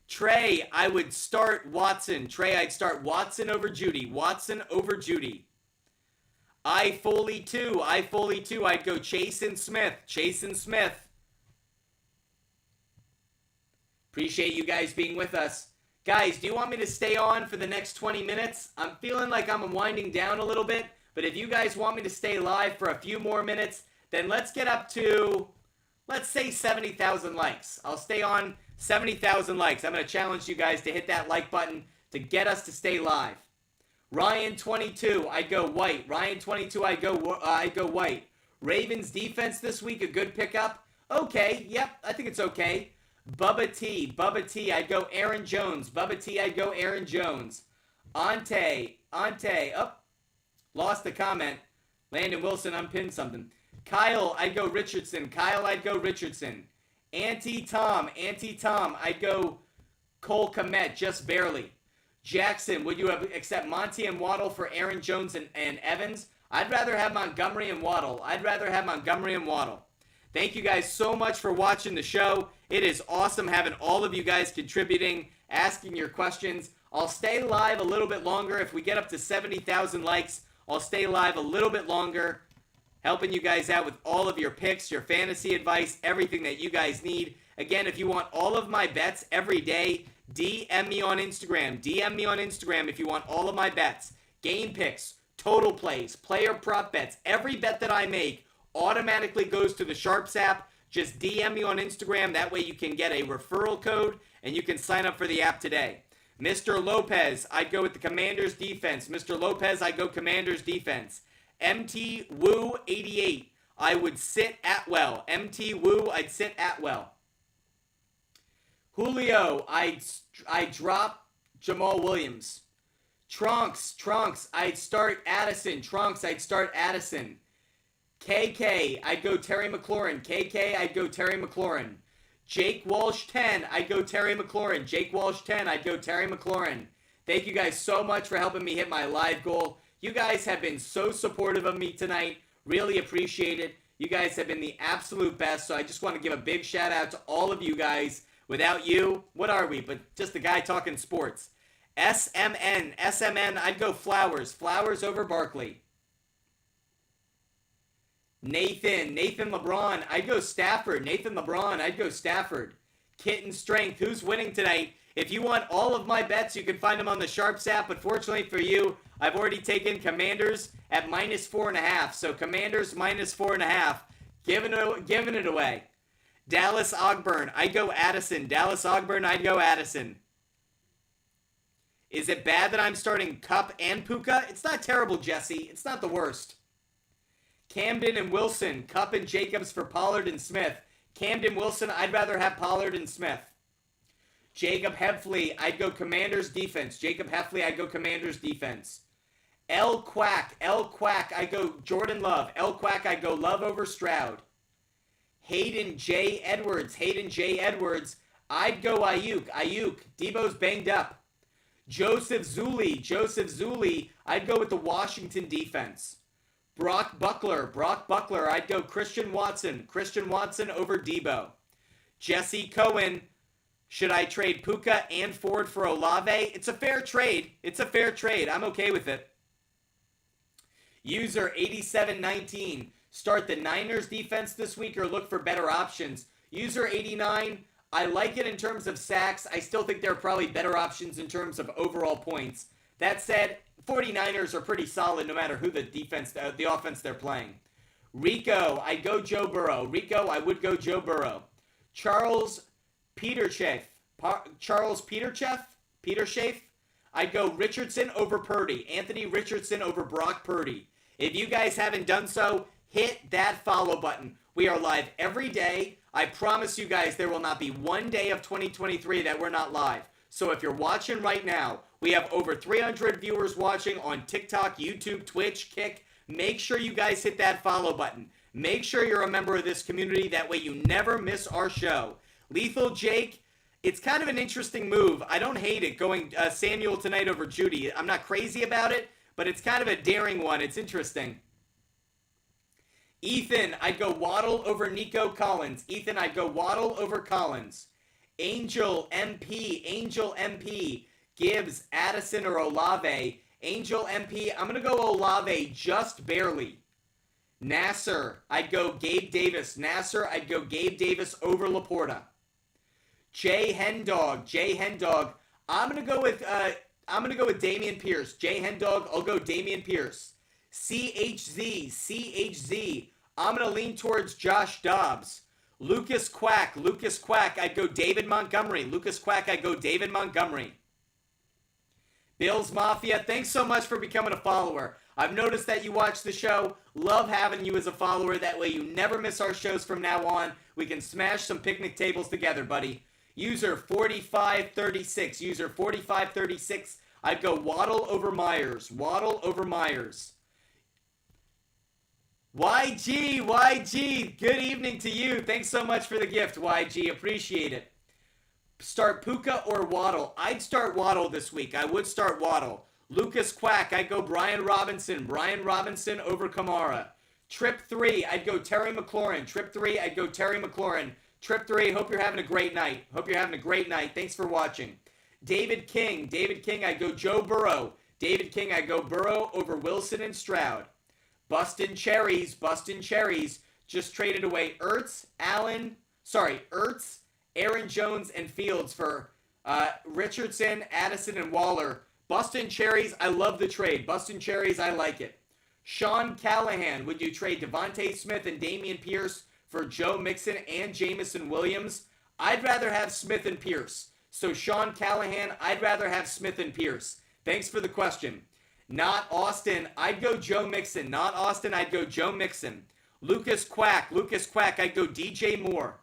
Trey, I would start Watson. I'd start Watson over Judy. I Foley 2. I'd go Chase and Smith. Appreciate you guys being with us. Guys, do you want me to stay on for the next 20 minutes? I'm feeling like I'm winding down a little bit, but if you guys want me to stay live for a few more minutes, then let's get up to, let's say 70,000 likes. I'll stay on 70,000 likes. I'm going to challenge you guys to hit that like button to get us to stay live. Ryan 22, I'd go White. I'd go White. Ravens defense this week, a good pickup. Okay, yep, I think it's okay. Bubba T, I'd go Aaron Jones. Ante, lost the comment. Landon Wilson unpinned something. Kyle, I'd go Richardson. Auntie Tom, I'd go Cole Kmet, just barely. Jackson, would you accept Monty and Waddle for Aaron Jones and Evans? I'd rather have Montgomery and Waddle. Thank you guys so much for watching the show. It is awesome having all of you guys contributing, asking your questions. I'll stay live a little bit longer. If we get up to 70,000 likes, I'll stay live a little bit longer, helping you guys out with all of your picks, your fantasy advice, everything that you guys need. Again, if you want all of my bets every day, DM me on Instagram if you want all of my bets, game picks, total plays, player prop bets. Every bet that I make automatically goes to the SHARPZ app. Just DM me on Instagram. That way you can get a referral code and you can sign up for the app today. Mr. Lopez, I'd go with the Commanders defense. MT Woo 88, I would sit Atwell. I'd sit Atwell. Julio, I'd drop Jamal Williams. Trunks, I'd start Addison. KK, I'd go Terry McLaurin. Jake Walsh 10, I'd go Terry McLaurin. Thank you guys so much for helping me hit my live goal. You guys have been so supportive of me tonight. Really appreciate it. You guys have been the absolute best. So I just want to give a big shout out to all of you guys. Without you, what are we? But just a guy talking sports. SMN, I'd go Flowers over Barkley. Nathan LeBron, I'd go Stafford. Kitten Strength, who's winning tonight? If you want all of my bets, you can find them on the SHARPZ app. But fortunately for you, I've already taken Commanders at -4.5. So Commanders -4.5. Giving it away. Dallas Ogburn, I'd go Addison. Is it bad that I'm starting Kupp and Puka? It's not terrible, Jesse. It's not the worst. Camden and Wilson, Kupp and Jacobs for Pollard and Smith. Camden Wilson, I'd rather have Pollard and Smith. Jacob Heffley, I'd go Commanders defense. L Quack, I go Jordan Love. I go Love over Stroud. Hayden J. Edwards, I'd go Ayuk. Debo's banged up. Joseph Zuli, I'd go with the Washington defense. Brock Buckler, I'd go Christian Watson over Debo. Jesse Cohen, should I trade Puka and Ford for Olave? It's a fair trade. I'm okay with it. User 8719, Start the Niners defense this week or look for better options. User 89, I like it in terms of sacks. I still think there are probably better options in terms of overall points. That said, 49ers are pretty solid no matter who the offense they're playing. Rico, I go Joe Burrow. Rico, I would go Joe Burrow. Charles Peterchef, I'd go Richardson over Purdy. Anthony Richardson over Brock Purdy. If you guys haven't done so, hit that follow button. We are live every day. I promise you guys there will not be one day of 2023 that we're not live. So if you're watching right now, we have over 300 viewers watching on TikTok, YouTube, Twitch, Kick. Make sure you guys hit that follow button. Make sure you're a member of this community. That way you never miss our show. Lethal Jake, it's kind of an interesting move. I don't hate it going Samuel tonight over Judy. I'm not crazy about it, but it's kind of a daring one. It's interesting. Ethan, I'd go Waddle over Nico Collins. Ethan, I'd go Waddle over Collins. Angel MP, Gibbs, Addison, or Olave. Angel MP, I'm going to go Olave just barely. Nasser, I'd go Gabe Davis. I'd go Gabe Davis over Laporta. Jay Hendog, I'm going to go with Dameon Pierce. Jay Hendog, I'll go Dameon Pierce. CHZ, I'm going to lean towards Josh Dobbs. Lucas Quack, I'd go David Montgomery. Bills Mafia, thanks so much for becoming a follower. I've noticed that you watch the show. Love having you as a follower. That way you never miss our shows from now on. We can smash some picnic tables together, buddy. User 4536, I'd go Waddle over Myers. YG, good evening to you. Thanks so much for the gift, YG. Appreciate it. Start Puka or Waddle? I'd start Waddle this week. I would start Waddle. Lucas Quack, I'd go Brian Robinson over Kamara. Trip 3, I'd go Terry McLaurin. Trip 3, hope you're having a great night. Thanks for watching. David King, I'd go Joe Burrow. I'd go Burrow over Wilson and Stroud. Bustin' Cherries, just traded away Ertz, Aaron Jones, and Fields for Richardson, Addison, and Waller. Bustin' Cherries, I love the trade. I like it. Sean Callahan, would you trade Devontae Smith and Dameon Pierce for Joe Mixon and Jamison Williams? I'd rather have Smith and Pierce. So Sean Callahan, I'd rather have Smith and Pierce. Thanks for the question. Not Austin, I'd go Joe Mixon. Lucas Quack, I'd go DJ Moore.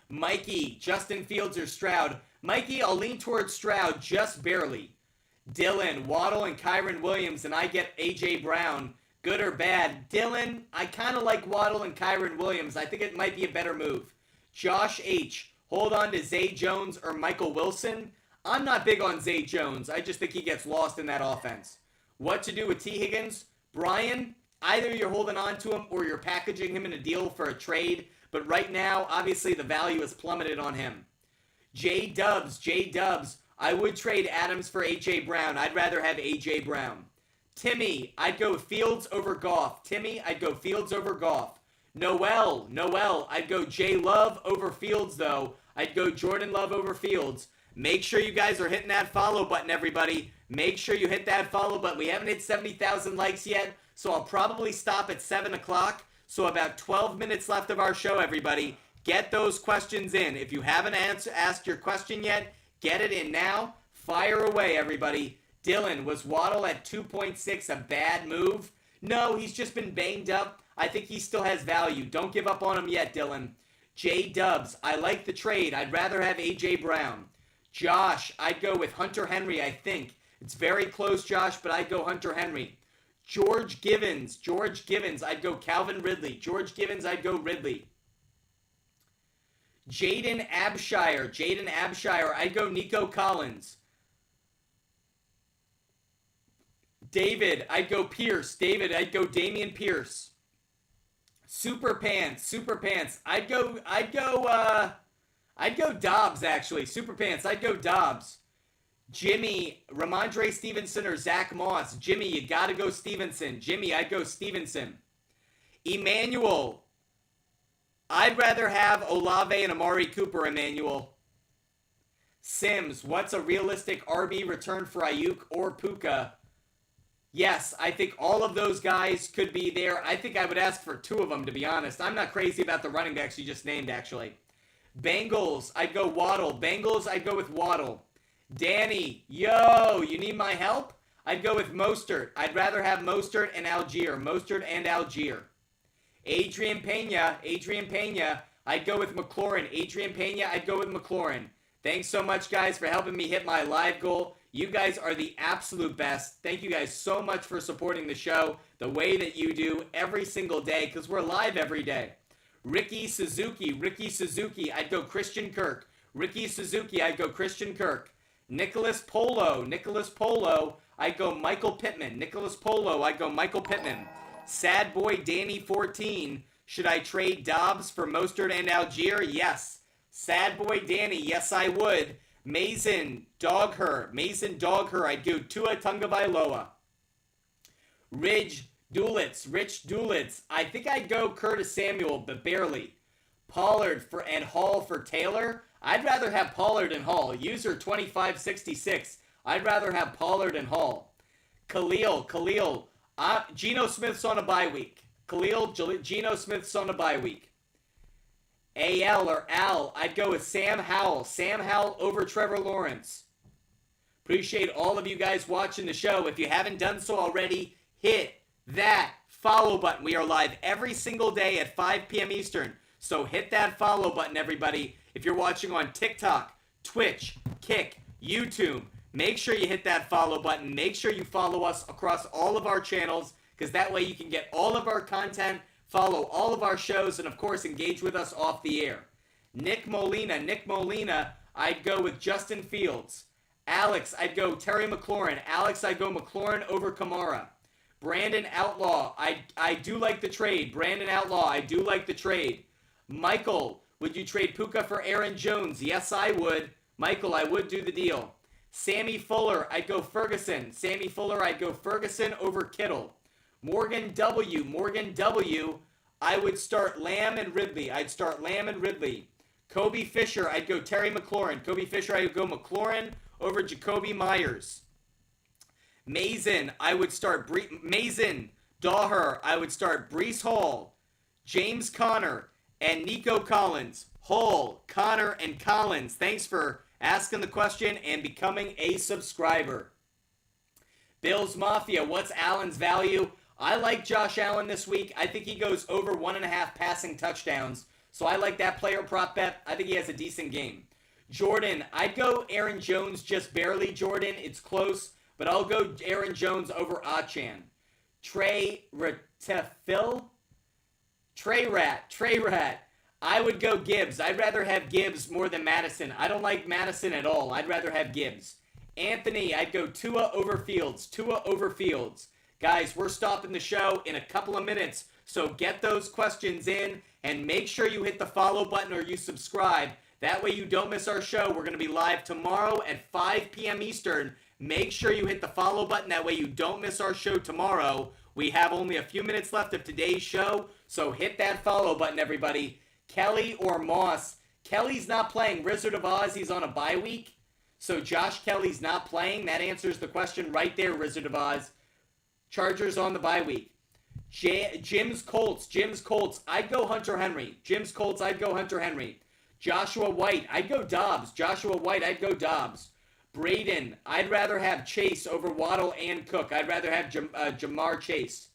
Mikey, Justin Fields or Stroud? Mikey, I'll lean towards Stroud just barely. Dylan, Waddle, and Kyron Williams, and I get A.J. Brown. Good or bad? Dylan, I kind of like Waddle and Kyron Williams. I think it might be a better move. Josh H., hold on to Zay Jones or Michael Wilson? I'm not big on Zay Jones. I just think he gets lost in that offense. What to do with T. Higgins? Brian, either you're holding on to him or you're packaging him in a deal for a trade. But right now, obviously, the value has plummeted on him. J Dubs, I would trade Adams for A.J. Brown. I'd rather have A.J. Brown. Timmy, I'd go Fields over Goff. Noel, I'd go J Love over Fields, though. I'd go Jordan Love over Fields. Make sure you guys are hitting that follow button, everybody. Make sure you hit that follow button. We haven't hit 70,000 likes yet, so I'll probably stop at 7 o'clock. So about 12 minutes left of our show, everybody. Get those questions in. If you haven't asked your question yet, get it in now. Fire away, everybody. Dylan, was Waddle at 2.6 a bad move? No, he's just been banged up. I think he still has value. Don't give up on him yet, Dylan. J Dubs, I like the trade. I'd rather have A.J. Brown. Josh, I'd go with Hunter Henry, I think. It's very close, Josh, but I'd go Hunter Henry. George Givens, I'd go Calvin Ridley. Jaden Abshire, I'd go Nico Collins. David, I'd go Pierce. I'd go Dameon Pierce. Super Pants, I'd go Dobbs, actually. Super Pants, I'd go Dobbs. Jimmy, Ramondre Stevenson or Zach Moss? Jimmy, you gotta go Stevenson. I'd go Stevenson. Emmanuel. I'd rather have Olave and Amari Cooper, Emmanuel. Sims, what's a realistic RB return for Ayuk or Puka? Yes, I think all of those guys could be there. I think I would ask for 2 of them, to be honest. I'm not crazy about the running backs you just named, actually. Bengals, I'd go Waddle. Bengals, I'd go with Waddle. Danny, yo, you need my help? I'd go with Mostert. I'd rather have Mostert and Algier. Mostert and Algier. Adrian Pena, I'd go with McLaurin. Adrian Pena, I'd go with McLaurin. Thanks so much, guys, for helping me hit my live goal. You guys are the absolute best. Thank you guys so much for supporting the show the way that you do every single day, because we're live every day. Ricky Suzuki, I'd go Christian Kirk. Ricky Suzuki, I'd go Christian Kirk. Nicholas Polo, I'd go Michael Pittman. Nicholas Polo, I'd go Michael Pittman. Sad Boy Danny 14, should I trade Dobbs for Mostert and Algier? Yes. Sad Boy Danny, yes I would. Mason Dogher, I'd go Tua Tagovailoa. Rich Dulitz, I think I'd go Curtis Samuel, but barely. Pollard and Hall for Taylor. I'd rather have Pollard and Hall. User 2566, I'd rather have Pollard and Hall. Khalil, Geno Smith's on a bye week. Geno Smith's on a bye week. AL or Al, I'd go with Sam Howell. Sam Howell over Trevor Lawrence. Appreciate all of you guys watching the show. If you haven't done so already, hit that follow button. We are live every single day at 5 p.m. Eastern. So hit that follow button, everybody. If you're watching on TikTok, Twitch, Kick, YouTube, make sure you hit that follow button. Make sure you follow us across all of our channels, because that way you can get all of our content, follow all of our shows, and of course engage with us off the air. Nick Molina, I'd go with Justin Fields. Alex, I'd go Terry McLaurin. I'd go McLaurin over Kamara. Brandon Outlaw, I do like the trade. Brandon Outlaw, I do like the trade. Michael, would you trade Puka for Aaron Jones? Yes, I would. Michael, I would do the deal. Sammy Fuller, I'd go Ferguson. I'd go Ferguson over Kittle. Morgan W, I would start Lamb and Ridley. Kobe Fisher, I'd go Terry McLaurin. I'd go McLaurin over Jacoby Myers. Mason, I would start Mason Daher, I would start Breece Hall, James Conner, and Nico Collins. Hall, Connor, and Collins. Thanks for asking the question and becoming a subscriber. Bills Mafia, what's Allen's value? I like Josh Allen this week. I think he goes over 1.5 passing touchdowns. So I like that player prop bet. I think he has a decent game. Jordan, I'd go Aaron Jones just barely, Jordan. It's close, but I'll go Aaron Jones over Achan. Trey Rat. I would go Gibbs. I'd rather have Gibbs more than Madison. I don't like Madison at all. I'd rather have Gibbs. Anthony, I'd go Tua over Fields. Guys, we're stopping the show in a couple of minutes, so get those questions in and make sure you hit the follow button or you subscribe. That way you don't miss our show. We're going to be live tomorrow at 5 p.m. Eastern. Make sure you hit the follow button. That way you don't miss our show tomorrow. We have only a few minutes left of today's show, so hit that follow button, everybody. Kelly or Moss? Kelly's not playing. Wizard of Oz, he's on a bye week. So Josh Kelly's not playing. That answers the question right there, Wizard of Oz. Chargers on the bye week. Jim's Colts. I'd go Hunter Henry. Joshua White. I'd go Dobbs. Braden. I'd rather have Chase over Waddle and Cook. I'd rather have Jamar Chase.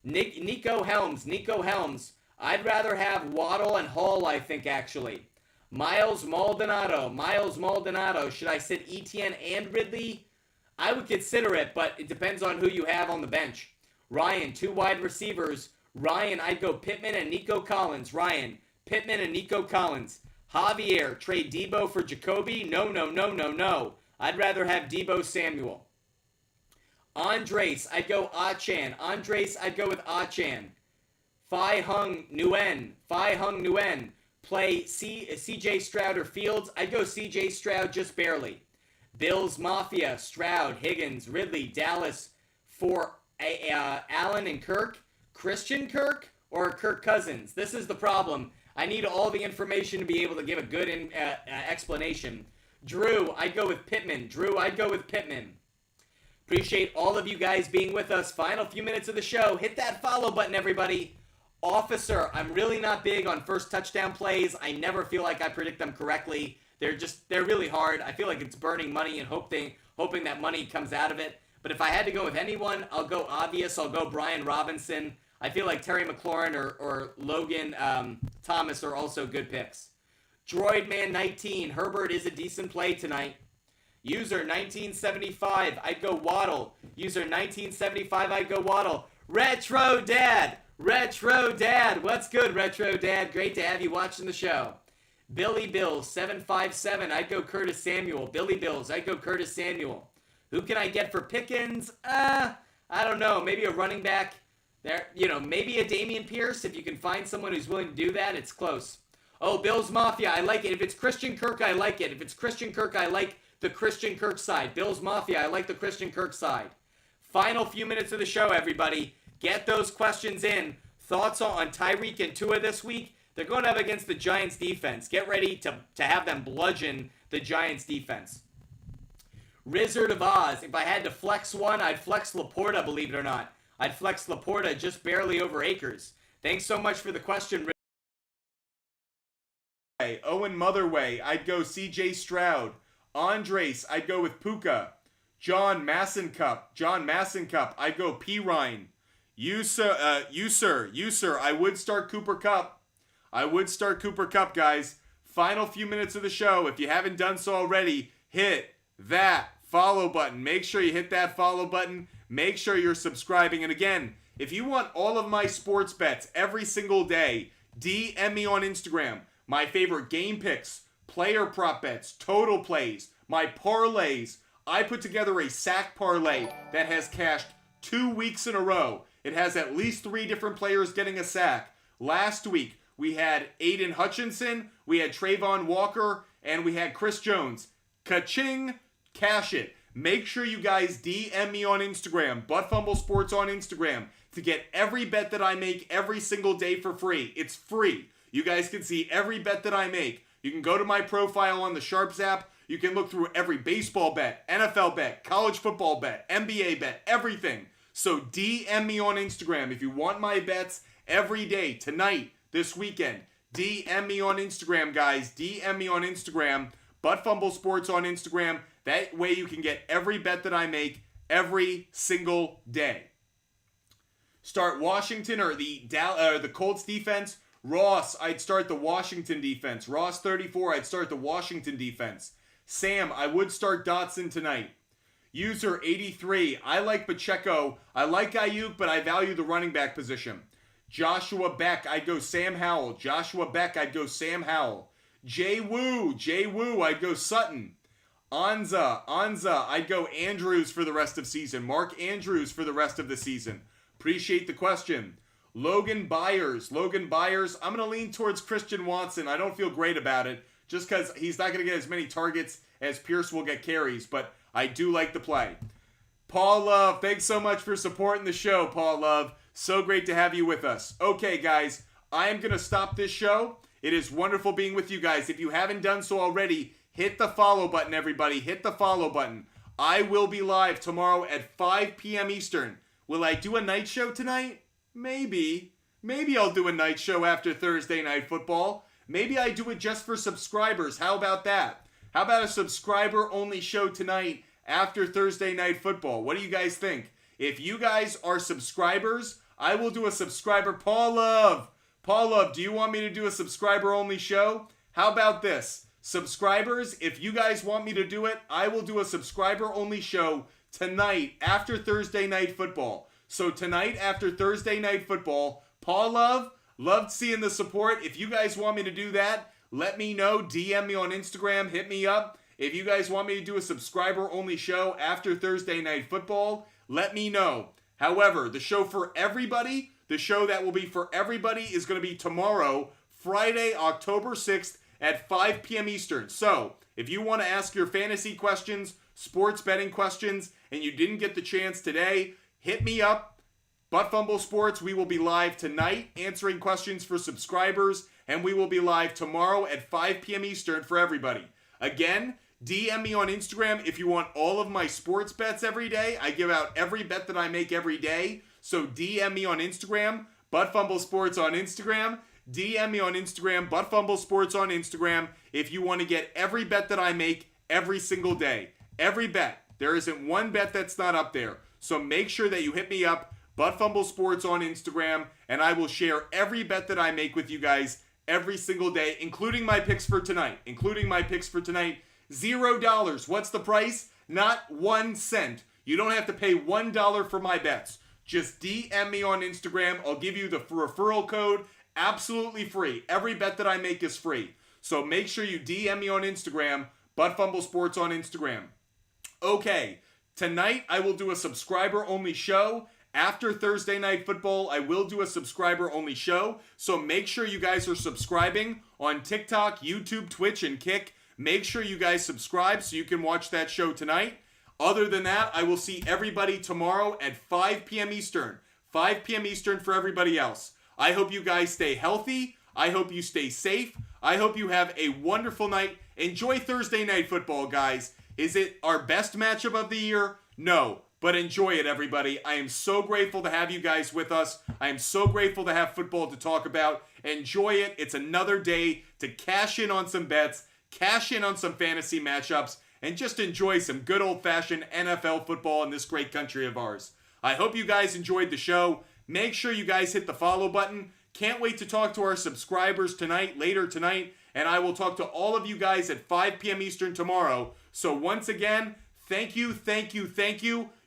Nico Helms. I'd rather have Waddle and Hall, I think, actually. Miles Maldonado. Should I sit Etienne and Ridley? I would consider it, but it depends on who you have on the bench. Ryan, 2 wide receivers. Ryan, I'd go Pittman and Nico Collins. Javier, trade Debo for Jacoby? No. I'd rather have Debo Samuel. Andres, I'd go Achan. I'd go with Achan. Phi Hung Nguyen. Play CJ Stroud or Fields? I'd go CJ Stroud just barely. Bills Mafia, Stroud, Higgins, Ridley, Dallas for Allen and Kirk. Christian Kirk? or Kirk Cousins? This is the problem. I need all the information to be able to give a good explanation. Drew, I'd go with Pittman. Appreciate all of you guys being with us. Final few minutes of the show. Hit that follow button, everybody. Officer, I'm really not big on first touchdown plays. I never feel like I predict them correctly. They're really hard. I feel like it's burning money and hoping that money comes out of it. But if I had to go with anyone, I'll go obvious. I'll go Brian Robinson. I feel like Terry McLaurin or Logan Thomas are also good picks. Droidman19, Herbert is a decent play tonight. User 1975, I'd go Waddle. User 1975, I'd go Waddle. Retro Dad, what's good, Retro Dad? Great to have you watching the show. Billy Bills 757, I'd go Curtis Samuel. Who can I get for Pickens? I don't know. Maybe a running back. There, maybe a Dameon Pierce. If you can find someone who's willing to do that, it's close. Oh, Bills Mafia, I like it. If it's Christian Kirk, I like it. I like the Christian Kirk side. Bills Mafia, I like the Christian Kirk side. Final few minutes of the show, everybody. Get those questions in. Thoughts on Tyreek and Tua this week? They're going up against the Giants defense. Get ready to have them bludgeon the Giants defense. Wizard of Oz. If I had to flex one, I'd flex Laporta, believe it or not. I'd flex Laporta just barely over Akers. Thanks so much for the question. Owen Motherway, I'd go CJ Stroud. Andres, I'd go with Puka. John Massencup, I'd go P. Ryan. You sir, I would start Cooper Kupp. Guys. Final few minutes of the show. If you haven't done so already, hit that follow button. Make sure you hit that follow button. Make sure you're subscribing. And again, if you want all of my sports bets every single day, DM me on Instagram. My favorite game picks, player prop bets, total plays, my parlays. I put together a sack parlay that has cashed 2 weeks in a row. It has at least 3 different players getting a sack. Last week, we had Aiden Hutchinson, we had Trayvon Walker, and we had Chris Jones. Ka-ching, cash it. Make sure you guys DM me on Instagram, Butt Sports on Instagram, to get every bet that I make every single day for free. It's free. You guys can see every bet that I make. You can go to my profile on the SHARPZ app. You can look through every baseball bet, NFL bet, college football bet, NBA bet, everything. So DM me on Instagram if you want my bets every day, tonight, this weekend. DM me on Instagram, guys. DM me on Instagram. Butt Sports on Instagram. That way you can get every bet that I make every single day. Start Washington or the Colts defense. Ross, I'd start the Washington defense. Ross 34, I'd start the Washington defense. Sam, I would start Dotson tonight. User 83, I like Pacheco. I like Ayuk, but I value the running back position. Joshua Beck, I'd go Sam Howell. Jay Woo, I'd go Sutton. Anza, I'd go Andrews for the rest of season. Mark Andrews for the rest of the season. Appreciate the question. Logan Byers, I'm going to lean towards Christian Watson. I don't feel great about it, just because he's not going to get as many targets as Pierce will get carries, but I do like the play. Paul Love, thanks so much for supporting the show, Paul Love. So great to have you with us. Okay, guys, I am going to stop this show. It is wonderful being with you guys. If you haven't done so already, hit the follow button, everybody. Hit the follow button. I will be live tomorrow at 5 p.m. Eastern. Will I do a night show tonight? Maybe I'll do a night show after Thursday Night Football. Maybe I do it just for subscribers. How about that? How about a subscriber-only show tonight after Thursday Night Football? What do you guys think? If you guys are subscribers, I will do a subscriber. Paul Love, do you want me to do a subscriber-only show? How about this? Subscribers, if you guys want me to do it, I will do a subscriber-only show tonight after Thursday Night Football. So tonight after Thursday Night Football, Paul Love, loved seeing the support. If you guys want me to do that, let me know. DM me on Instagram. Hit me up. If you guys want me to do a subscriber-only show after Thursday Night Football, let me know. However, the show that will be for everybody is going to be tomorrow, Friday, October 6th at 5 p.m. Eastern. So, if you want to ask your fantasy questions, sports betting questions, and you didn't get the chance today, hit me up. Butt Fumble Sports, we will be live tonight answering questions for subscribers, and we will be live tomorrow at 5 p.m. Eastern for everybody. Again, DM me on Instagram if you want all of my sports bets every day. I give out every bet that I make every day. So DM me on Instagram, Butt Fumble Sports on Instagram. DM me on Instagram, Butt Fumble Sports on Instagram, if you want to get every bet that I make every single day. Every bet. There isn't one bet that's not up there. So make sure that you hit me up, Butt Fumble Sports on Instagram, and I will share every bet that I make with you guys every single day, including my picks for tonight. $0. What's the price? Not 1 cent. You don't have to pay $1 for my bets. Just DM me on Instagram. I'll give you the referral code. Absolutely free. Every bet that I make is free. So make sure you DM me on Instagram. Butt Fumble Sports on Instagram. Okay. Tonight I will do a subscriber-only show. After Thursday Night Football, I will do a subscriber-only show. So make sure you guys are subscribing on TikTok, YouTube, Twitch, and Kick. Make sure you guys subscribe so you can watch that show tonight. Other than that, I will see everybody tomorrow at 5 p.m. Eastern. 5 p.m. Eastern for everybody else. I hope you guys stay healthy. I hope you stay safe. I hope you have a wonderful night. Enjoy Thursday Night Football, guys. Is it our best matchup of the year? No. But enjoy it, everybody. I am so grateful to have you guys with us. I am so grateful to have football to talk about. Enjoy it. It's another day to cash in on some bets, cash in on some fantasy matchups, and just enjoy some good old-fashioned NFL football in this great country of ours. I hope you guys enjoyed the show. Make sure you guys hit the follow button. Can't wait to talk to our subscribers later tonight, and I will talk to all of you guys at 5 p.m. Eastern tomorrow. So once again, thank you.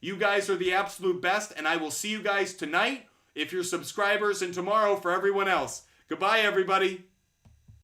You guys are the absolute best, and I will see you guys tonight if you're subscribers and tomorrow for everyone else. Goodbye, everybody.